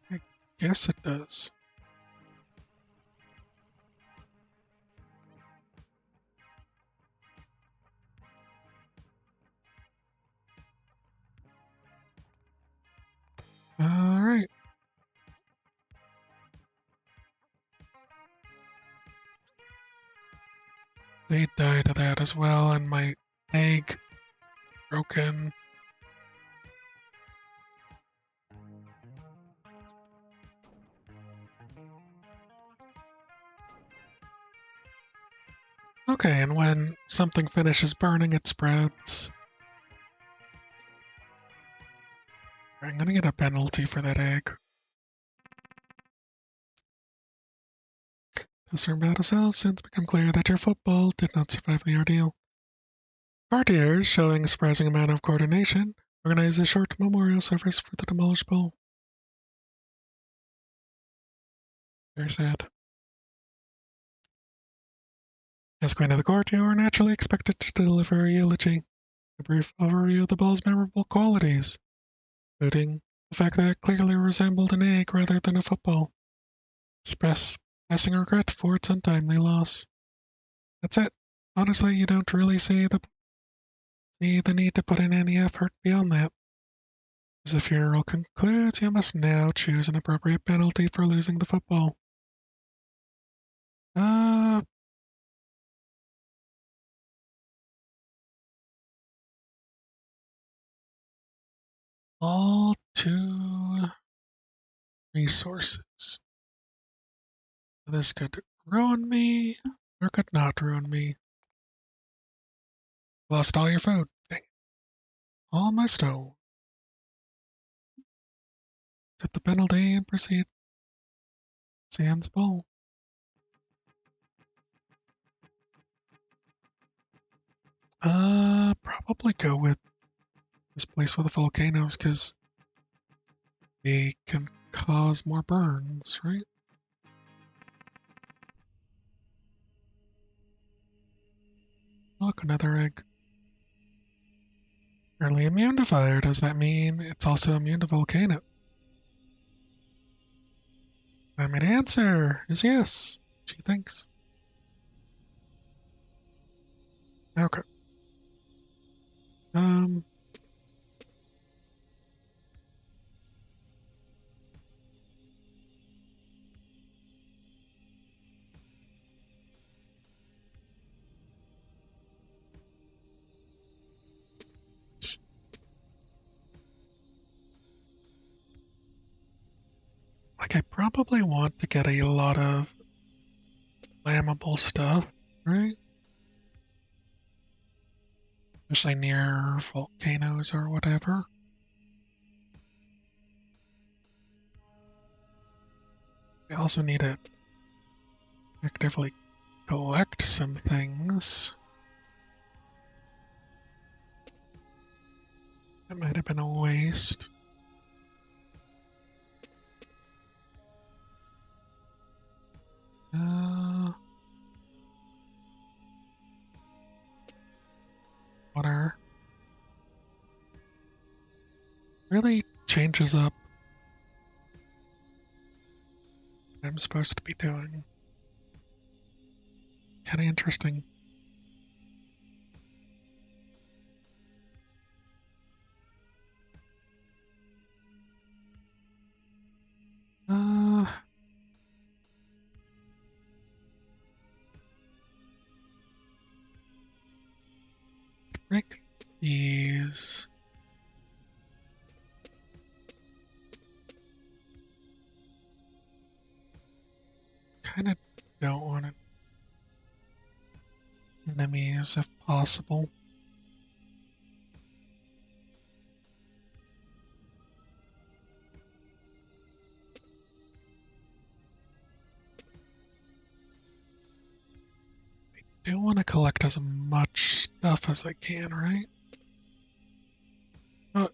S1: I guess it does. Alright. They died of that as well, and my egg broken. Okay, and when something finishes burning, it spreads. I'm gonna get a penalty for that egg. As our battle cells, soon become clear that your football did not survive the ordeal. Partiers, showing a surprising amount of coordination, organize a short memorial service for the demolished bowl. Very sad. As Queen of the Court, you are naturally expected to deliver a eulogy, a brief overview of the ball's memorable qualities, including the fact that it clearly resembled an egg rather than a football. Expressing regret for its untimely loss. That's it. Honestly, you don't really see the need to put in any effort beyond that. As the funeral concludes, you must now choose an appropriate penalty for losing the football. Uh, all to resources. This could ruin me, or could not ruin me. Lost all your food. Dang it. All my stone. Accept the penalty and proceed. Sans bowl. Probably go with this place with the volcanoes, because they can cause more burns, right? Look, another egg. Fairly immune to fire. Does that mean it's also immune to volcano? My answer is yes. She thinks. Okay. Um. Like, I probably want to get a lot of flammable stuff, right? Especially near volcanoes or whatever. I also need to actively collect some things. That might have been a waste. Uh, really changes up what I'm supposed to be doing. Kind of interesting. Uh, break these. Kind of don't want enemies if possible. Do want to collect as much stuff as I can, right? Oh,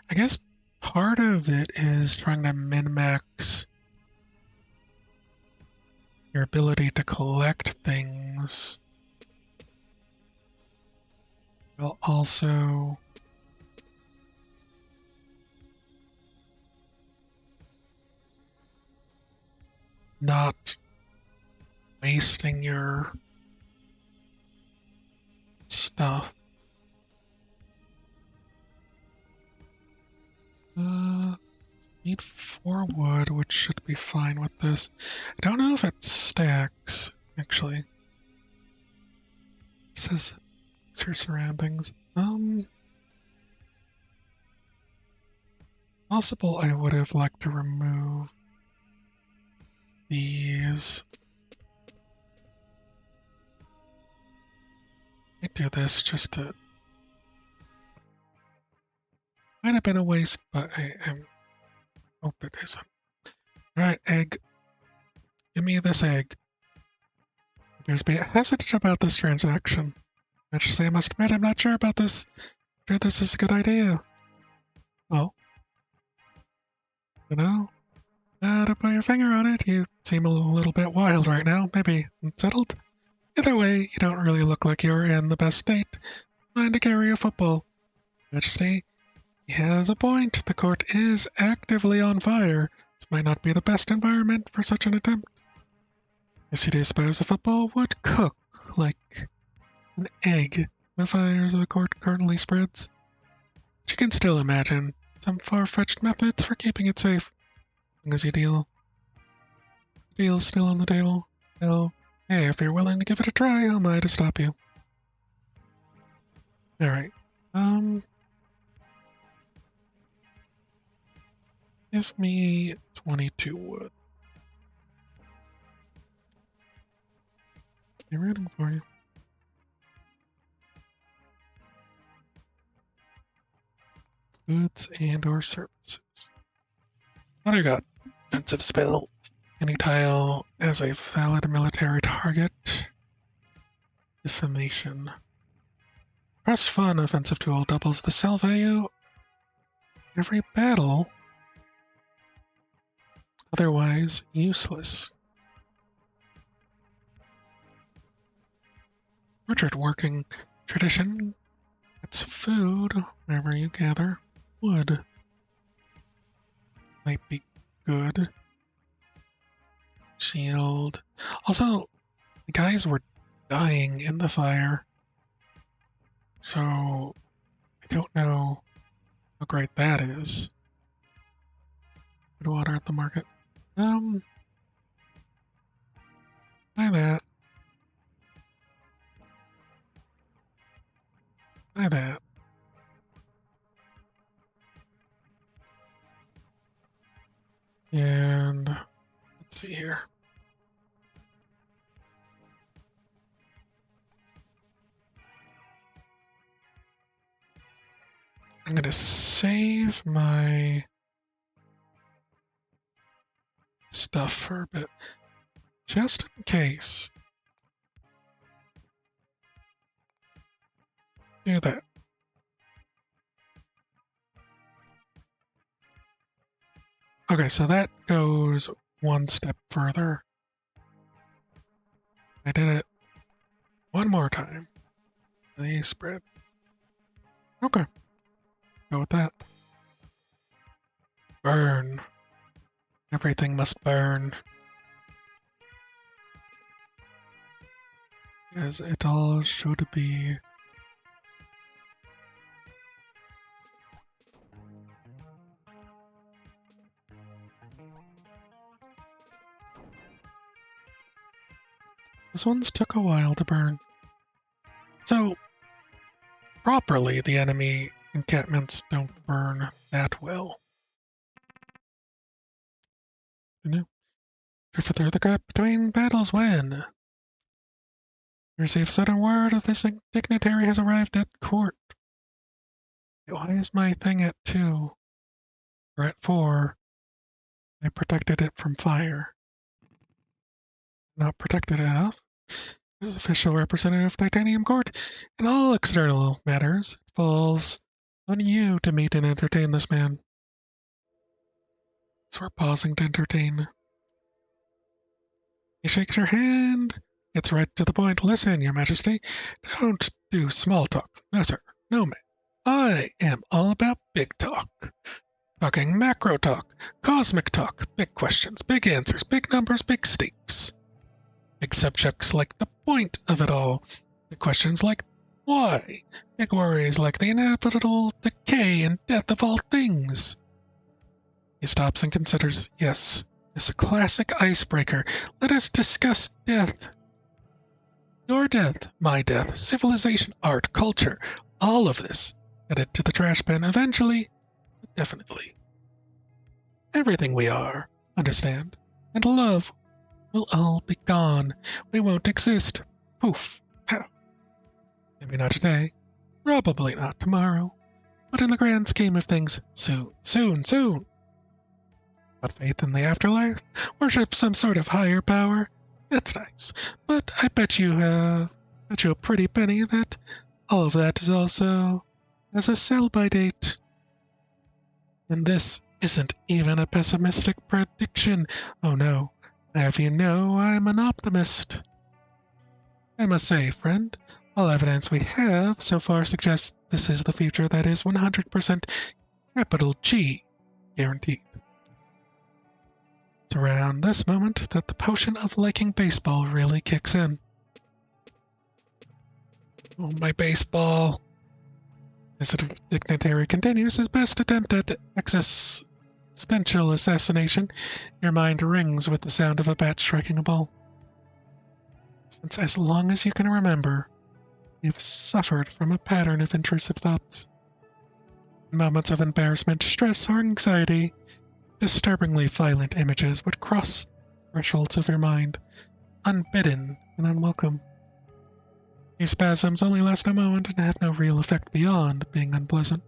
S1: I guess part of it is trying to min-max your ability to collect things, while also not wasting your stuff. Need 4 wood, which should be fine with this. I don't know if it stacks, actually. It says it's your surroundings. Possible I would have liked to remove these. I do this just to... Might have been a waste, but I hope it isn't. Alright, egg. Give me this egg. Appears to be hesitant about this transaction. I should say I must admit I'm not sure about this. Sure this is a good idea. Oh. You know? To put your finger on it, you seem a little bit wild right now. Maybe unsettled? Either way, you don't really look like you're in the best state. Mind to carry a football. Majesty, he has a point. The court is actively on fire. This might not be the best environment for such an attempt. Yes, you do suppose a football would cook like an egg the fires of the court currently spreads. But you can still imagine some far-fetched methods for keeping it safe. As long as you deal's still on the table. Well, hey, if you're willing to give it a try, how am I to stop you? Alright. Give me 22 wood. I'm rooting for you. Goods and or services. What I got? Offensive spell. Any tile as a valid military target. Defamation. Press fun offensive tool doubles the sell value every battle. Otherwise useless. Orchard working tradition. It's food whenever you gather wood. Might be good. Shield. Also, the guys were dying in the fire. So, I don't know how great that is. Good water at the market. Buy that. Buy that. And let's see here. I'm gonna save my stuff for a bit, just in case. Do that. Okay, so that goes one step further. I did it one more time. The spread. Okay. Go with that. Burn. Everything must burn. As it all should be. Those ones took a while to burn. So, properly, the enemy encampments don't burn that well. You know? Drift through the gap between battles when. You receive sudden word of his dignitary has arrived at court. Why is my thing at 2? Or at 4? I protected it from fire. Not protected enough. As official representative of Titanium Court, in all external matters, it falls on you to meet and entertain this man. So we're pausing to entertain. He shakes your hand, gets right to the point. Listen, Your Majesty, don't do small talk. No, sir. No, ma'am. I am all about big talk. Talking macro talk, cosmic talk, big questions, big answers, big numbers, big stakes. Big subjects like the point of it all. Big questions like why. Big worries like the inevitable decay and death of all things. He stops and considers, yes, it's a classic icebreaker. Let us discuss death. Your death, my death, civilization, art, culture, all of this. Headed to the trash bin eventually, but definitely. Everything we are, understand, and love will all be gone. We won't exist. Poof. Pow. Maybe not today. Probably not tomorrow. But in the grand scheme of things, soon, soon, soon. Got faith in the afterlife? Worship some sort of higher power? That's nice. But I bet you a pretty penny that all of that is also as a sell-by date. And this isn't even a pessimistic prediction. Oh no. I have you know I'm an optimist. I must say, friend, all evidence we have so far suggests this is the future that is 100% capital G guaranteed. It's around this moment that the potion of liking baseball really kicks in. Oh, my baseball. As the dignitary continues his best attempt at existential assassination, your mind rings with the sound of a bat striking a ball. Since as long as you can remember, you've suffered from a pattern of intrusive thoughts. In moments of embarrassment, stress, or anxiety, disturbingly violent images would cross thresholds of your mind, unbidden and unwelcome. These spasms only last a moment and have no real effect beyond being unpleasant.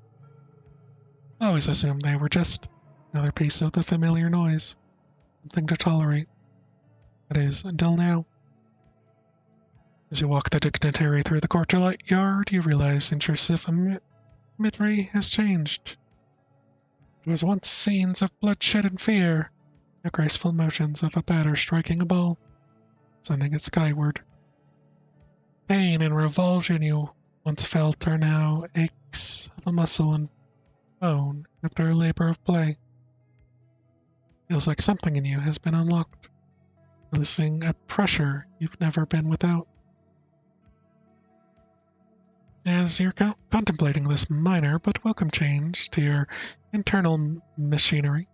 S1: I always assumed they were just another piece of the familiar noise, something to tolerate. That is, until now. As you walk the dignitary through the courtyard, you realize intrusive imagery has changed. It was once scenes of bloodshed and fear, the graceful motions of a batter striking a ball, sending it skyward. Pain and revulsion you once felt are now aches of a muscle and bone after a labor of play. Feels like something in you has been unlocked, releasing a pressure you've never been without. As you're contemplating this minor but welcome change to your internal machinery,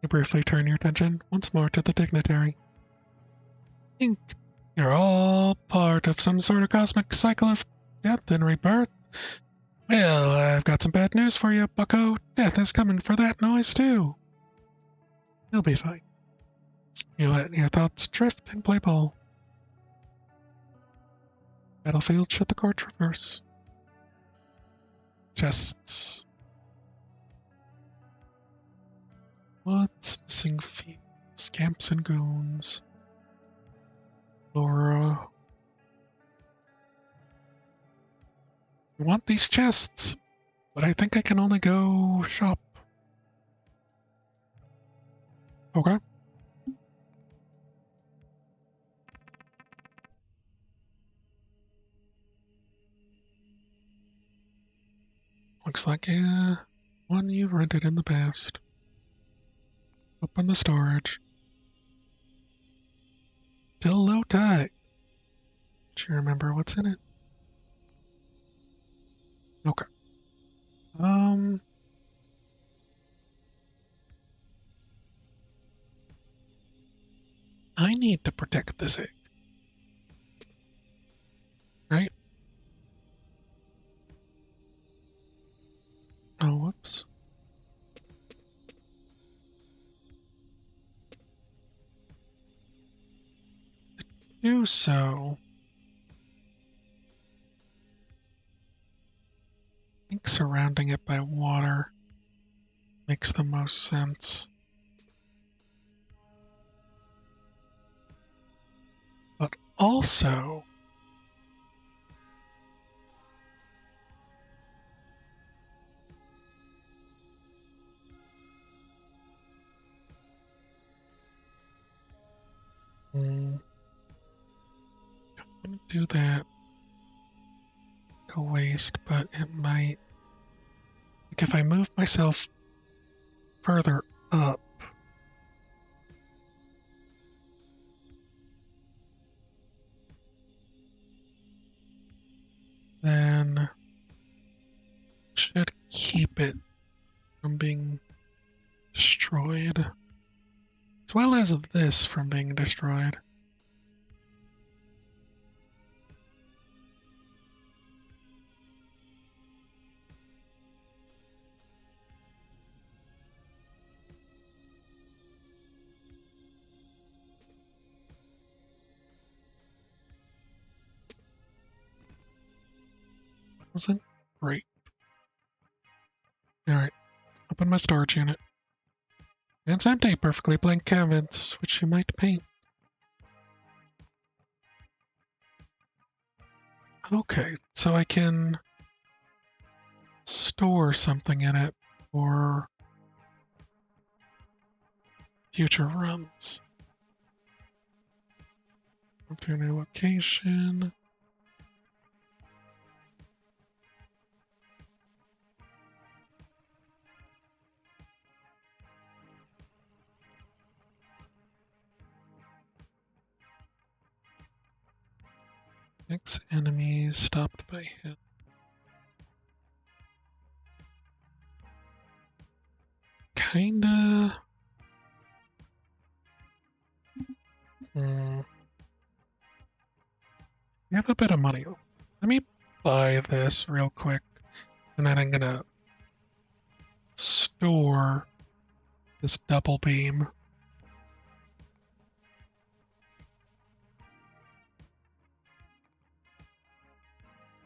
S1: you briefly turn your attention once more to the dignitary. Think you're all part of some sort of cosmic cycle of death and rebirth? Well, I've got some bad news for you, bucko. Death is coming for that noise, too. You'll be fine. You let your thoughts drift and play ball. Battlefield should the court reverse. Chests. What's missing feet? Scamps and goons. Laura. I want these chests, but I think I can only go shop. Okay. Looks like one you've rented in the past. Open the storage. Still low tide. Do you remember what's in it? Okay. I need to protect this egg. Right? Oh, whoops. Do so. I think surrounding it by water makes the most sense. But also, I'm gonna do that. Go waste, but it might. Like if I move myself further up, then should keep it from being destroyed, as well as this from being destroyed. Wasn't great. Alright, open my storage unit. And it's empty, perfectly blank canvas, which you might paint. Okay, so I can store something in it for future runs. Go to a new location. Next enemy stopped by him. Kinda. I have a bit of money. Let me buy this real quick, and then I'm gonna store this double beam.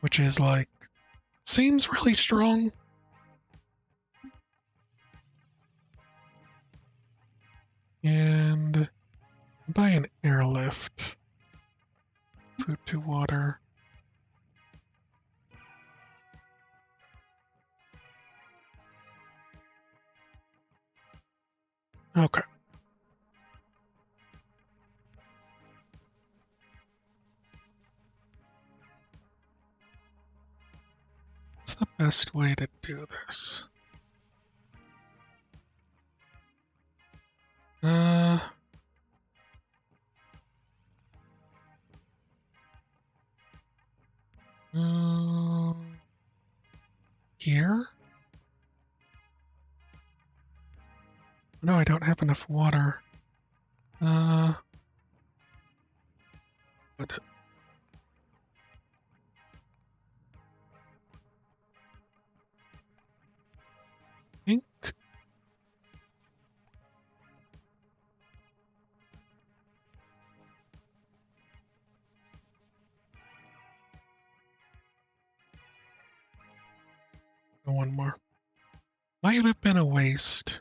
S1: Which is like, seems really strong. And buy an airlift. Food to water. Okay. What's the best way to do this? Uh, here? No, I don't have enough water. But I think one more. Might have been a waste.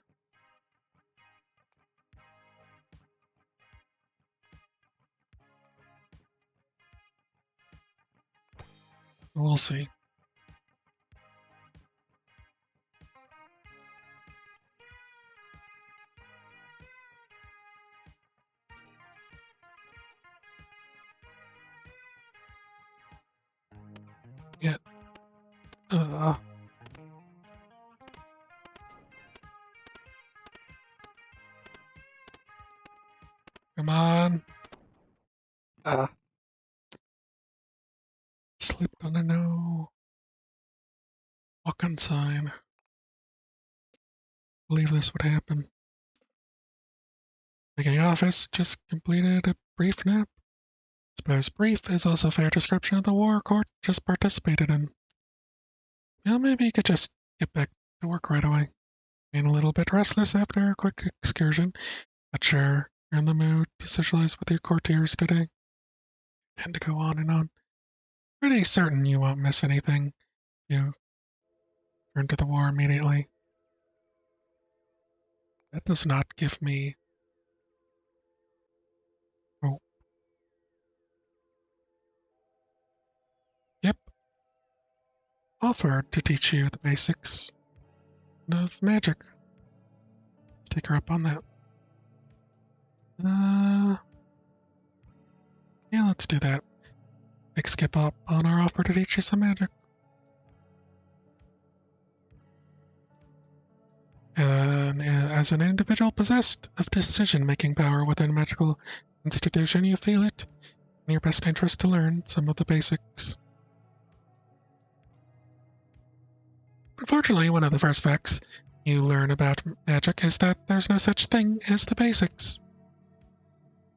S1: We'll see. Yeah. Slipped on a no walk-on sign. Believe this would happen. Making office just completed a brief nap. Suppose brief is also a fair description of the war court just participated in. Well, maybe you could just get back to work right away. Being a little bit restless after a quick excursion, but sure, you're in the mood to socialize with your courtiers today. Tend to go on and on. Pretty certain you won't miss anything. You turn to the war immediately. That does not give me hope. Yep. Offered to teach you the basics of magic. Take her up on that. Yeah, let's do that. Take Skip up on our offer to teach you some magic. As an individual possessed of decision-making power within a magical institution, you feel it in your best interest to learn some of the basics. Unfortunately, one of the first facts you learn about magic is that there's no such thing as the basics.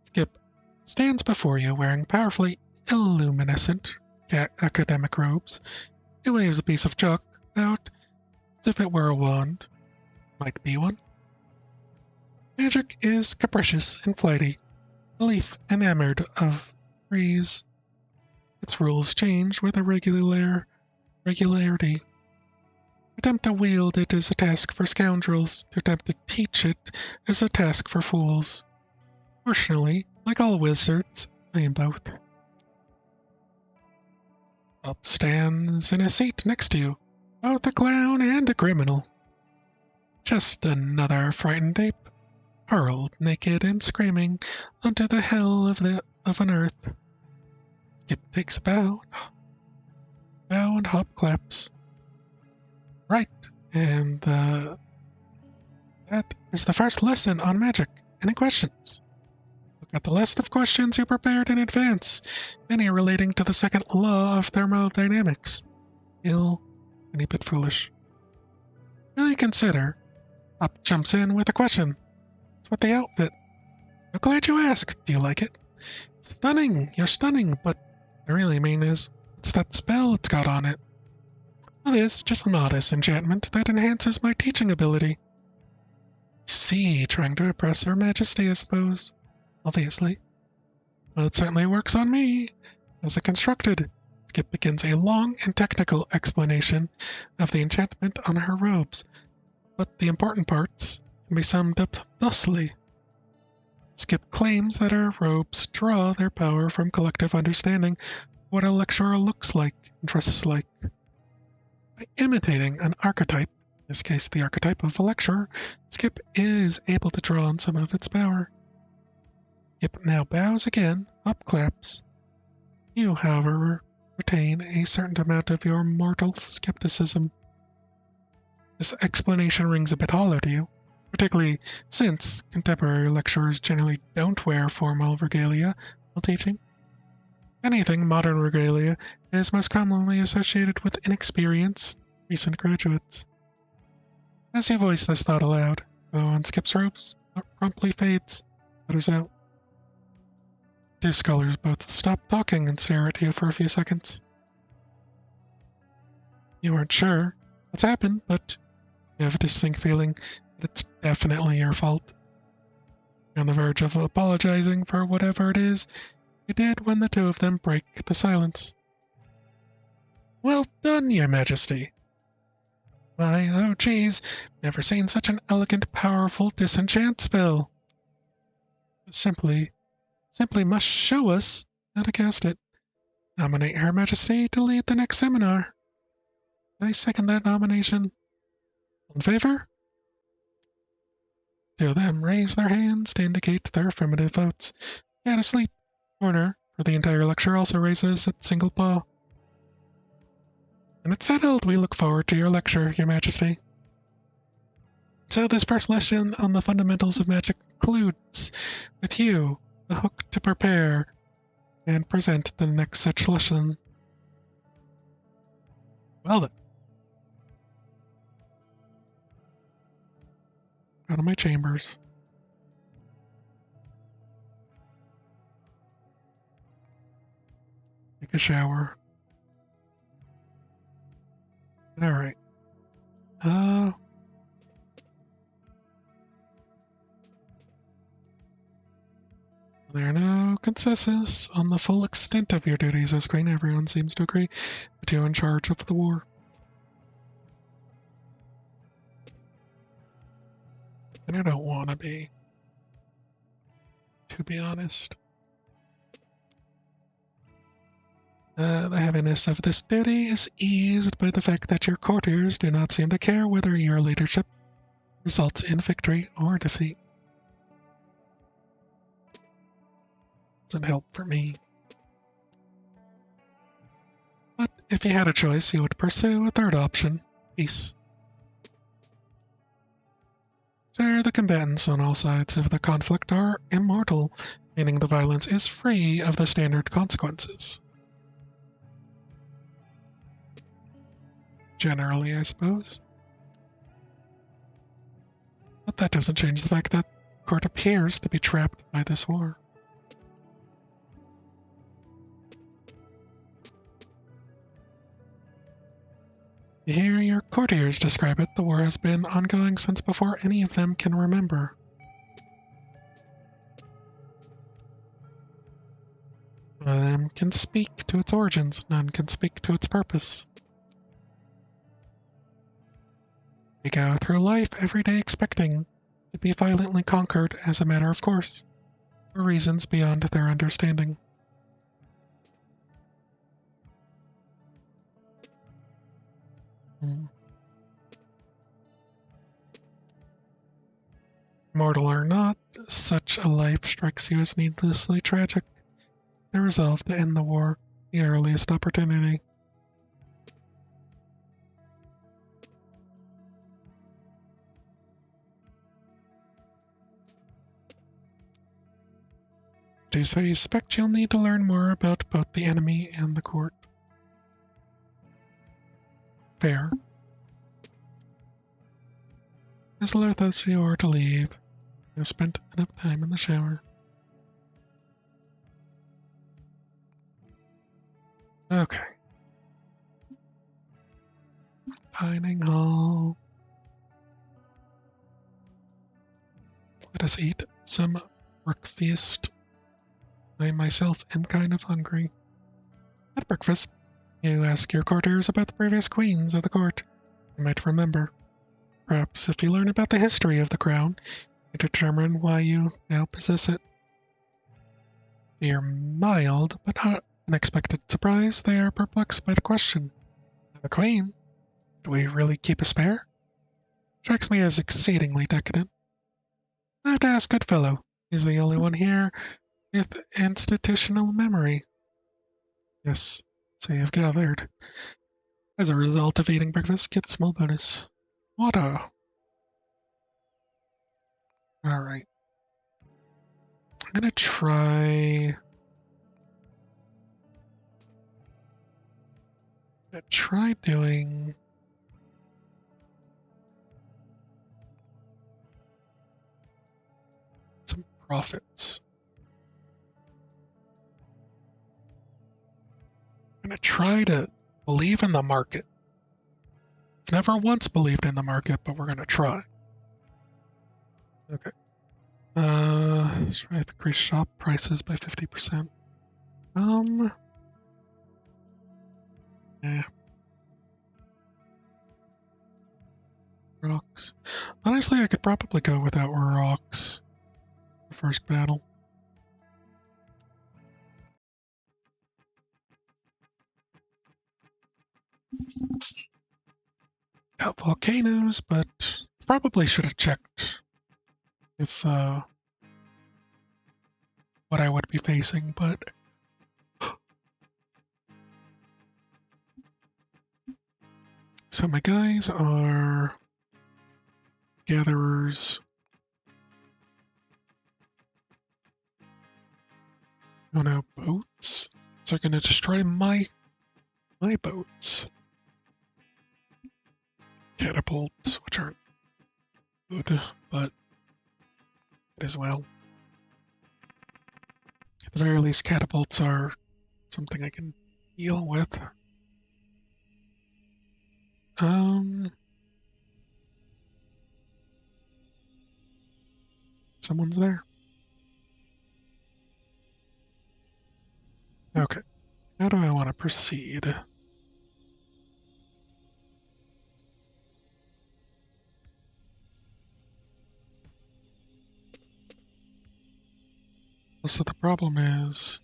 S1: Skip stands before you wearing powerfully illuminescent academic robes. He waves a piece of chalk out as if it were a wand. Might be one. Magic is capricious and flighty, a leaf enamored of breeze. Its rules change with a regularity. To attempt to wield it is a task for scoundrels. To attempt to teach it is a task for fools. Fortunately, like all wizards, I am both. Up stands in a seat next to you, both a clown and a criminal. Just another frightened ape, hurled naked and screaming onto the hell of an earth. Skip takes a bow and hop claps. Right, and that is the first lesson on magic. Any questions? Look at the list of questions you prepared in advance, many relating to the second law of thermodynamics. Ill, and a bit foolish. Really consider. Hop jumps in with a question. What's with the outfit? I'm glad you asked. Do you like it? It's stunning. You're stunning, but what I really mean is, what's that spell it's got on it? Well, it's just a modest enchantment that enhances my teaching ability. See, trying to impress Her Majesty, I suppose. Obviously. Well, it certainly works on me. As it constructed, Skip begins a long and technical explanation of the enchantment on her robes, but the important parts can be summed up thusly. Skip claims that her robes draw their power from collective understanding of what a lecturer looks like and dresses like. By imitating an archetype, in this case the archetype of a lecturer, Skip is able to draw on some of its power. Skip now bows again, up claps. You, however, retain a certain amount of your mortal skepticism. This explanation rings a bit hollow to you, particularly since contemporary lecturers generally don't wear formal regalia while teaching. Anything modern regalia is most commonly associated with inexperienced recent graduates. As you voice this thought aloud, though on Skip's robes promptly fades, letters out. Two scholars both stop talking and stare at you for a few seconds. You aren't sure what's happened, but you have a distinct feeling that it's definitely your fault. You're on the verge of apologizing for whatever it is you did when the two of them break the silence. Well done, Your Majesty. My, oh geez, never seen such an elegant, powerful disenchant spell. Simply must show us how to cast it. Nominate Her Majesty to lead the next seminar. I second that nomination. In favor? Two of them raise their hands to indicate their affirmative votes. Cat asleep. Corner, for the entire lecture, also raises a single paw. And it's settled. We look forward to your lecture, Your Majesty. So this first lesson on the fundamentals of magic concludes with you, the hook to prepare and present the next such lesson. Well then. Out of my chambers. Take a shower. Alright. There are no consensus on the full extent of your duties as Queen. Everyone seems to agree that you're in charge of the war. And I don't want to be honest. The heaviness of this duty is eased by the fact that your courtiers do not seem to care whether your leadership results in victory or defeat. Doesn't help for me. But if you had a choice, you would pursue a third option, peace. Sure, the combatants on all sides of the conflict are immortal, meaning the violence is free of the standard consequences. Generally, I suppose. But that doesn't change the fact that the court appears to be trapped by this war. You hear your courtiers describe it, the war has been ongoing since before any of them can remember. None of them can speak to its origins, none can speak to its purpose. They go through life every day expecting to be violently conquered as a matter of course, for reasons beyond their understanding. Mortal or not, such a life strikes you as needlessly tragic. They resolve to end the war the earliest opportunity. Do so you suspect you'll need to learn more about both the enemy and the court. Fair. As loath as you are to leave, you have spent enough time in the shower. Okay. Dining hall. Let us eat some breakfast. I myself am kind of hungry. At breakfast, you ask your courtiers about the previous queens of the court. You might remember. Perhaps if you learn about the history of the crown, you determine why you now possess it. To your mild but not unexpected surprise, they are perplexed by the question. The queen? Do we really keep a spare? Strikes me as exceedingly decadent. I have to ask Goodfellow. He's the only one here with institutional memory. Yes, so you've gathered. As a result of eating breakfast, get a small bonus. What a... Alright. I'm gonna try... doing... some profits. I'm gonna try to believe in the market. Never once believed in the market, but we're gonna try. Okay. Let's try to increase shop prices by 50%. Yeah. Rocks. Honestly, I could probably go without rocks. The first battle. Got volcanoes, but probably should have checked if what I would be facing, but so my guys are gatherers. Oh no, boats. So they're gonna destroy my boats. catapults, which aren't good, but as well. At the very least, catapults are something I can deal with. Someone's there. Okay. How do I want to proceed? So the problem is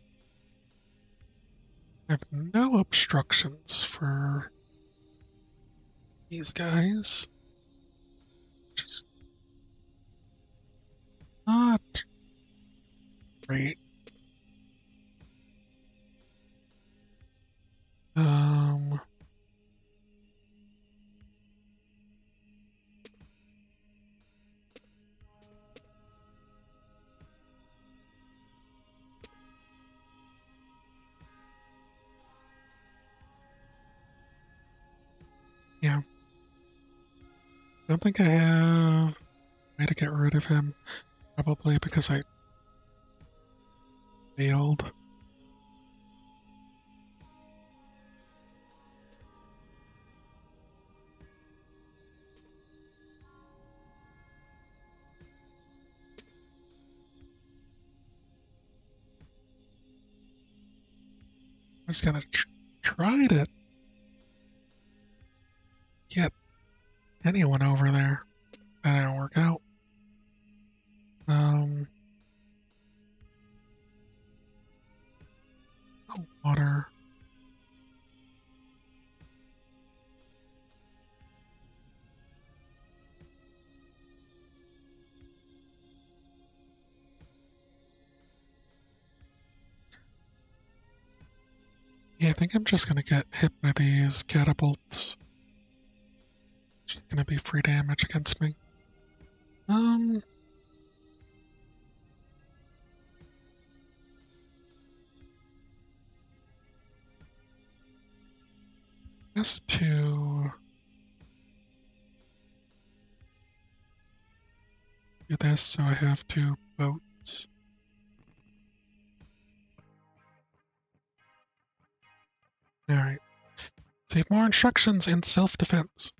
S1: I have no obstructions for these guys, which is not great. Um, yeah. I don't think I have a way to get rid of him. Probably because I failed. I was gonna try to get anyone over there. That didn't work out. Oh, water. Yeah, I think I'm just gonna get hit by these catapults. It's gonna be free damage against me. Has to do this, so I have two boats. Alright. Save more instructions in self-defense.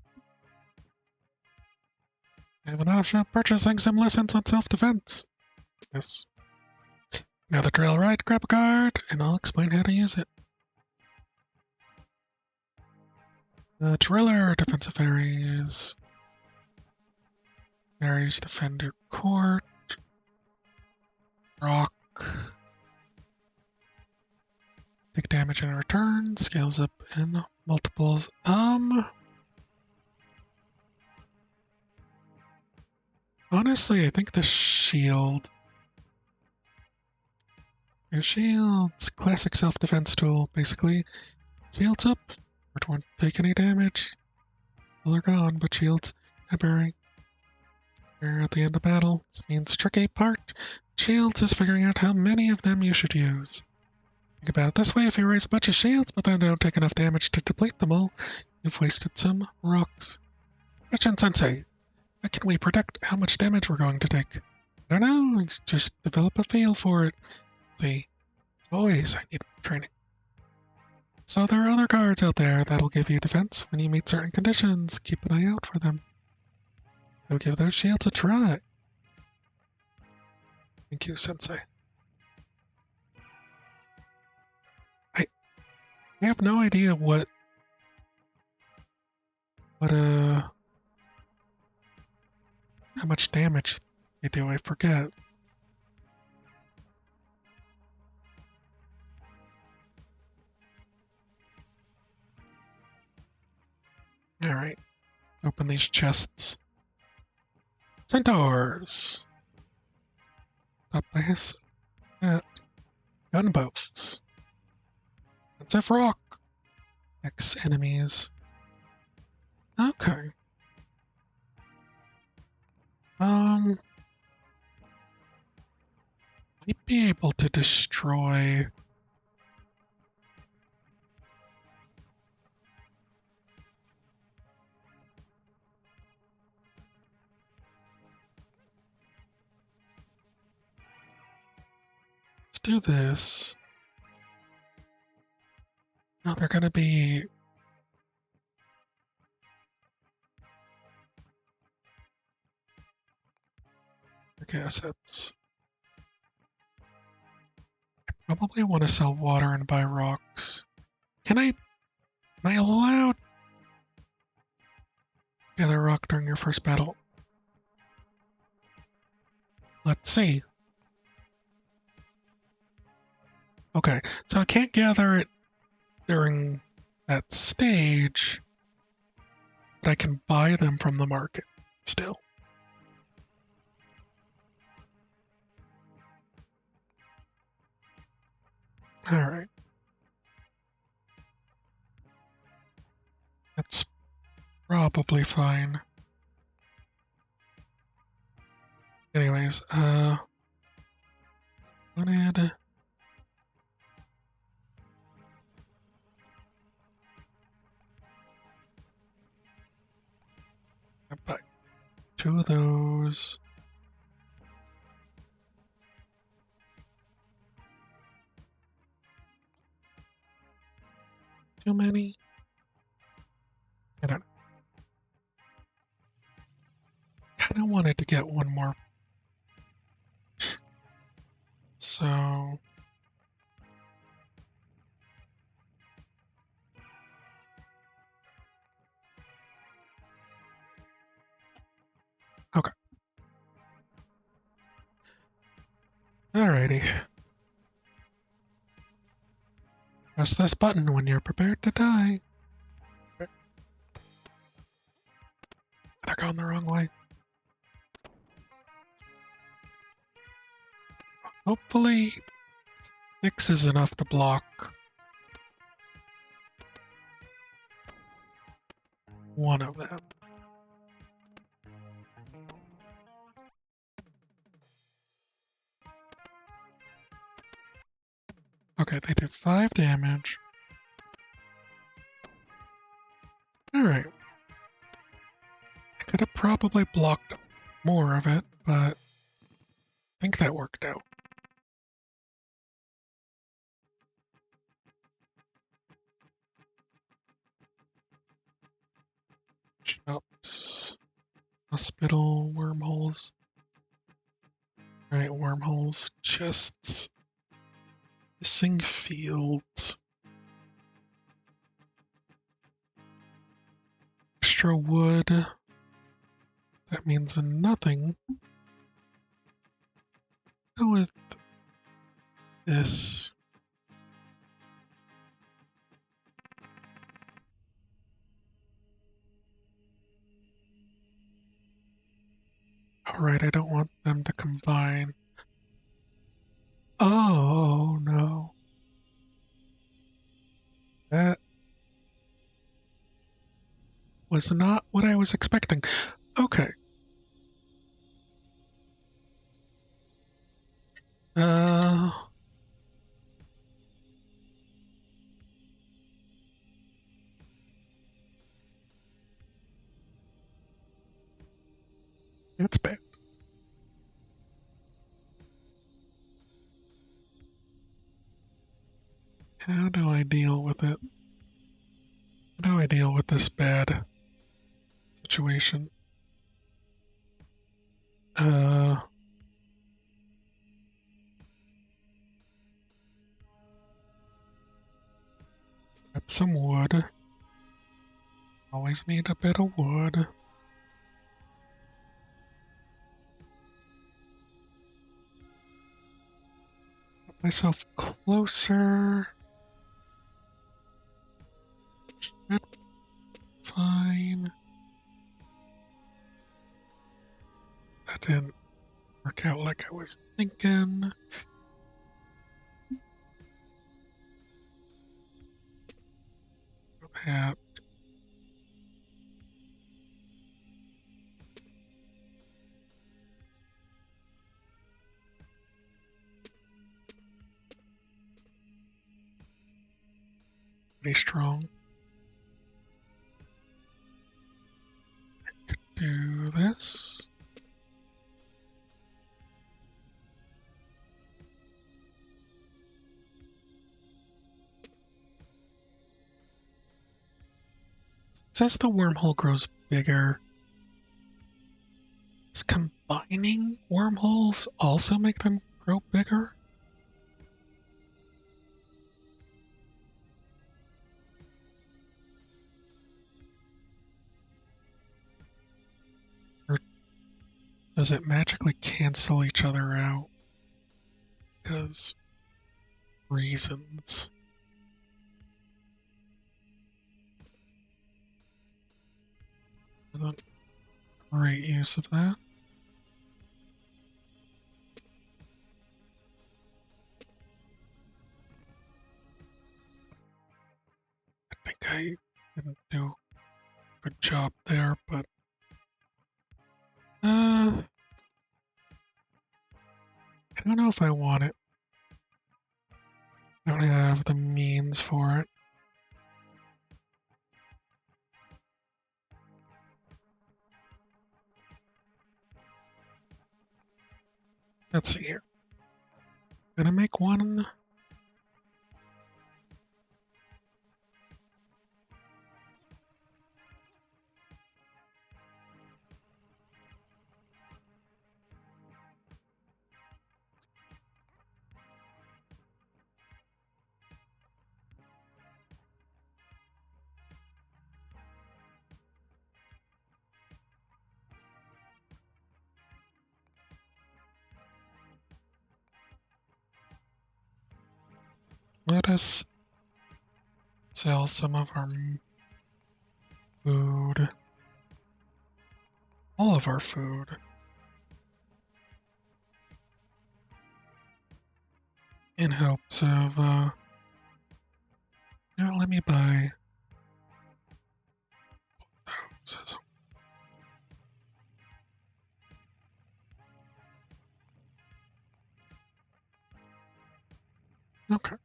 S1: I have an option of purchasing some lessons on self-defense. Yes. Now the drill, right? Grab a card, and I'll explain how to use it. Driller, defensive areas. Areas defend your court. Rock. Take damage in return. Scales up in multiples. Honestly, I think the shield. Your shield's classic self-defense tool, basically. Shields up. Won't take any damage. Well, they're gone, but shields temporary. You're at the end of battle. This means tricky part. Shields is figuring out how many of them you should use. Think about it this way, if you raise a bunch of shields, but then don't take enough damage to deplete them all, you've wasted some rocks. Question Sensei. How can we predict how much damage we're going to take? I don't know, just develop a feel for it. See, always I need training. So there are other cards out there that'll give you defense when you meet certain conditions. Keep an eye out for them. I'll give those shields a try. Thank you, Sensei. I have no idea what how much damage they do, I forget. Alright, open these chests. Centaurs! Up by his gunboats. That's a rock. X enemies. Okay. Might be able to destroy. do this. Now they're gonna be... assets. I probably want to sell water and buy rocks. Am I allowed? Gather a rock during your first battle. Let's see. Okay, so I can't gather it during that stage, but I can buy them from the market still. Alright. That's probably fine. Anyways, wanted... I buy 2 of those. Too many? I don't know. Kinda wanted to get one more. So... Okay. Alrighty. Press this button when you're prepared to die. They're going the wrong way. Hopefully 6 is enough to block one of them. Okay, they did 5 damage. Alright. I could have probably blocked more of it, but I think that worked out. Shops. Hospital, wormholes. Alright, wormholes, chests. Missing fields. Extra wood. That means nothing. Go with this. Alright, I don't want them to combine. Oh no. That was not what I was expecting. Okay. It's bad. How do I deal with it? How do I deal with this bad situation? Grab some wood. Always need a bit of wood. Put myself closer. Should fine. That didn't work out like I was thinking. That. Pretty strong. Do this. as the wormhole grows bigger, does combining wormholes also make them grow bigger? Or does it magically cancel each other out? Because reasons. Isn't great use of that. I think I didn't do a good job there, but I don't know if I want it. I don't have the means for it. Let's see here. Gonna make one. Let us sell some of our food. All of our food. In hopes of, let me buy those. Okay.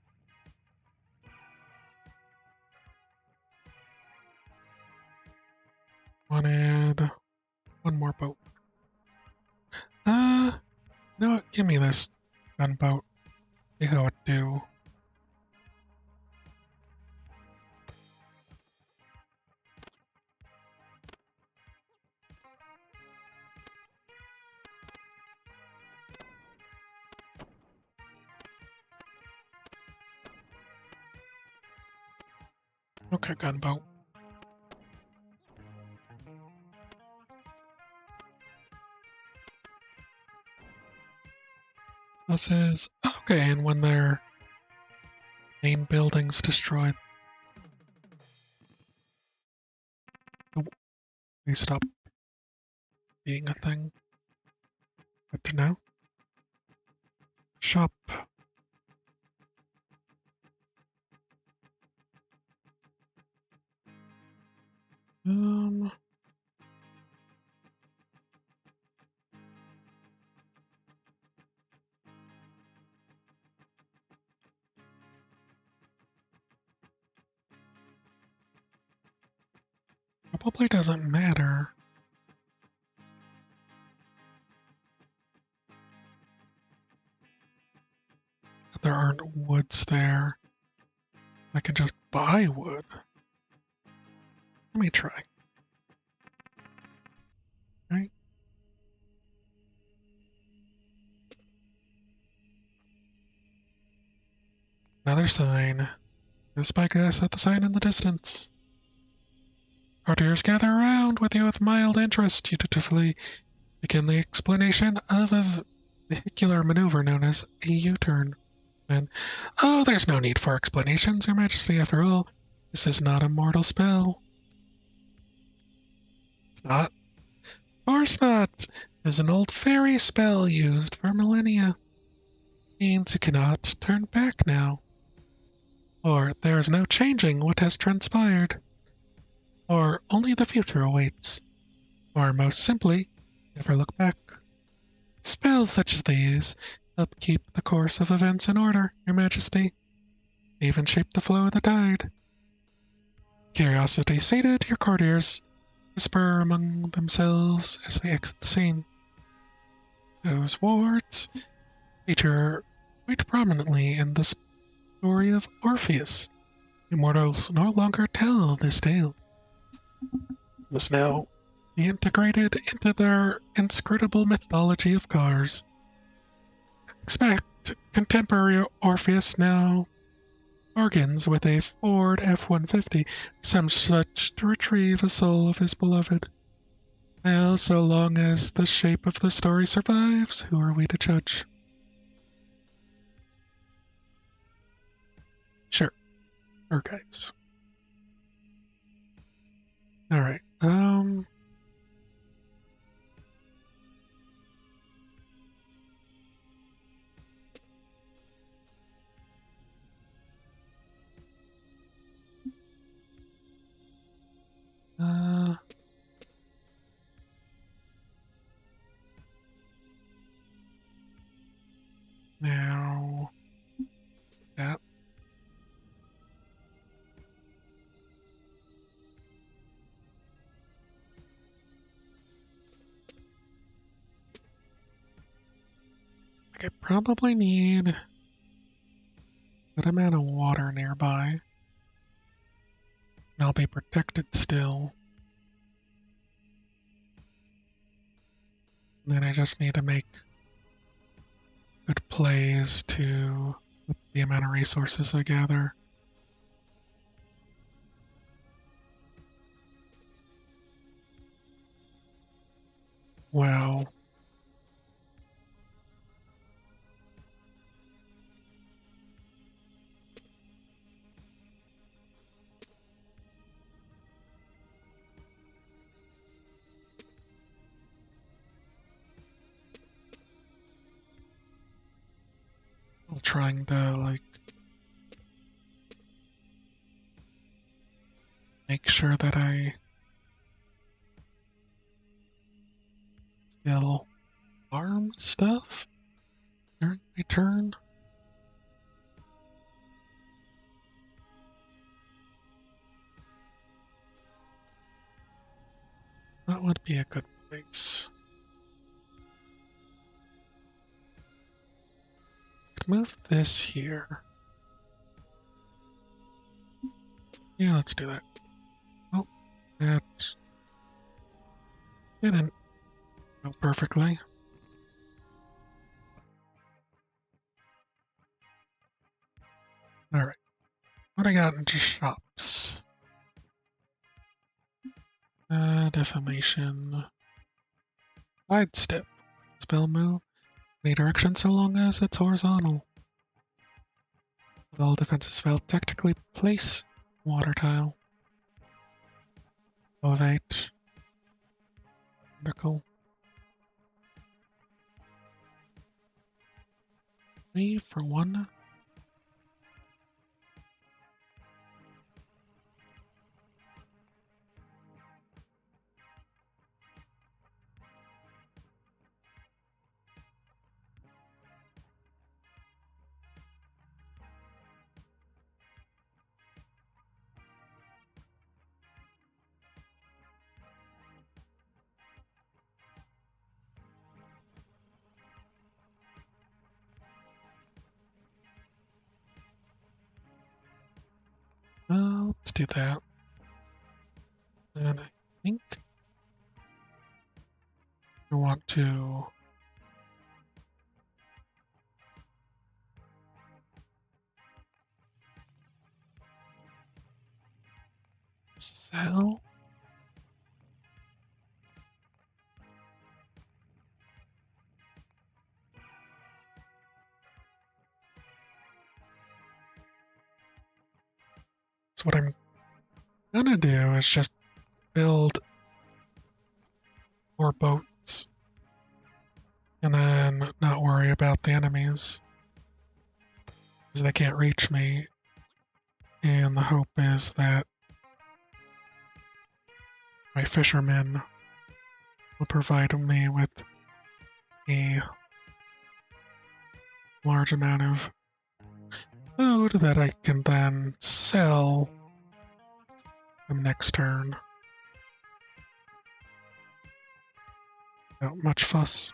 S1: Wanted one more boat. No, give me this gunboat. See how it do. Okay, gunboat. This is okay, and when their main building's destroyed, they stop being a thing. Good to know. Shop. Um. Probably doesn't matter. There aren't woods there. I can just buy wood. Let me try. Right? Another sign. Just by guess at the sign in the distance. Courtiers gather around with you with mild interest. You dutifully begin the explanation of a vehicular maneuver known as a U-turn. And, oh, there's no need for explanations, Your Majesty. After all, this is not a mortal spell. It's not. Of course not. It is an old fairy spell used for millennia. It means you cannot turn back now. Or there is no changing what has transpired. Or only the future awaits. Or most simply, never look back. Spells such as these help keep the course of events in order, Your Majesty. They even shape the flow of the tide. Curiosity sated, your courtiers whisper among themselves as they exit the scene. Those words feature quite prominently in the story of Orpheus. Immortals no longer tell this tale. must now be integrated into their inscrutable mythology of cars. Expect contemporary Orpheus now bargains with a Ford F-150, some such, to retrieve a soul of his beloved. Well, so long as the shape of the story survives, who are we to judge? Sure, guys. All right. Uh, Now that. I probably need a good amount of water nearby. And I'll be protected still. And then I just need to make good plays to the amount of resources I gather. Well, I'm trying to make sure that I still farm stuff during my turn. That would be a good place. Could move this here. Yeah, let's do that. Oh, that didn't go perfectly. Alright. What I got into shops? Defamation. Sidestep. Spell move. Any direction so long as it's horizontal. With all defensive spell, technically place water tile. Elevate. Vertical. Me for one. Let's do that. And I think I want to sell. So what I'm gonna do is just build more boats and then not worry about the enemies because they can't reach me. And the hope is that my fishermen will provide me with a large amount of food that I can then sell them next turn without much fuss.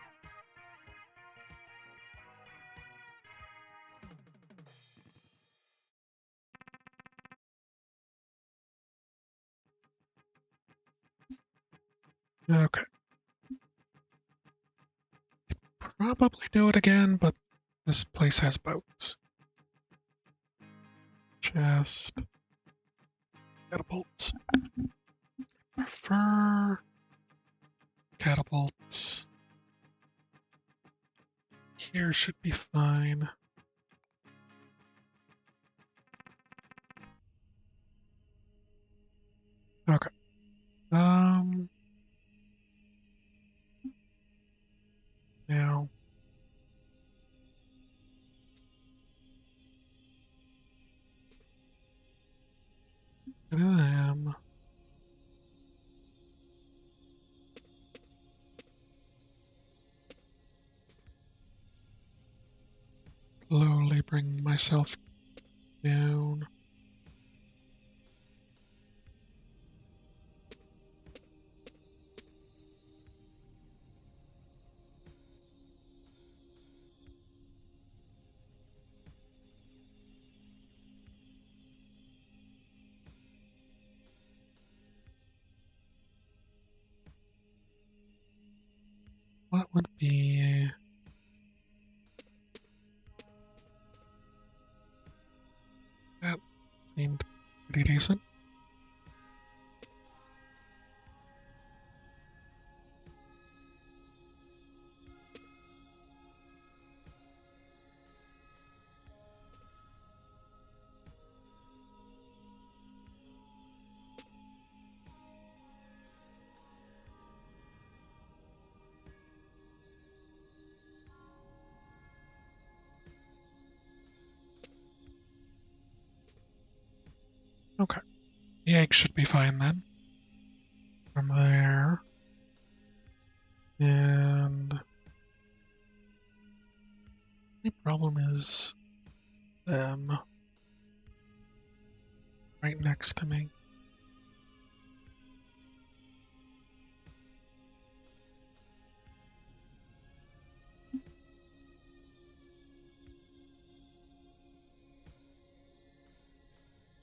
S1: Okay. Probably do it again, but this place has boats. Chest. Catapults. Prefer catapults. Here should be fine. Okay. Now. Slowly bring myself down. What would be... That seemed pretty decent. Okay. The egg should be fine then. From there. And... the problem is them right next to me.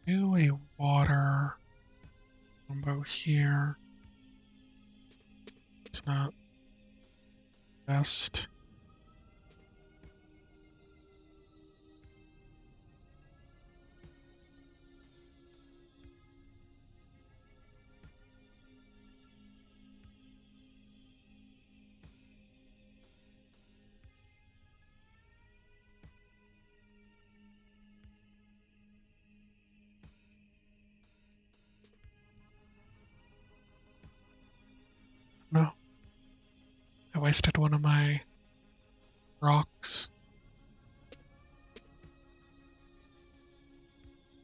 S1: Do a water combo here. It's not best. No. I wasted one of my rocks.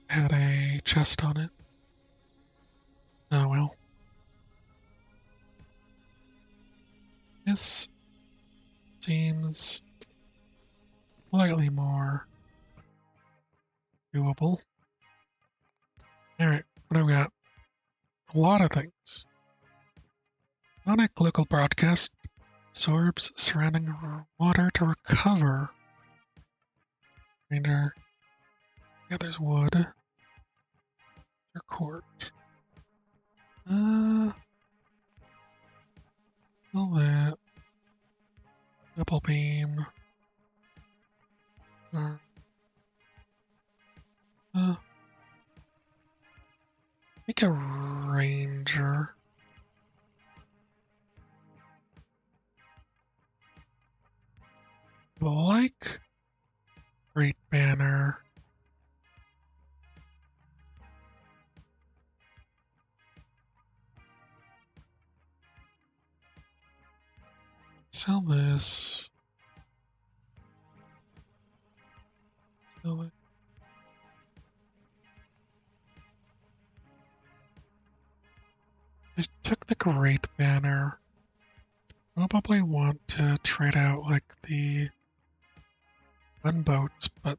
S1: Had a chest on it. Oh well. This seems slightly more doable. Alright, what do we got? A lot of things. Sonic local broadcast absorbs surrounding water to recover. Reminder. Yeah, there's wood. Or court. All that. Double beam. Make a ranger. Like Great Banner. Sell this. Sell it. I took the Great Banner. Probably want to trade out like the gunboats, but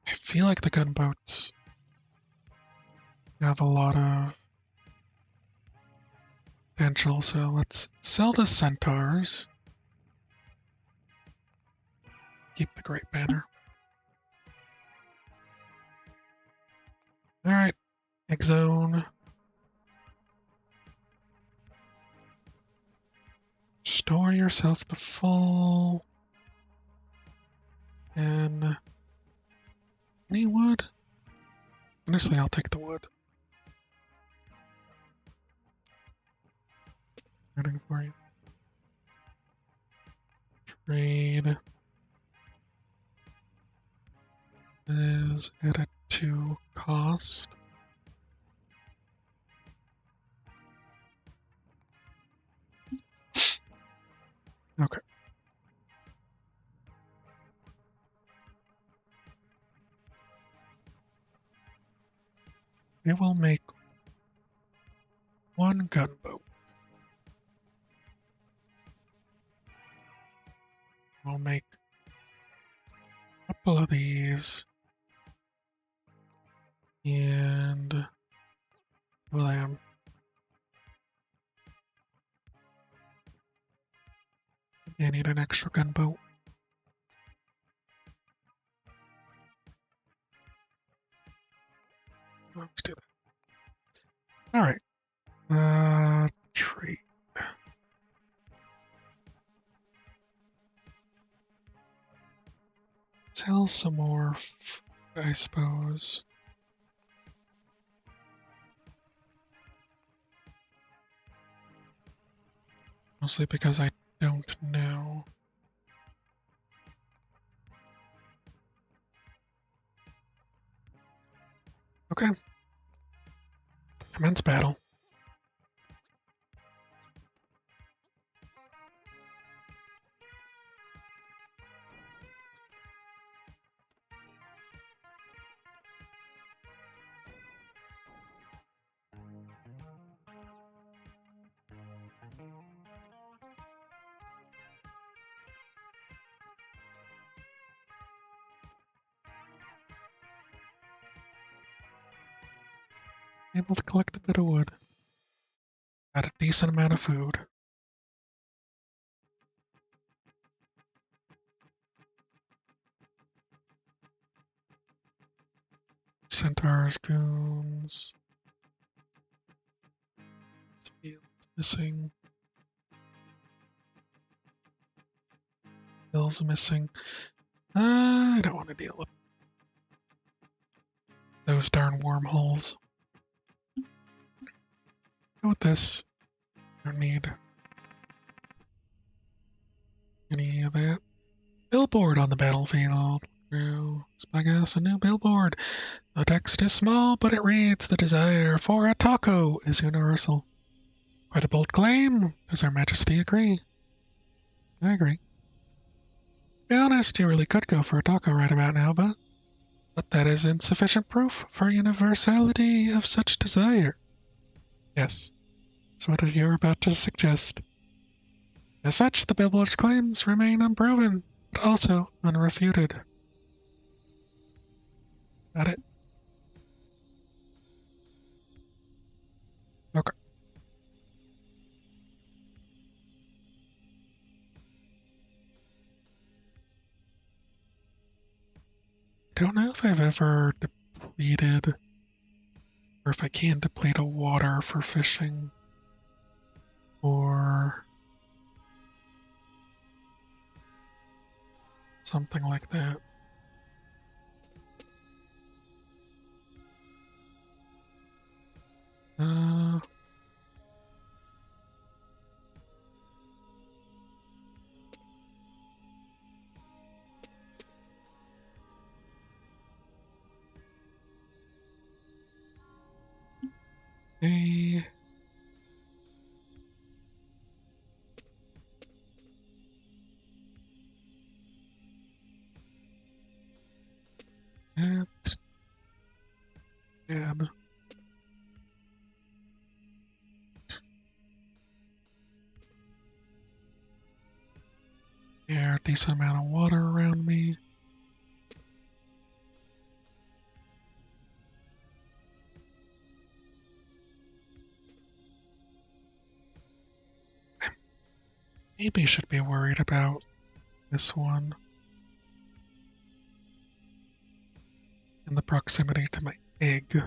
S1: I feel like the gunboats have a lot of potential, so let's sell the centaurs. Keep the Great Banner. Alright, Egg Zone. Store yourself to full. And any wood? Honestly, I'll take the wood. Waiting for you. Trade is added to cost. Okay. We will make one gunboat. We'll make a couple of these. And William. I need an extra gunboat. Let's do that. Alright. Trade. Sell some more, I suppose. Mostly because I don't know. Okay. Commence battle. Able to collect a bit of wood. Got a decent amount of food. Centaurs, goons. This field's missing. Hill's missing. I don't want to deal with those darn wormholes. Go with this. Don't need any of that. Billboard on the battlefield. Spagas, a new billboard. The text is small, but it reads, "The desire for a taco is universal." Quite a bold claim. Does Her Majesty agree? I agree. To be honest, you really could go for a taco right about now, but that is insufficient proof for universality of such desire. Yes, that's what you're about to suggest. As such, the billboard's claims remain unproven, but also unrefuted. Got it? Okay. Don't know if I've ever depleted, or if I can deplete a water for fishing, or something like that. Uh, okay. And add. Yeah, decent amount of water around me. Maybe should be worried about this one in the proximity to my egg.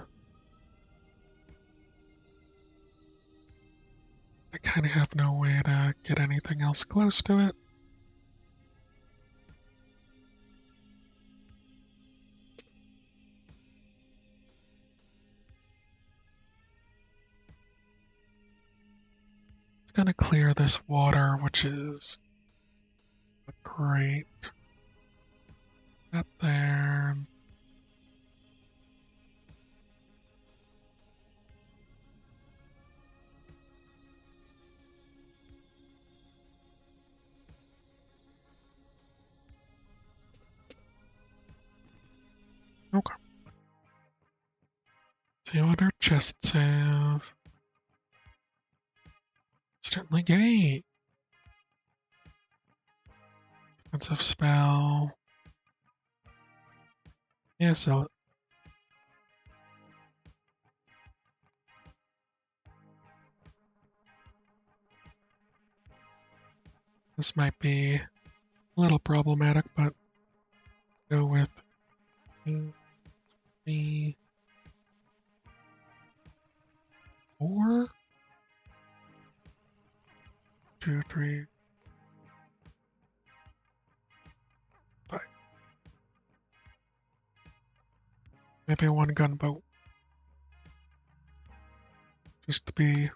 S1: I kind of have no way to get anything else close to it. It's gonna clear this water, which is great. Up there. Okay. See what our chests have. Certainly gate. Defensive spell. Yeah, sell it. This might be a little problematic, but go with 2, 3, 4. 2, 3, 5. Maybe one gunboat. Just to be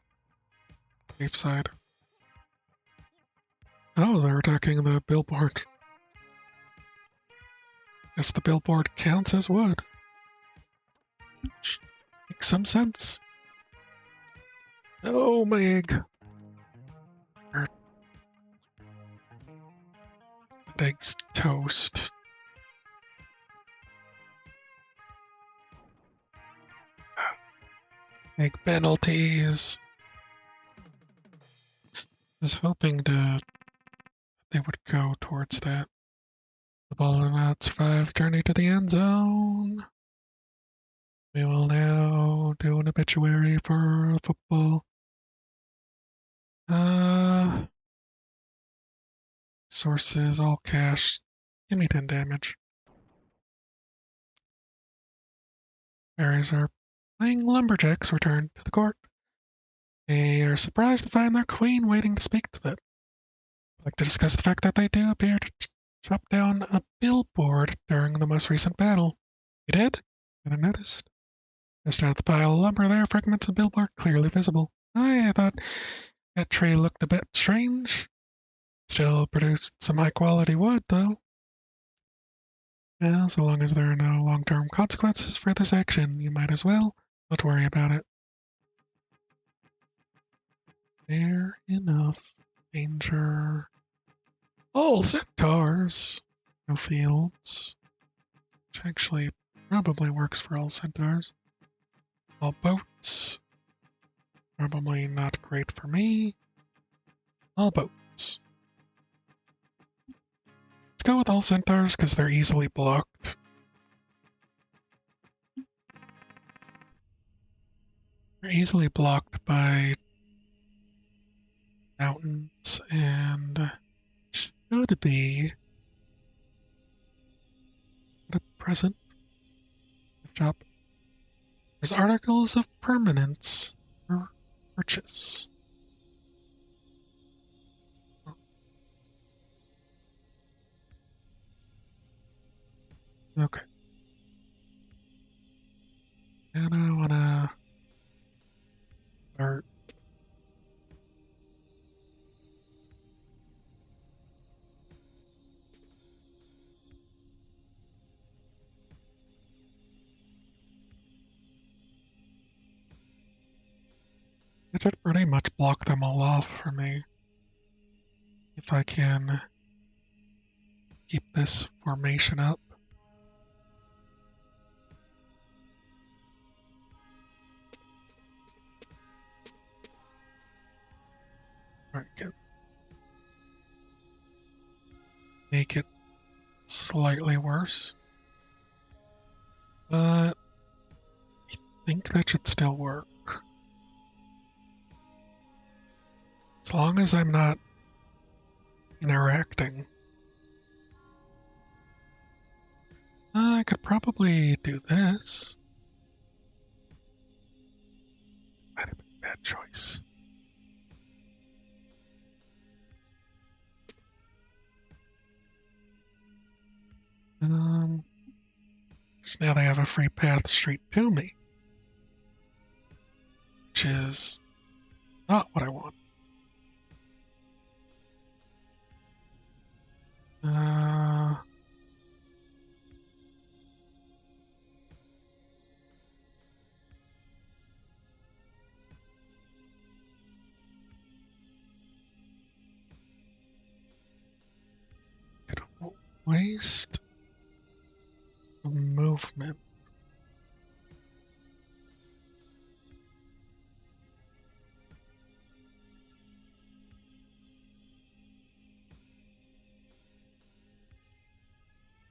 S1: safe side. Oh, they're attacking the billboard. Guess the billboard counts as wood. Makes some sense. Oh, my egg. Egg's toast. Egg penalties. I was hoping they would go towards that. The ball will not survive journey to the end zone. We will now do an obituary for football. Sources, all cash. Give me 10 damage. Fairies are playing lumberjacks return to the court. They are surprised to find their queen waiting to speak to them. I'd like to discuss the fact that they do appear to chop down a billboard during the most recent battle. You did? I noticed. Just out the pile of lumber there, fragments of billboard clearly visible. I thought that tree looked a bit strange. Still produced some high-quality wood, though. Well, so long as there are no long-term consequences for this action, you might as well not worry about it. Fair enough. Danger. All centaurs. No fields. Which actually probably works for all centaurs. All boats. Probably not great for me. All boats. Let's go with all centaurs because they're easily blocked. They're easily blocked by mountains and should be at present. Shop. There's articles of permanence for purchase. Okay. And I wanna start. It should pretty much block them all off for me. If I can keep this formation up. Alright, good. Make it slightly worse. But I think that should still work. As long as I'm not interacting. I could probably do this. Might have been a bad choice. So now they have a free path straight to me, which is not what I want. Waste movement.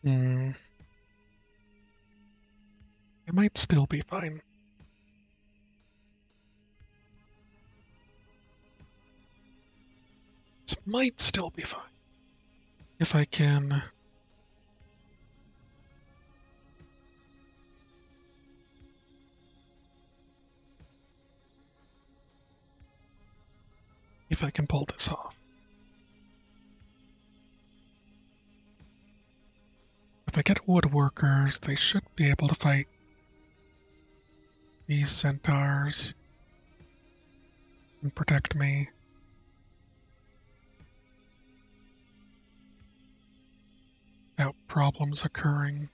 S1: It might still be fine. This might still be fine. If I can... If I can pull this off. If I get woodworkers, they should be able to fight these centaurs and protect me. Without problems occurring.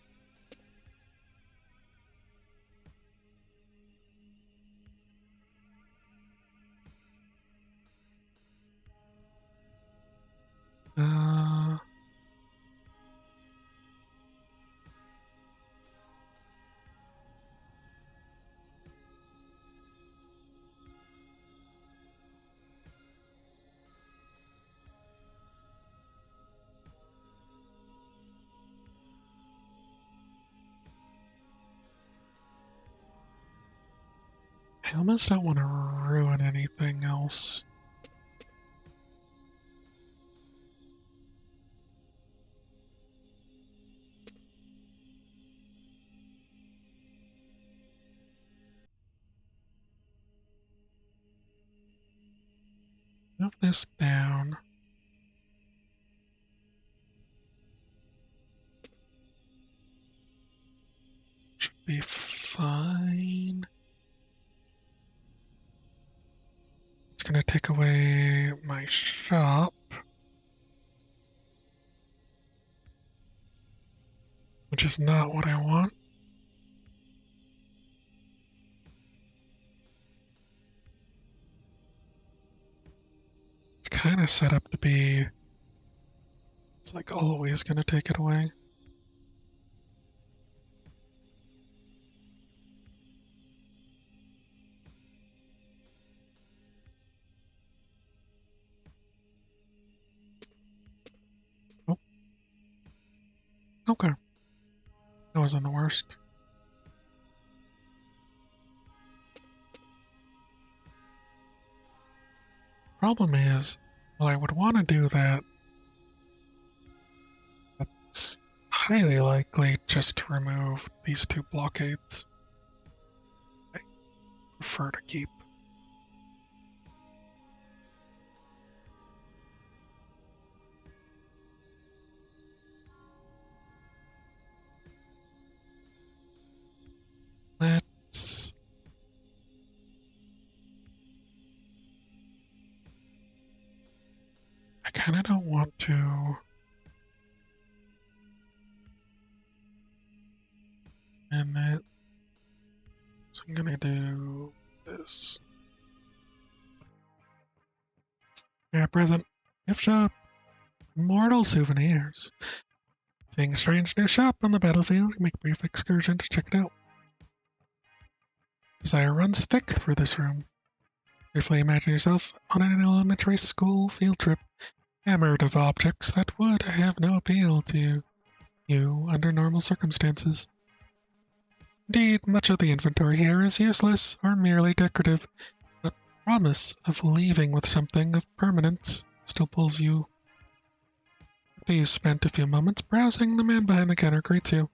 S1: I almost don't want to ruin anything else. Move this down. Should be fine. It's gonna take away my shop. Which is not what I want. It's kind of set up to be... It's like always gonna take it away. Oh. Okay. That wasn't the worst. Problem is, well, I would want to do that. It's highly likely just to remove these two blockades. I prefer to keep. Let's... I kind of don't want to... And that... So I'm gonna do this. Yeah, present. Gift shop. Mortal souvenirs. Seeing a strange new shop on the battlefield, make a brief excursion to check it out. Desire runs thick through this room. Briefly imagine yourself on an elementary school field trip, hammered of objects that would have no appeal to you under normal circumstances. Indeed, much of the inventory here is useless or merely decorative, but promise of leaving with something of permanence still pulls you. After you've spent a few moments browsing, the man behind the counter greets you.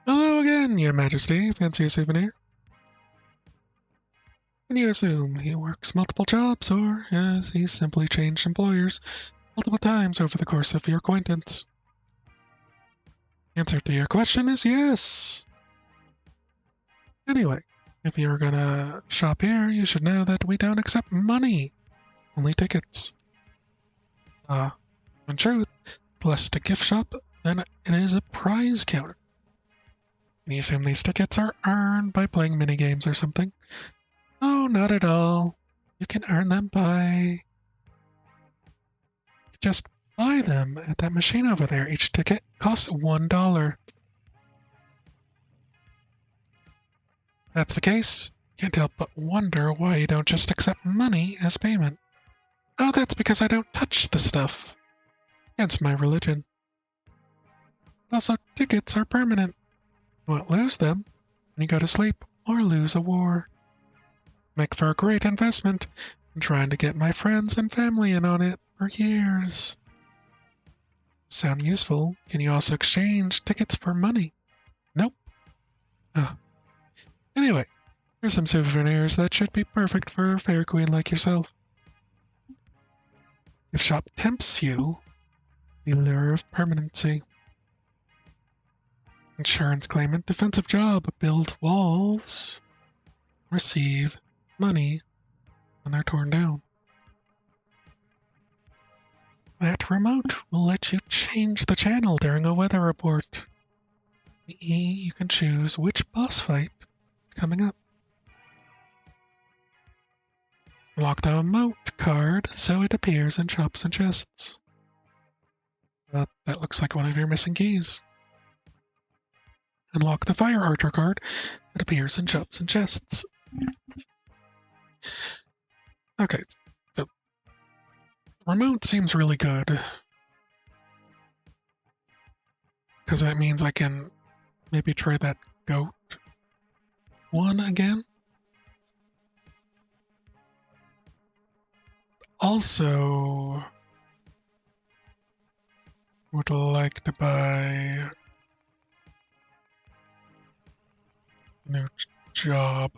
S1: Hello again, Your Majesty. Fancy a souvenir? And you assume he works multiple jobs, or has he simply changed employers multiple times over the course of your acquaintance? Answer to your question is yes. Anyway, if you're gonna shop here, you should know that we don't accept money, only tickets. In truth, less a gift shop than it is a prize counter. Can you assume these tickets are earned by playing minigames or something? Oh, not at all. You can earn them by just buy them at that machine over there. Each ticket costs $1. That's the case. Can't help but wonder why you don't just accept money as payment. Oh, that's because I don't touch the stuff. Against my religion. Also, tickets are permanent. You won't lose them when you go to sleep or lose a war. Make for a great investment. I'm trying to get my friends and family in on it for years. Sound useful? Can you also exchange tickets for money? Nope. Ah. Anyway, here's some souvenirs that should be perfect for a fair queen like yourself. If shop tempts you, the lure of permanency. Insurance claimant, defensive job, build walls, receive money when they're torn down. That remote will let you change the channel during a weather report. The E, you can choose which boss fight is coming up. Unlock the emote card so it appears in shops and chests. That looks like one of your missing keys. Unlock the Fire Archer card that appears in shops and chests. Okay, so remote seems really good. Because that means I can maybe try that goat one again. Also, would like to buy a new job.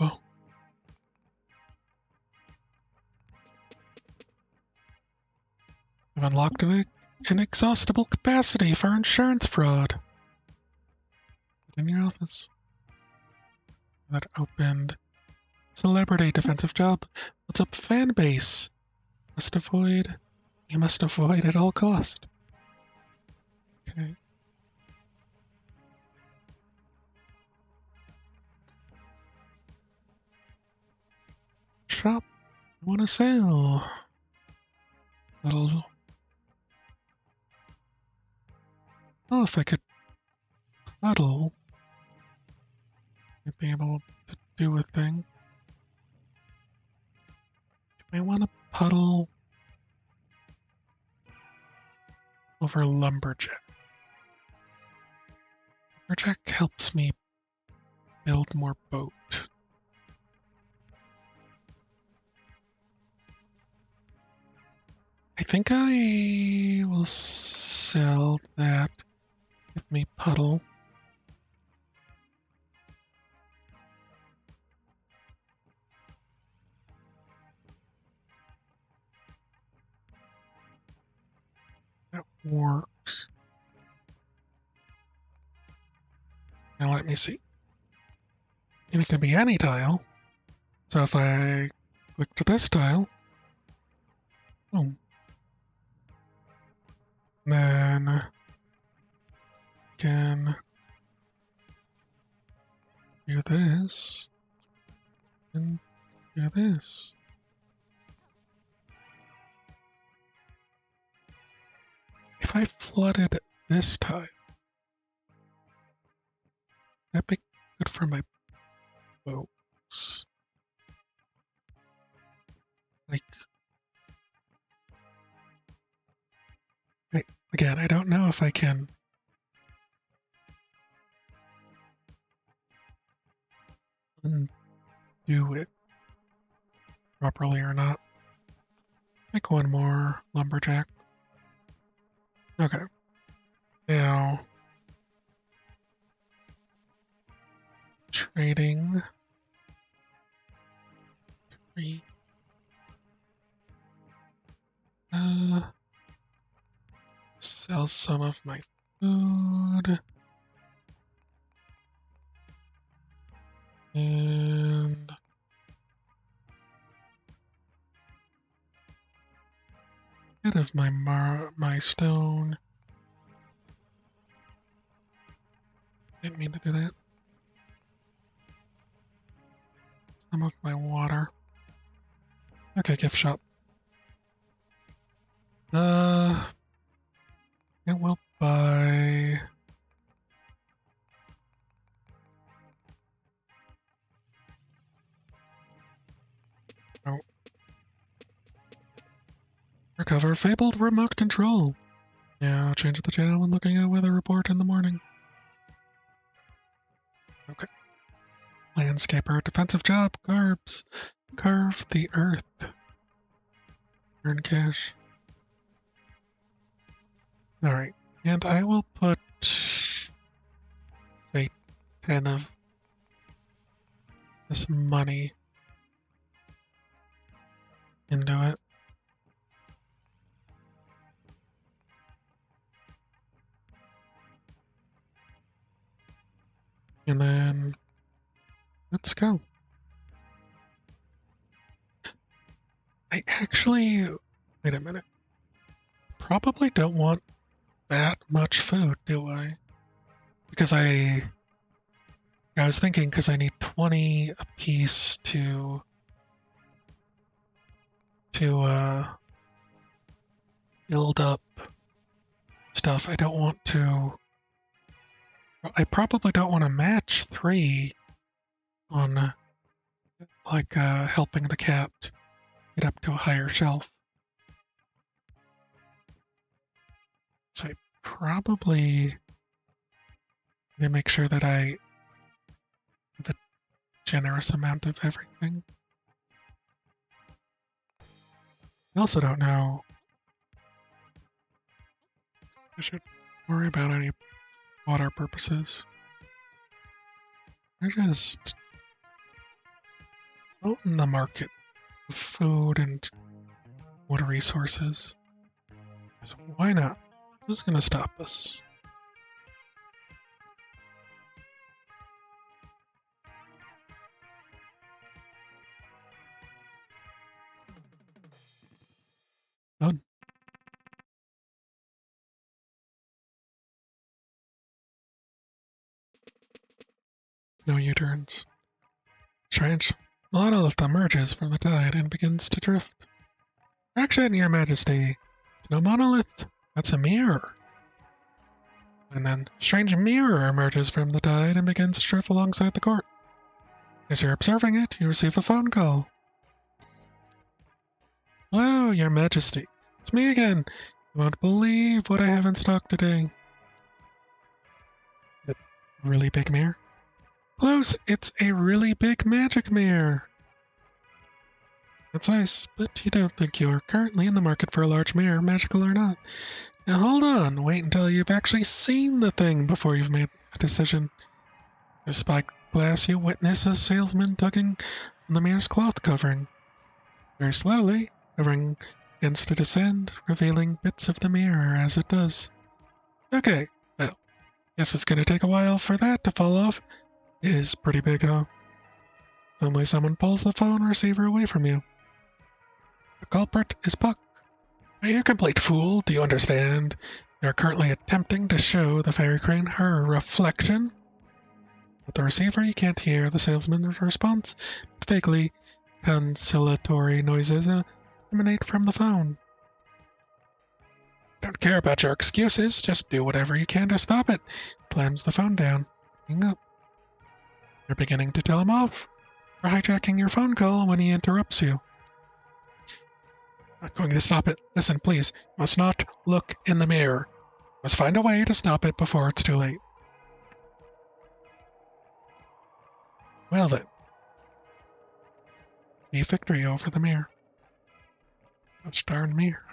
S1: I've unlocked an inexhaustible capacity for insurance fraud. In your office. That opened. Celebrity defensive job. What's up, fan base? You must avoid at all cost. Okay. Shop. I want to sell. Little. Oh, if I could puddle, I'd be able to do a thing. Do I want to puddle over lumberjack? Lumberjack helps me build more boat. I think I will sell that. Give me puddle. That works. Now let me see. And it can be any tile. So if I click to this tile, boom. Then can do this and do this. If I flooded this tile, that'd be good for my boats. Like, again, I don't know if I can undo it properly or not. Make one more lumberjack. Okay. Now, trading. Three. Sell some of my food. bit of my stone. Didn't mean to do that. Some of my water. Okay, gift shop. It will buy. Oh. Recover fabled remote control. Yeah, I'll change the channel when looking at weather report in the morning. Okay. Landscaper, defensive job, carbs. Carve the earth. Earn cash. Alright, and I will put, say, 10 of this money into it. And then, let's go. I actually, wait a minute. Probably don't want that much food, do I? Because I was thinking because I need 20 apiece to build up stuff. I probably don't want to match 3 on helping the cat get up to a higher shelf. So I probably need to make sure that I have a generous amount of everything. I also don't know. I should worry about any water purposes. I just open the market of food and water resources. So why not? Who's gonna stop us? Done. No U-turns. Strange. Monolith emerges from the tide and begins to drift. Action, Your Majesty! It's no monolith. That's a mirror. And then, strange mirror emerges from the tide and begins to drift alongside the court. As you're observing it, you receive a phone call. Hello, Your Majesty. It's me again. You won't believe what I have in stock today. A really big mirror? Close, it's a really big magic mirror. That's nice, but you don't think you're currently in the market for a large mirror, magical or not. Now hold on, wait until you've actually seen the thing before you've made a decision. Through spyglass, you witness a salesman tugging on the mirror's cloth covering. Very slowly, covering begins to descend, revealing bits of the mirror as it does. Okay, well, guess it's gonna take a while for that to fall off. It is pretty big, huh? Suddenly someone pulls the phone receiver away from you. The culprit is Puck. Are you a complete fool? Do you understand? You are currently attempting to show the fairy crane her reflection. With the receiver, you can't hear the salesman's response, but vaguely conciliatory noises emanate from the phone. Don't care about your excuses, just do whatever you can to stop it. Slams the phone down. Hang up. You're beginning to tell him off for hijacking your phone call when he interrupts you. Not going to stop it. Listen, please. Must not look in the mirror. Must find a way to stop it before it's too late. Well then. A victory over the mirror. Gosh darn mirror.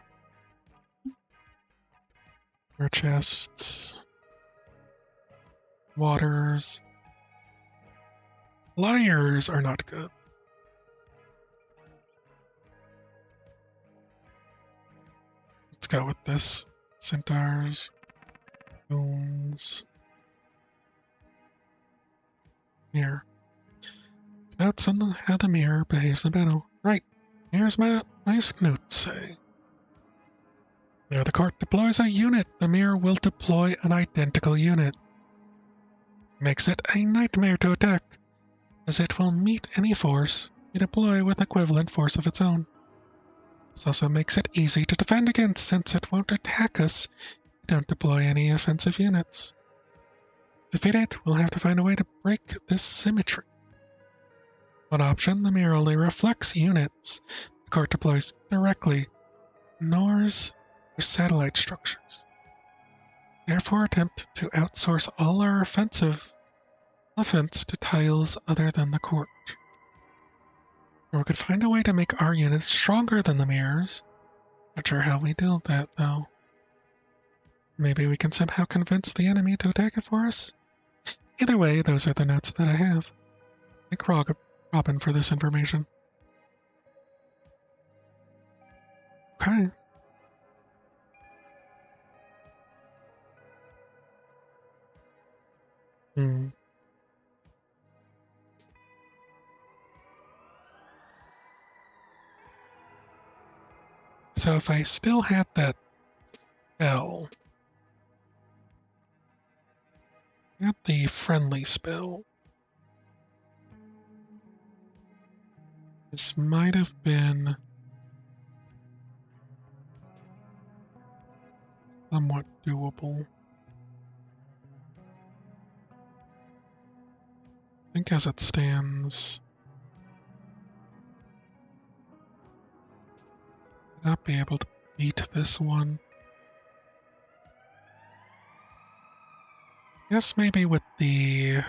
S1: More chests. Waters. Liars are not good. Let's go with this. Centaurs. Booms. Mirror. Notes on how the mirror behaves in battle. Right. Here's my nice notes say. Where the court deploys a unit, the mirror will deploy an identical unit. Makes it a nightmare to attack, as it will meet any force we deploy with equivalent force of its own. This also makes it easy to defend against, since it won't attack us if we don't deploy any offensive units. To defeat it, we'll have to find a way to break this symmetry. One option, the mirror only reflects units the court deploys directly, ignores their satellite structures. Therefore, attempt to outsource all our offense to tiles other than the court. Or we could find a way to make our units stronger than the mirrors. Not sure how we do that, though. Maybe we can somehow convince the enemy to attack it for us? Either way, those are the notes that I have. Thank Robin for this information. Okay. So if I still had that spell, not the friendly spell, this might have been somewhat doable. I think as it stands, I'd not be able to beat this one. Guess maybe with the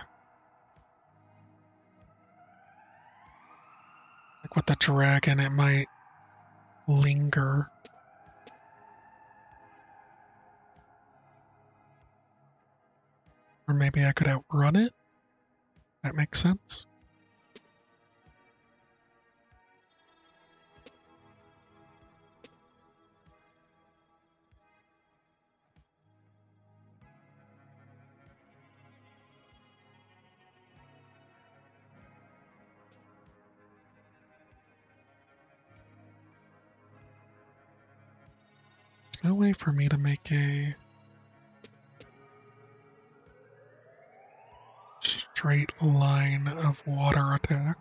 S1: dragon, it might linger. Or maybe I could outrun it. That makes sense. No way for me to make a straight line of water attack.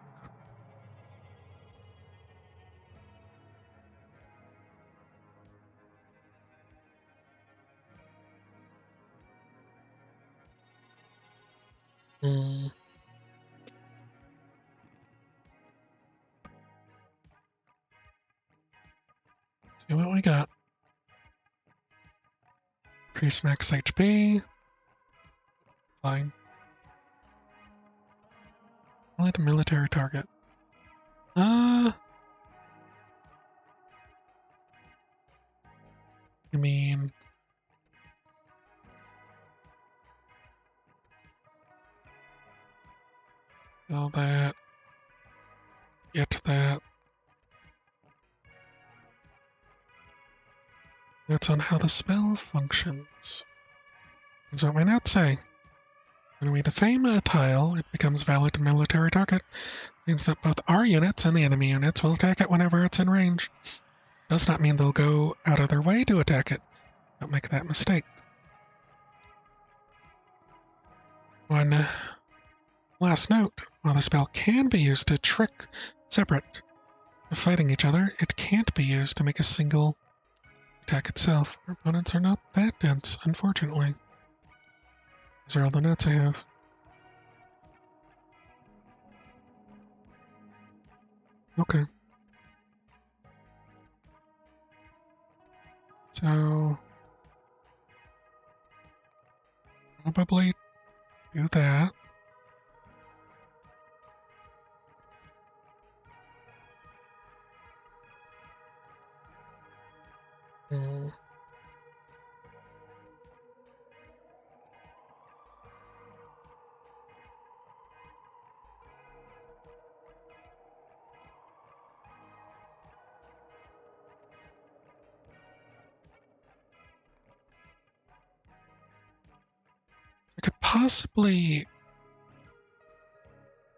S1: See what we got. Increase max HP. Fine. Only the military target. I mean... All that. Get that. Notes on how the spell functions. Here's what my notes say. When we defame a tile, it becomes valid military target. Means that both our units and the enemy units will attack it whenever it's in range. Does not mean they'll go out of their way to attack it. Don't make that mistake. One last note. While the spell can be used to trick separate of fighting each other, it can't be used to make a single attack itself. Our opponents are not that dense, unfortunately. These are all the notes I have. Okay. So... probably do that. I could possibly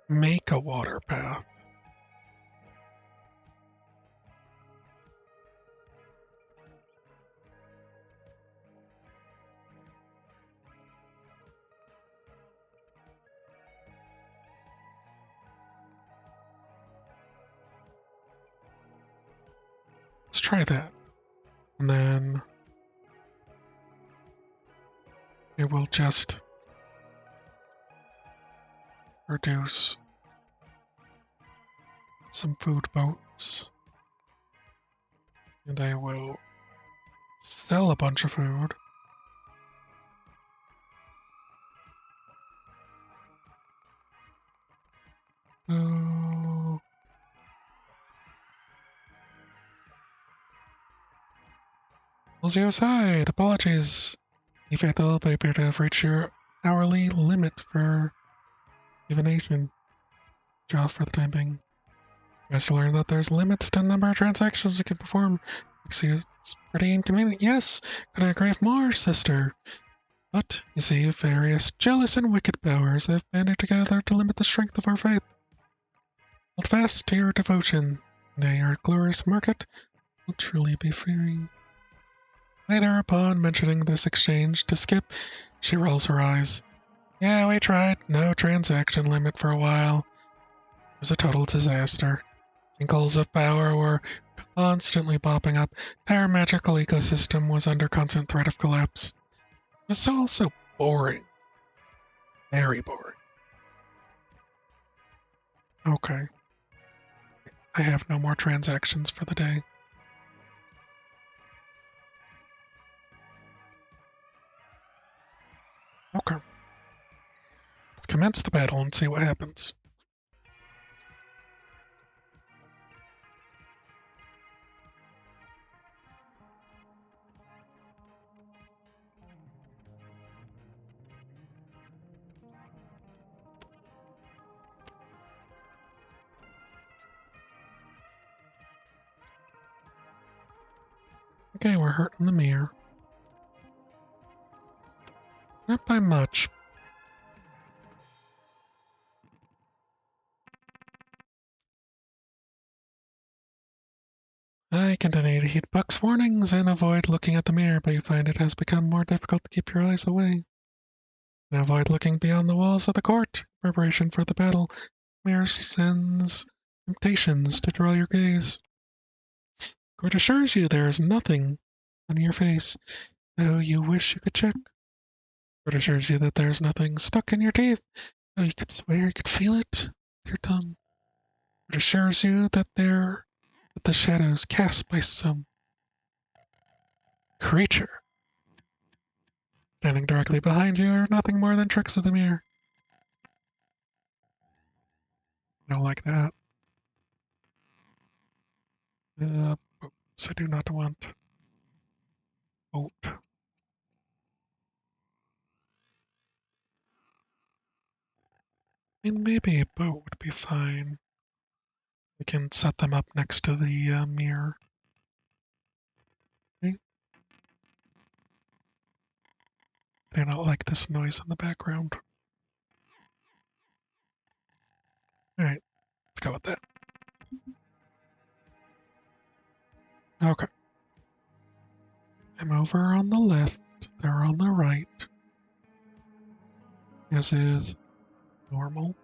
S1: make a water path. try that. And then it will just produce some food boats. And I will sell a bunch of food. Oh. Side, apologies. You fatal may appear to have reached your hourly limit for divination. Draw for the time being. You guys learn that there's limits to the number of transactions you can perform. See, it's pretty inconvenient. Yes, could I crave more, sister? But, you see, various jealous and wicked powers have banded together to limit the strength of our faith. Hold fast to your devotion, and your glorious market will truly be freeing. Later, upon mentioning this exchange to Skip, she rolls her eyes. Yeah, we tried. No transaction limit for a while. It was a total disaster. Tinkles of power were constantly popping up. Our magical ecosystem was under constant threat of collapse. It was all so boring. Very boring. Okay. I have no more transactions for the day. Okay. Let's commence the battle and see what happens. Okay, we're hurting the mirror. Not by much. I continue to heed Buck's warnings and avoid looking at the mirror, but you find it has become more difficult to keep your eyes away. And avoid looking beyond the walls of the court. In preparation for the battle, mirror sends temptations to draw your gaze. Court assures you there is nothing on your face, though you wish you could check. Court assures you that there is nothing stuck in your teeth, though you could swear you could feel it with your tongue. Court assures you that the shadows cast by some creature standing directly behind you are nothing more than tricks of the mirror. I don't like that. So I do not want boat. I mean, maybe a boat would be fine. We can set them up next to the mirror. Okay. I do not like this noise in the background. Alright, let's go with that. Okay. I'm over on the left, they're on the right. As is normal.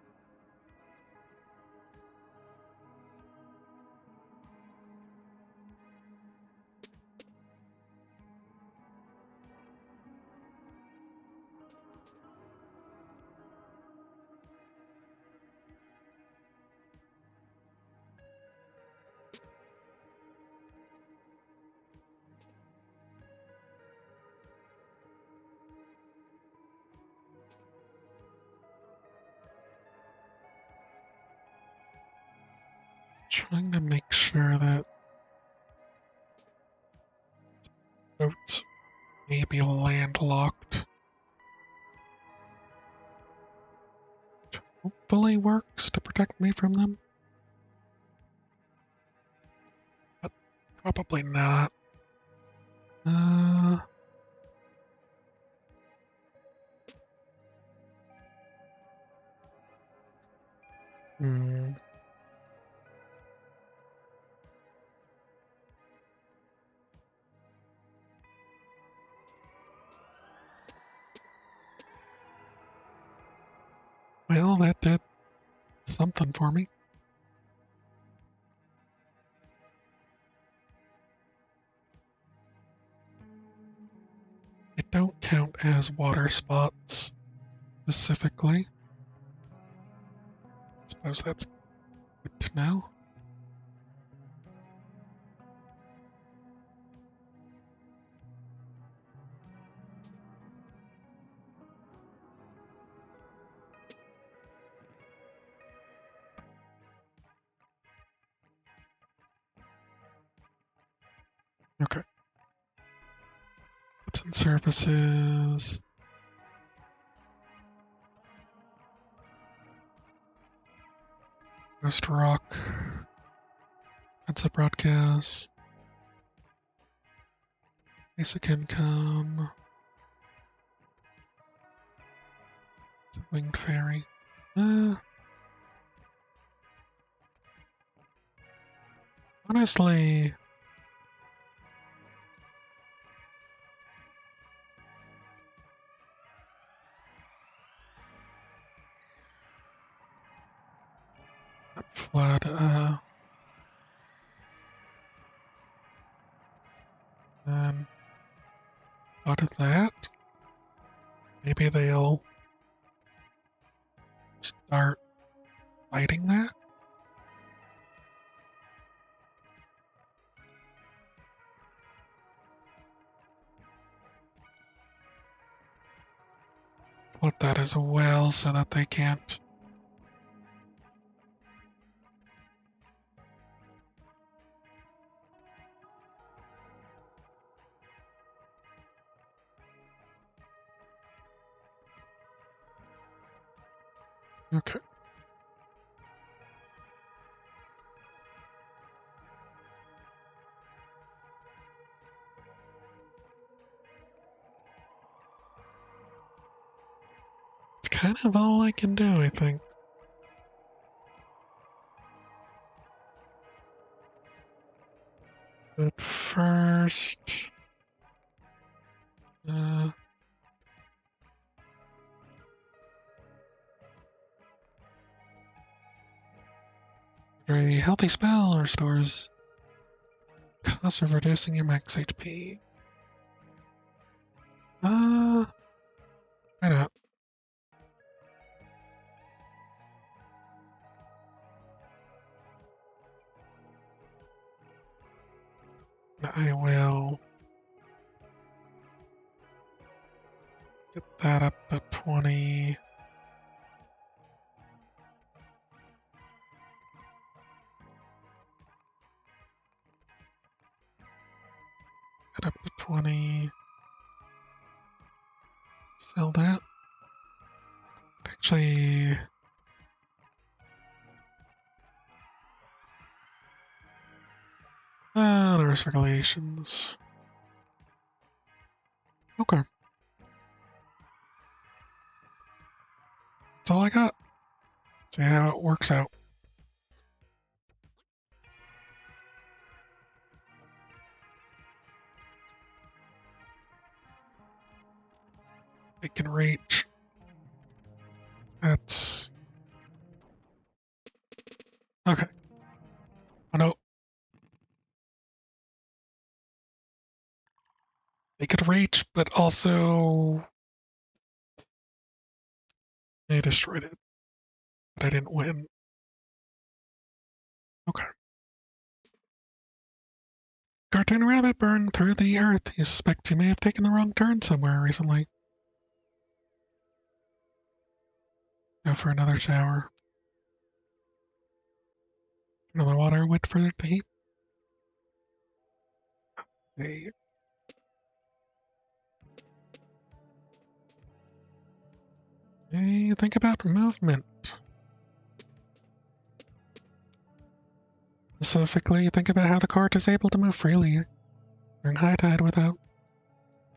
S1: Trying to make sure that boats may be landlocked. Hopefully works to protect me from them. But probably not. Hmm. Well, that did something for me. don't count as water spots specifically. Suppose that's good to know. Okay. What's in services? Ghost Rock. Concept broadcast. Basic income. It's a winged fairy. Honestly, flood, out of that, maybe they'll start fighting that. Put that as well so that they can't. Okay. It's kind of all I can do, I think. But first, very healthy spell restores cost of reducing your max HP. Why not? I will get that up to 20. Get up to 20. Sell that. Actually, there's regulations. Okay. That's all I got. See how it works out. It can reach. That's okay. Oh no. They could reach, but also they destroyed it. But I didn't win. Okay. Cartoon Rabbit burned through the earth. You suspect you may have taken the wrong turn somewhere recently. Go for another shower. Another water, wait for it to heat. Hey. Hey, think about movement. Specifically, think about how the cart is able to move freely during high tide without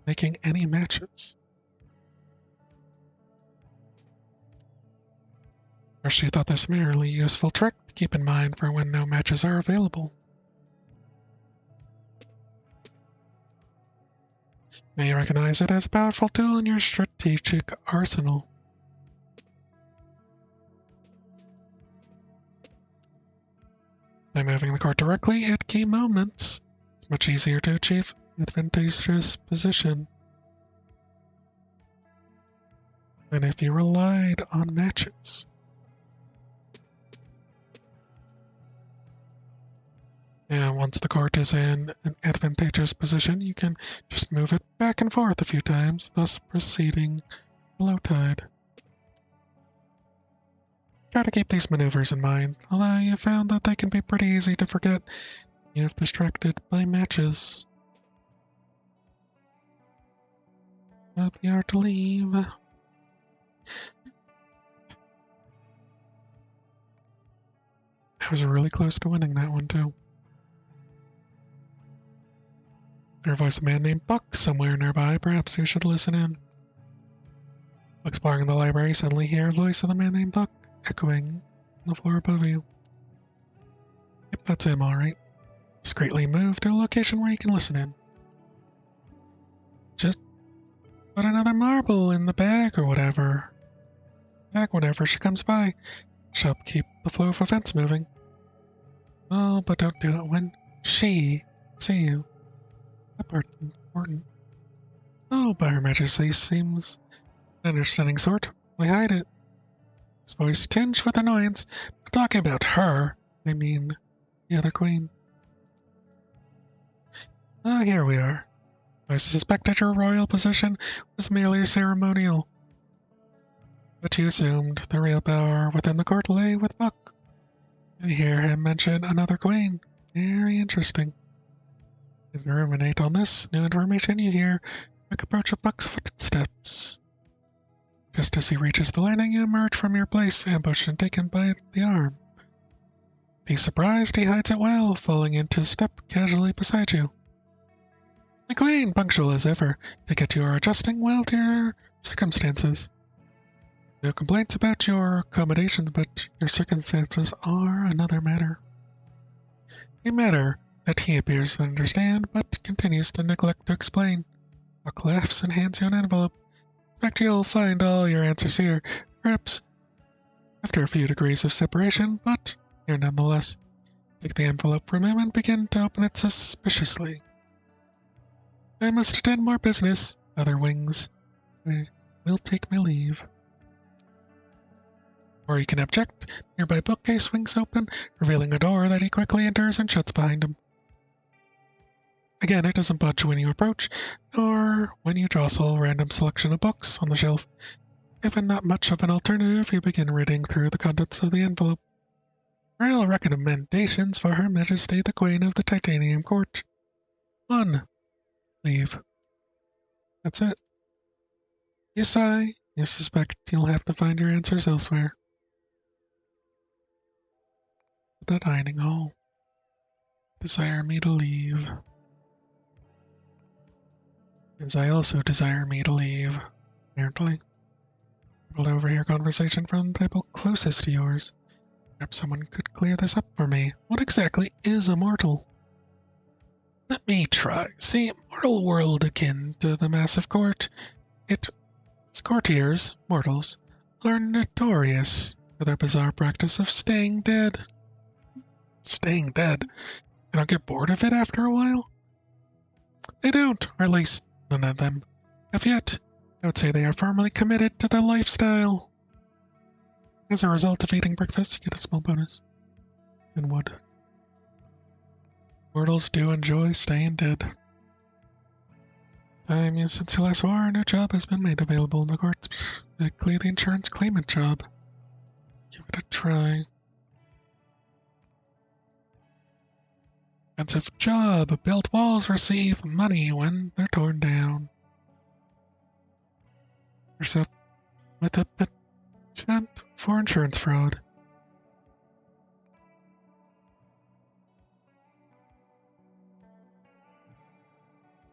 S1: making any matches. Or she thought this merely useful trick to keep in mind for when no matches are available. May you recognize it as a powerful tool in your strategic arsenal. By moving the cart directly at key moments, it's much easier to achieve advantageous position. than if you relied on matches. And once the court is in an advantageous position, you can just move it back and forth a few times, thus proceeding low tide. Try to keep these maneuvers in mind, although you found that they can be pretty easy to forget if distracted by matches. But you are to leave. I was really close to winning that one, too. Your voice a man named Buck somewhere nearby. Perhaps you should listen in. Exploring the library, suddenly hear the voice of the man named Buck echoing on the floor above you. Yep, that's him, alright. Discreetly move to a location where you can listen in. Just put another marble in the bag or whatever. Back whenever she comes by. She'll keep the flow of events moving. Oh, but don't do it when she see you. That part's important. Oh, but Her Majesty seems an understanding sort. Why hide it? His voice tinged with annoyance. I'm talking about her. I mean, the other queen. Ah, here we are. I suspected your royal position was merely ceremonial. But you assumed the real power within the court lay with Buck. I hear him mention another queen. Very interesting. As you ruminate on this new information, you hear quick approach of Buck's footsteps. Just as he reaches the landing, you emerge from your place, ambushed and taken by the arm. Be surprised, he hides it well, falling into step casually beside you. The queen, punctual as ever, they get you are adjusting well to your circumstances. No complaints about your accommodations, but your circumstances are another matter. A matter that he appears to understand, but continues to neglect to explain. Buck laughs and hands you an envelope. Expect you'll find all your answers here, perhaps after a few degrees of separation, but here nonetheless. Take the envelope from him and begin to open it suspiciously. I must attend more business. Other wings. I will take my leave. Or he can object. Nearby bookcase swings open, revealing a door that he quickly enters and shuts behind him. Again, it doesn't budge when you approach, nor when you jostle a random selection of books on the shelf. Given not much of an alternative, you begin reading through the contents of the envelope. Royal recommendations for Her Majesty the Queen of the Titanium Court. 1. Leave. That's it. You sigh. You suspect you'll have to find your answers elsewhere. The dining hall. Desire me to leave. As I also desire me to leave, apparently. We'll overhear conversation from the table closest to yours. Perhaps someone could clear this up for me. What exactly is a mortal? Let me try. See, mortal world akin to the massive court. Its courtiers, mortals, are notorious for their bizarre practice of staying dead. Staying dead? They don't get bored of it after a while? They don't, or at least none of them have yet. I would say they are firmly committed to the lifestyle. As a result of eating breakfast, you get a small bonus. And wood. Mortals do enjoy staying dead. Since you last war, a new job has been made available in the courts, specifically the insurance claimant job. Give it a try. Expensive job. Built walls receive money when they're torn down. Yourself with a penchant for insurance fraud.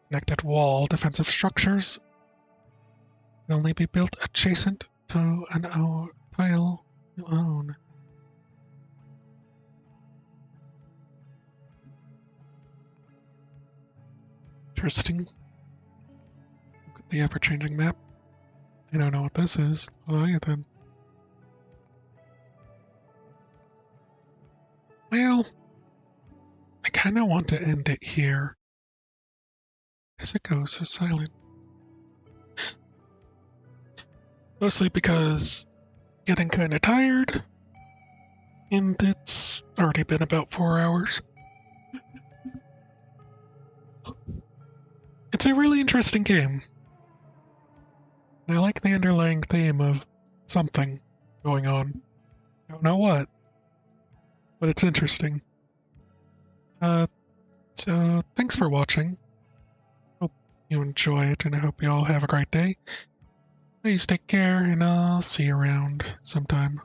S1: Connected wall defensive structures can only be built adjacent to an tile you own. Interesting. Look at the ever-changing map. I don't know what this is. Oh, yeah, then. Well, I kind of want to end it here. As it goes so silent. Mostly because getting kind of tired, and it's already been about 4 hours. It's a really interesting game. I like the underlying theme of something going on. I don't know what, but it's interesting. So thanks for watching. Hope you enjoy it, and I hope you all have a great day. Please take care, and I'll see you around sometime.